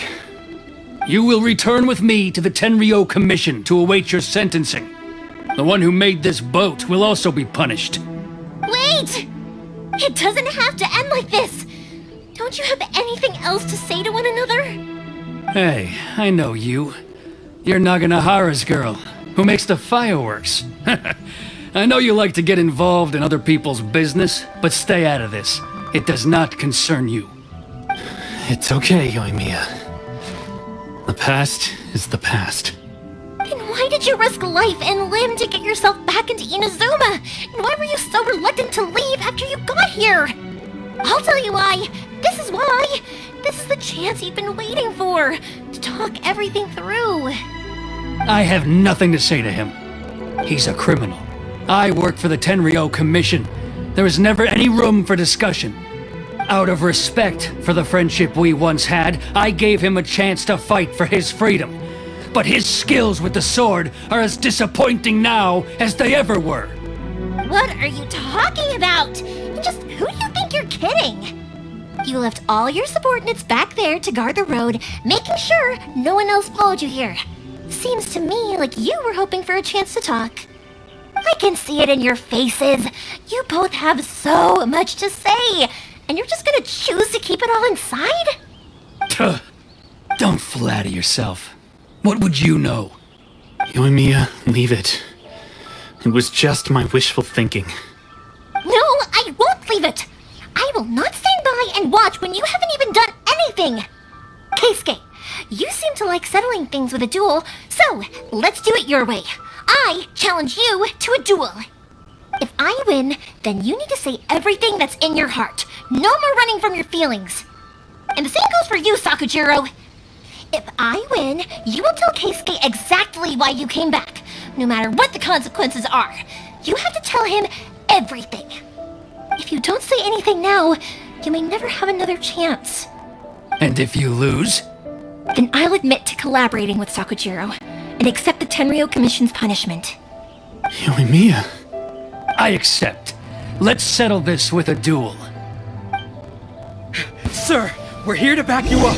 You will return with me to the Tenryou Commission to await your sentencing. The one who made this boat will also be punished. Wait! It doesn't have to end like this! Don't you have anything else to say to one another? Hey, I know you. You're Naganohara's girl, who makes the fireworks. I know you like to get involved in other people's business, but stay out of this. It does not concern you. It's okay, Yoimiya. The past is the past. Then why did you risk life and limb to get yourself back into Inazuma? And why were you so reluctant to leave after you got here? I'll tell you why. This is why. This is the chance you've been waiting for, to talk everything through. I have nothing to say to him. He's a criminal. I work for the Tenryou Commission. There is never any room for discussion. Out of respect for the friendship we once had, I gave him a chance to fight for his freedom. But his skills with the sword are as disappointing now as they ever were. What are you talking about? Just who do you think you're kidding? You left all your subordinates back there to guard the road, making sure no one else followed you here. Seems to me like you were hoping for a chance to talk. I can see it in your faces. You both have so much to say, and you're just gonna choose to keep it all inside? Tuh. Don't flatter yourself. What would you know? Yoimiya, leave it. It was just my wishful thinking. No, I won't leave it! I will not stand by and watch when you haven't even done anything! Keisuke, you seem to like settling things with a duel, so let's do it your way. I challenge you to a duel. If I win, then you need to say everything that's in your heart. No more running from your feelings. And the same goes for you, Sakujiro. If I win, you will tell Keisuke exactly why you came back, no matter what the consequences are. You have to tell him everything. If you don't say anything now, you may never have another chance. And if you lose? Then I'll admit to collaborating with Sakujiro and accept the Tenryou Commission's punishment. Yoimiya. I accept. Let's settle this with a duel. Sir, we're here to back you up.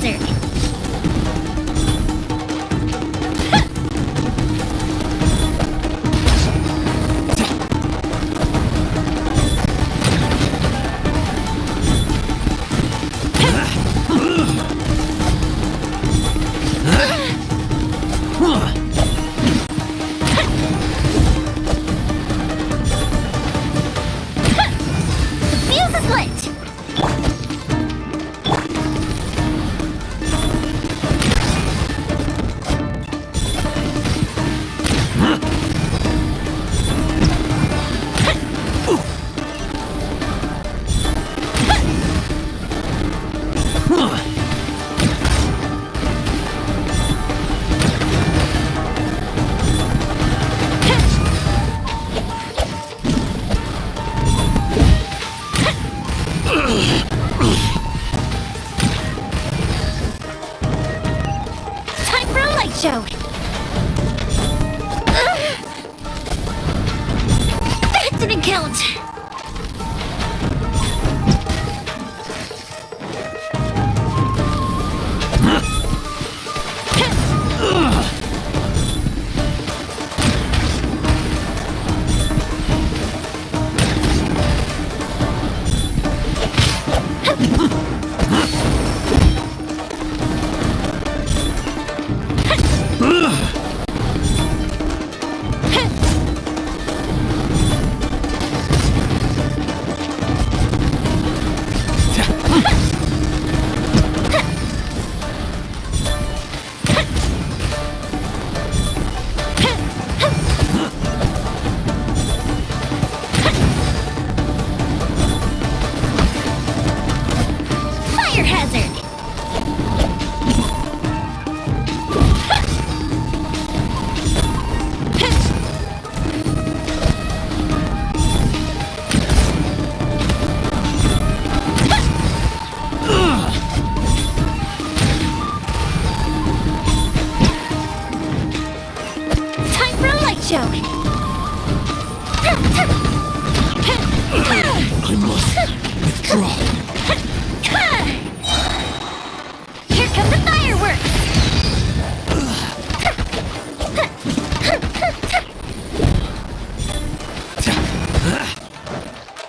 hazard! The fuse is lit! Time for a light show! That didn't count! Fire hazard! Time for a light show! I must withdraw. Here come the fireworks!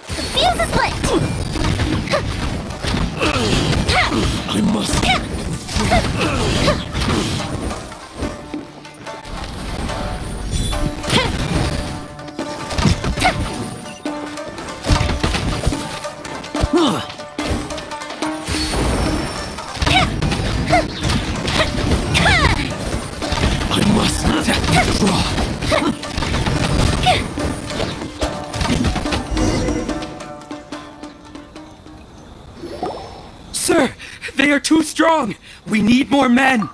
The fuse is lit! I must. I must withdraw. Sir, they are too strong! We need more men!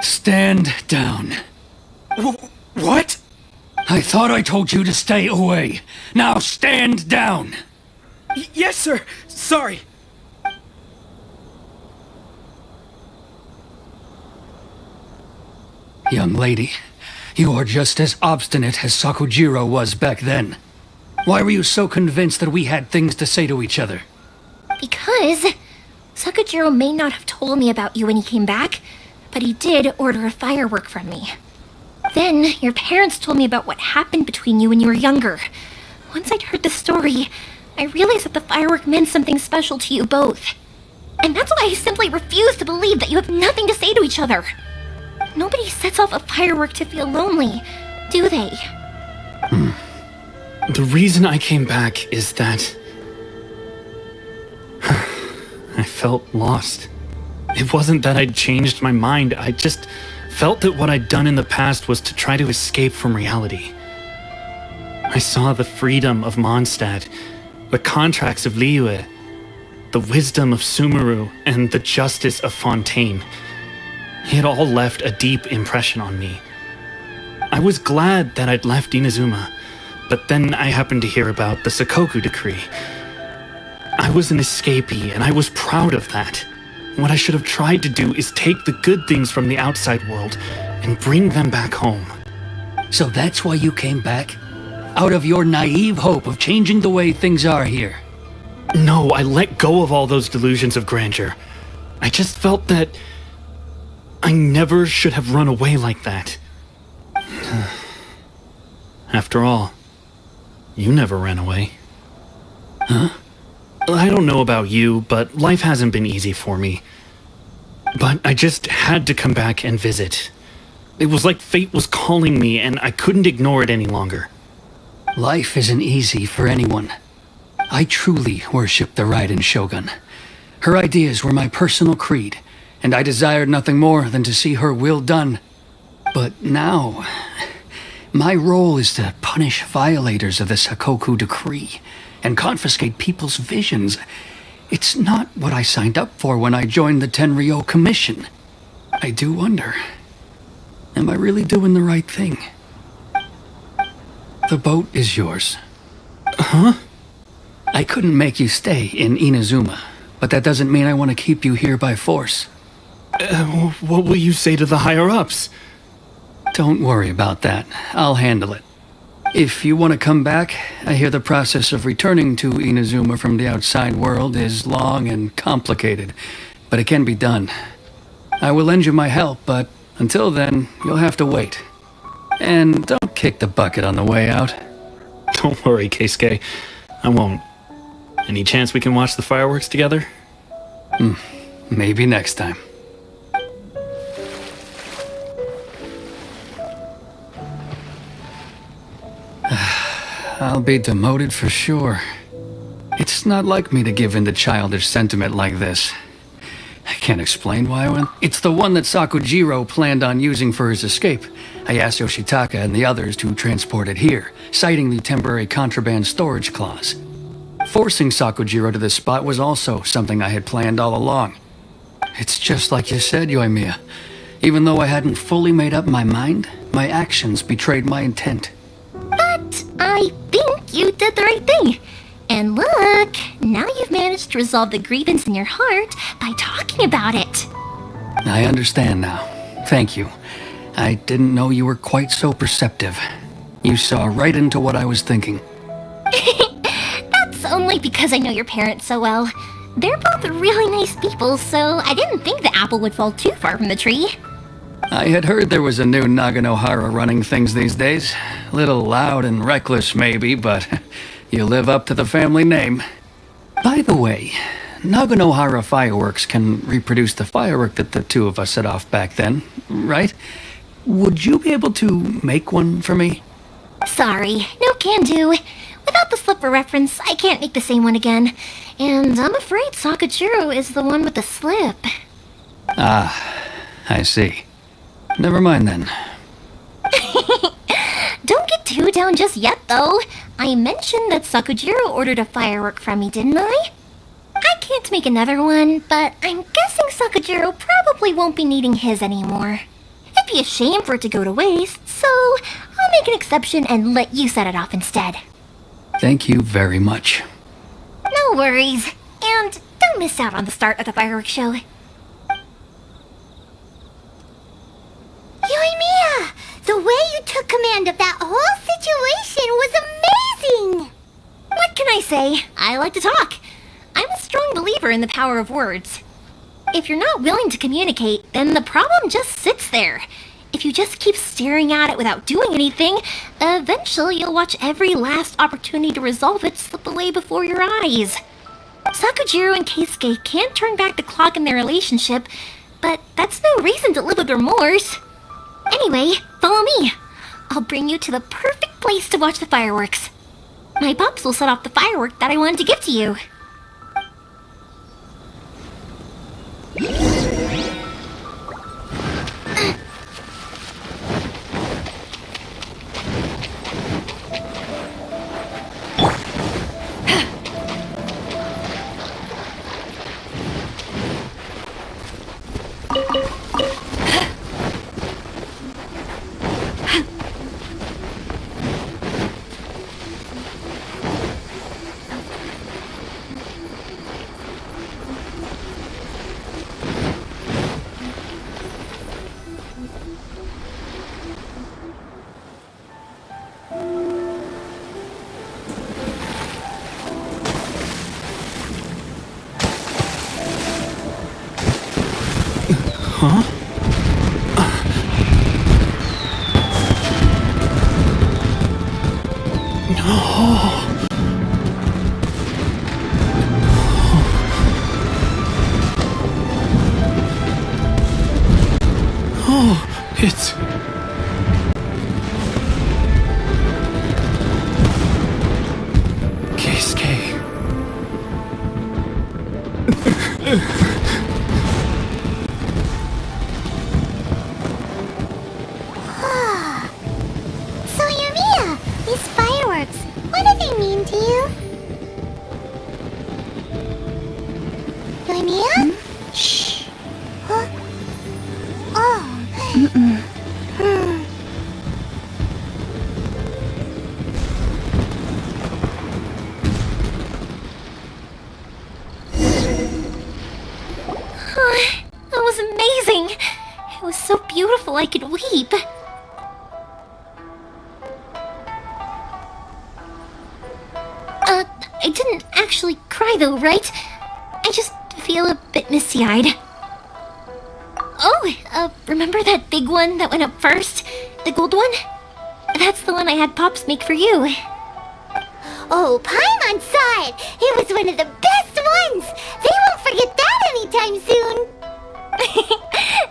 Stand down. What? I thought I told you to stay away. Now stand down. Yes, sir! Sorry! Young lady, you are just as obstinate as Sakujiro was back then. Why were you so convinced that we had things to say to each other? Because Sakujiro may not have told me about you when he came back, but he did order a firework from me. Then your parents told me about what happened between you when you were younger. Once I'd heard the story, I realized that the firework meant something special to you both. And that's why I simply refuse to believe that you have nothing to say to each other. Nobody sets off a firework to feel lonely, do they? The reason I came back is that I felt lost. It wasn't that I'd changed my mind, I just felt that what I'd done in the past was to try to escape from reality. I saw the freedom of Mondstadt, the contracts of Liyue, the wisdom of Sumeru, and the justice of Fontaine. It all left a deep impression on me. I was glad that I'd left Inazuma, but then I happened to hear about the Sakoku decree. I was an escapee, and I was proud of that. What I should have tried to do is take the good things from the outside world and bring them back home. So that's why you came back? Out of your naive hope of changing the way things are here? No, I let go of all those delusions of grandeur. I just felt that I never should have run away like that. After all, you never ran away. Huh? I don't know about you, but life hasn't been easy for me. But I just had to come back and visit. It was like fate was calling me, and I couldn't ignore it any longer. Life isn't easy for anyone. I truly worship the Raiden Shogun. Her ideas were my personal creed, and I desired nothing more than to see her will done. But now, my role is to punish violators of the Sakoku decree and confiscate people's visions. It's not what I signed up for when I joined the Tenryo Commission. I do wonder, am I really doing the right thing? The boat is yours. Huh? I couldn't make you stay in Inazuma, but that doesn't mean I want to keep you here by force. What will you say to the higher-ups? Don't worry about that. I'll handle it. If you want to come back, I hear the process of returning to Inazuma from the outside world is long and complicated, but it can be done. I will lend you my help, but until then, you'll have to wait. And don't kick the bucket on the way out. Don't worry, Keisuke. I won't. Any chance we can watch the fireworks together? Maybe next time. I'll be demoted for sure. It's not like me to give in to childish sentiment like this. I can't explain why I went. It's the one that Sakujiro planned on using for his escape. I asked Yoshitaka and the others to transport it here, citing the temporary contraband storage clause. Forcing Sakujiro to this spot was also something I had planned all along. It's just like you said, Yoimiya. Even though I hadn't fully made up my mind, my actions betrayed my intent. But I think you did the right thing. And look, now you've managed to resolve the grievance in your heart by talking about it. I understand now. Thank you. I didn't know you were quite so perceptive. You saw right into what I was thinking. That's only because I know your parents so well. They're both really nice people, so I didn't think the apple would fall too far from the tree. I had heard there was a new Naganohara running things these days. Little loud and reckless, maybe, but you live up to the family name. By the way, Naganohara Fireworks can reproduce the firework that the two of us set off back then, right? Would you be able to make one for me? Sorry, no can do. Without the slipper reference, I can't make the same one again. And I'm afraid Sakujiro is the one with the slip. Ah, I see. Never mind then. Don't get too down just yet, though. I mentioned that Sakujiro ordered a firework from me, didn't I? I can't make another one, but I'm guessing Sakujiro probably won't be needing his anymore. It'd be a shame for it to go to waste, so I'll make an exception and let you set it off instead. Thank you very much. No worries. And don't miss out on the start of the fireworks show. Yoimiya! The way you took command of that whole situation was amazing! What can I say? I like to talk. I'm a strong believer in the power of words. If you're not willing to communicate, then the problem just sits there. If you just keep staring at it without doing anything, eventually you'll watch every last opportunity to resolve it slip away before your eyes. Sakujiro and Keisuke can't turn back the clock in their relationship, but that's no reason to live with remorse. Anyway, follow me. I'll bring you to the perfect place to watch the fireworks. My pups will set off the firework that I wanted to give to you. Huh? No. Oh, it's... Keisuke. So, Yumiya, these fireworks, what do they mean to you? Yumiya? Shh. Huh? Oh. That was amazing! It was so beautiful I could weep. I didn't actually cry though, right? I just feel a bit misty-eyed. Oh, remember that big one that went up first? The gold one? That's the one I had Pops make for you. Oh, Paimon saw it! It was one of the best ones! They won't forget that anytime soon!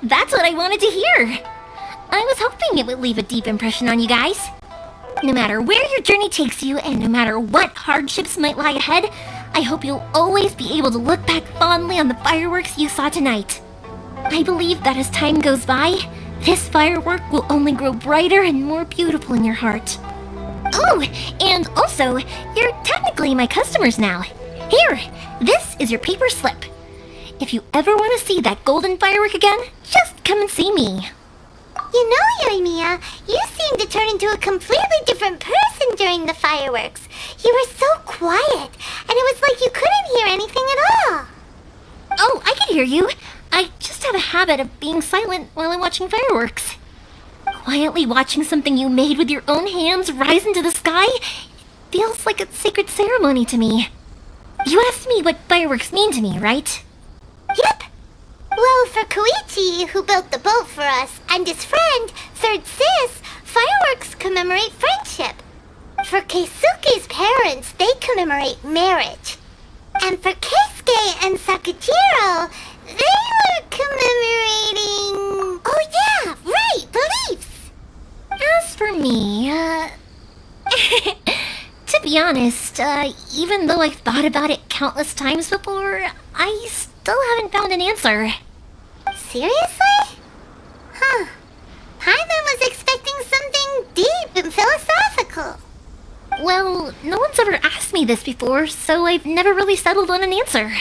That's what I wanted to hear! I was hoping it would leave a deep impression on you guys. No matter where your journey takes you, and no matter what hardships might lie ahead, I hope you'll always be able to look back fondly on the fireworks you saw tonight. I believe that as time goes by, this firework will only grow brighter and more beautiful in your heart. Oh, and also, you're technically my customers now. Here, this is your paper slip. If you ever want to see that golden firework again, just come and see me. You know, Yoimiya, you seemed to turn into a completely different person during the fireworks. You were so quiet, and it was like you couldn't hear anything at all. Oh, I can hear you. I just have a habit of being silent while I'm watching fireworks. Quietly watching something you made with your own hands rise into the sky feels like a sacred ceremony to me. You asked me what fireworks mean to me, right? Yep. Well, for Koichi, who built the boat for us, and his friend, Third Sis, fireworks commemorate friendship. For Keisuke's parents, they commemorate marriage. And for Keisuke and Sakujiro, they were commemorating... Oh yeah, right, beliefs! As for me, to be honest, even though I've thought about it countless times before, I still haven't found an answer. Seriously? Huh. Paimon was expecting something deep and philosophical. Well, no one's ever asked me this before, so I've never really settled on an answer.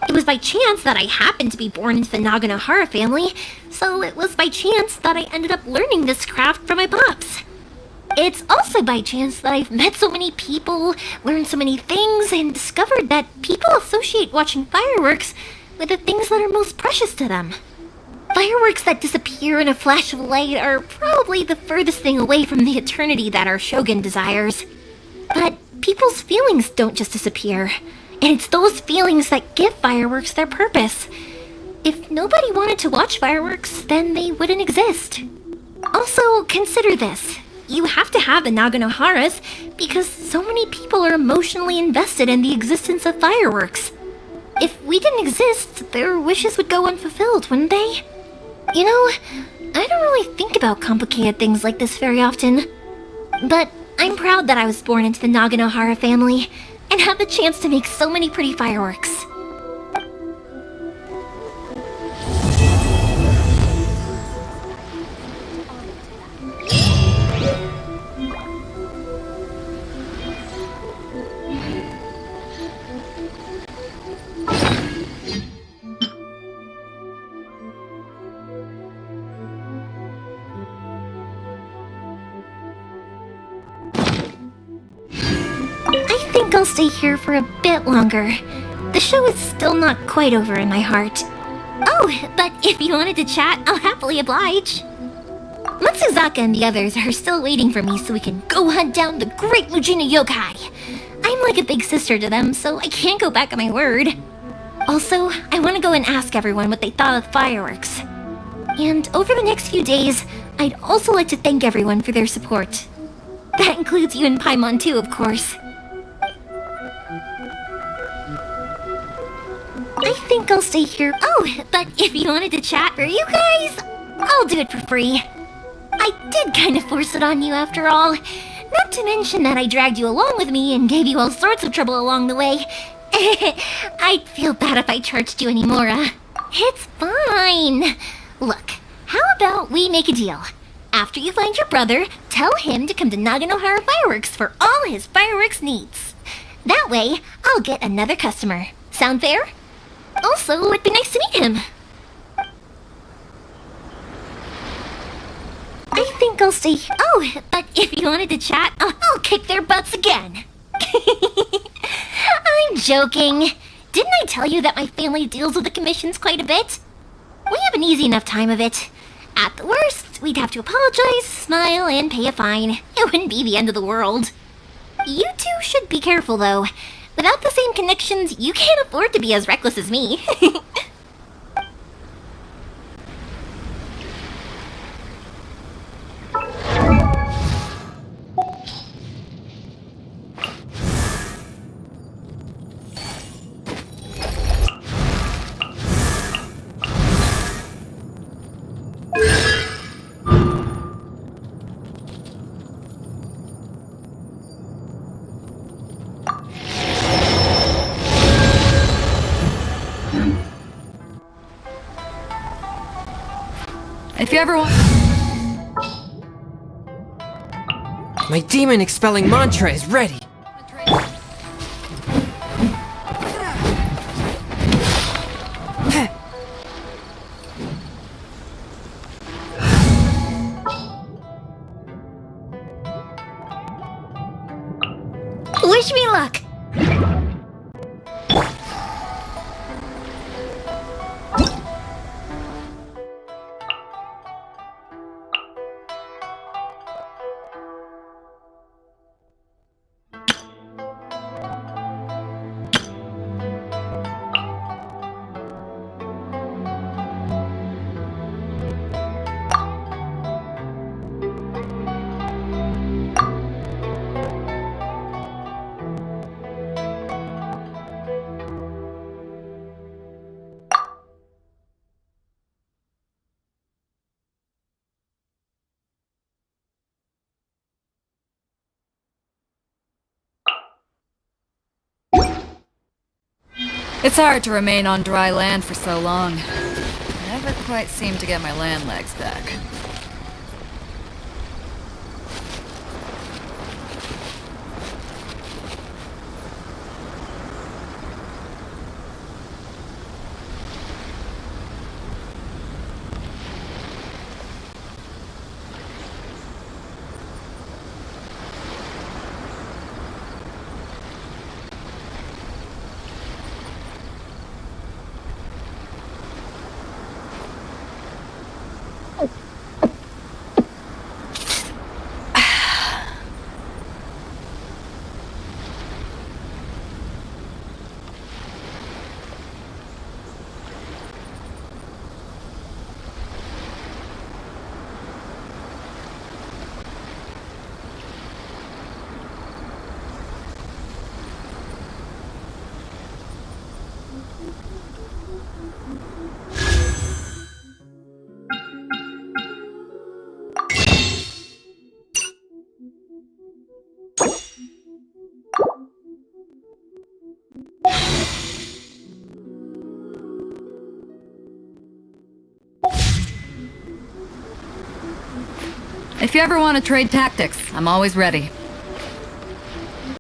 It was by chance that I happened to be born into the Naganohara family, so it was by chance that I ended up learning this craft from my pops. It's also by chance that I've met so many people, learned so many things, and discovered that people associate watching fireworks with the things that are most precious to them. Fireworks that disappear in a flash of light are probably the furthest thing away from the eternity that our shogun desires. But people's feelings don't just disappear, and it's those feelings that give fireworks their purpose. If nobody wanted to watch fireworks, then they wouldn't exist. Also, consider this. You have to have the Naganoharas because so many people are emotionally invested in the existence of fireworks. If we didn't exist, their wishes would go unfulfilled, wouldn't they? You know, I don't really think about complicated things like this very often. But I'm proud that I was born into the Naganohara family and had the chance to make so many pretty fireworks. I think I'll stay here for a bit longer. The show is still not quite over in my heart. Oh, but if you wanted to chat, I'll happily oblige. Matsuzaka and the others are still waiting for me so we can go hunt down the great Mujina yokai. I'm like a big sister to them, so I can't go back on my word. Also, I want to go and ask everyone what they thought of fireworks. And over the next few days, I'd also like to thank everyone for their support. That includes you and Paimon too, of course. I think I'll stay here. Oh, but if you wanted to chat for you guys, I'll do it for free. I did kind of force it on you after all. Not to mention that I dragged you along with me and gave you all sorts of trouble along the way. I'd feel bad if I charged you anymore. It's fine. Look, how about we make a deal? After you find your brother, tell him to come to Naganohara Fireworks for all his fireworks needs. That way, I'll get another customer. Sound fair? Also, it'd be nice to meet him. I think I'll stay. Oh, but if you wanted to chat, I'll kick their butts again. I'm joking. Didn't I tell you that my family deals with the commissions quite a bit? We have an easy enough time of it. At the worst, we'd have to apologize, smile, and pay a fine. It wouldn't be the end of the world. You two should be careful, though. Without the same connections, you can't afford to be as reckless as me. If you ever want... My demon expelling mantra is ready. Wish me luck. It's hard to remain on dry land for so long. Never quite seem to get my land legs back. If you ever want to trade tactics, I'm always ready.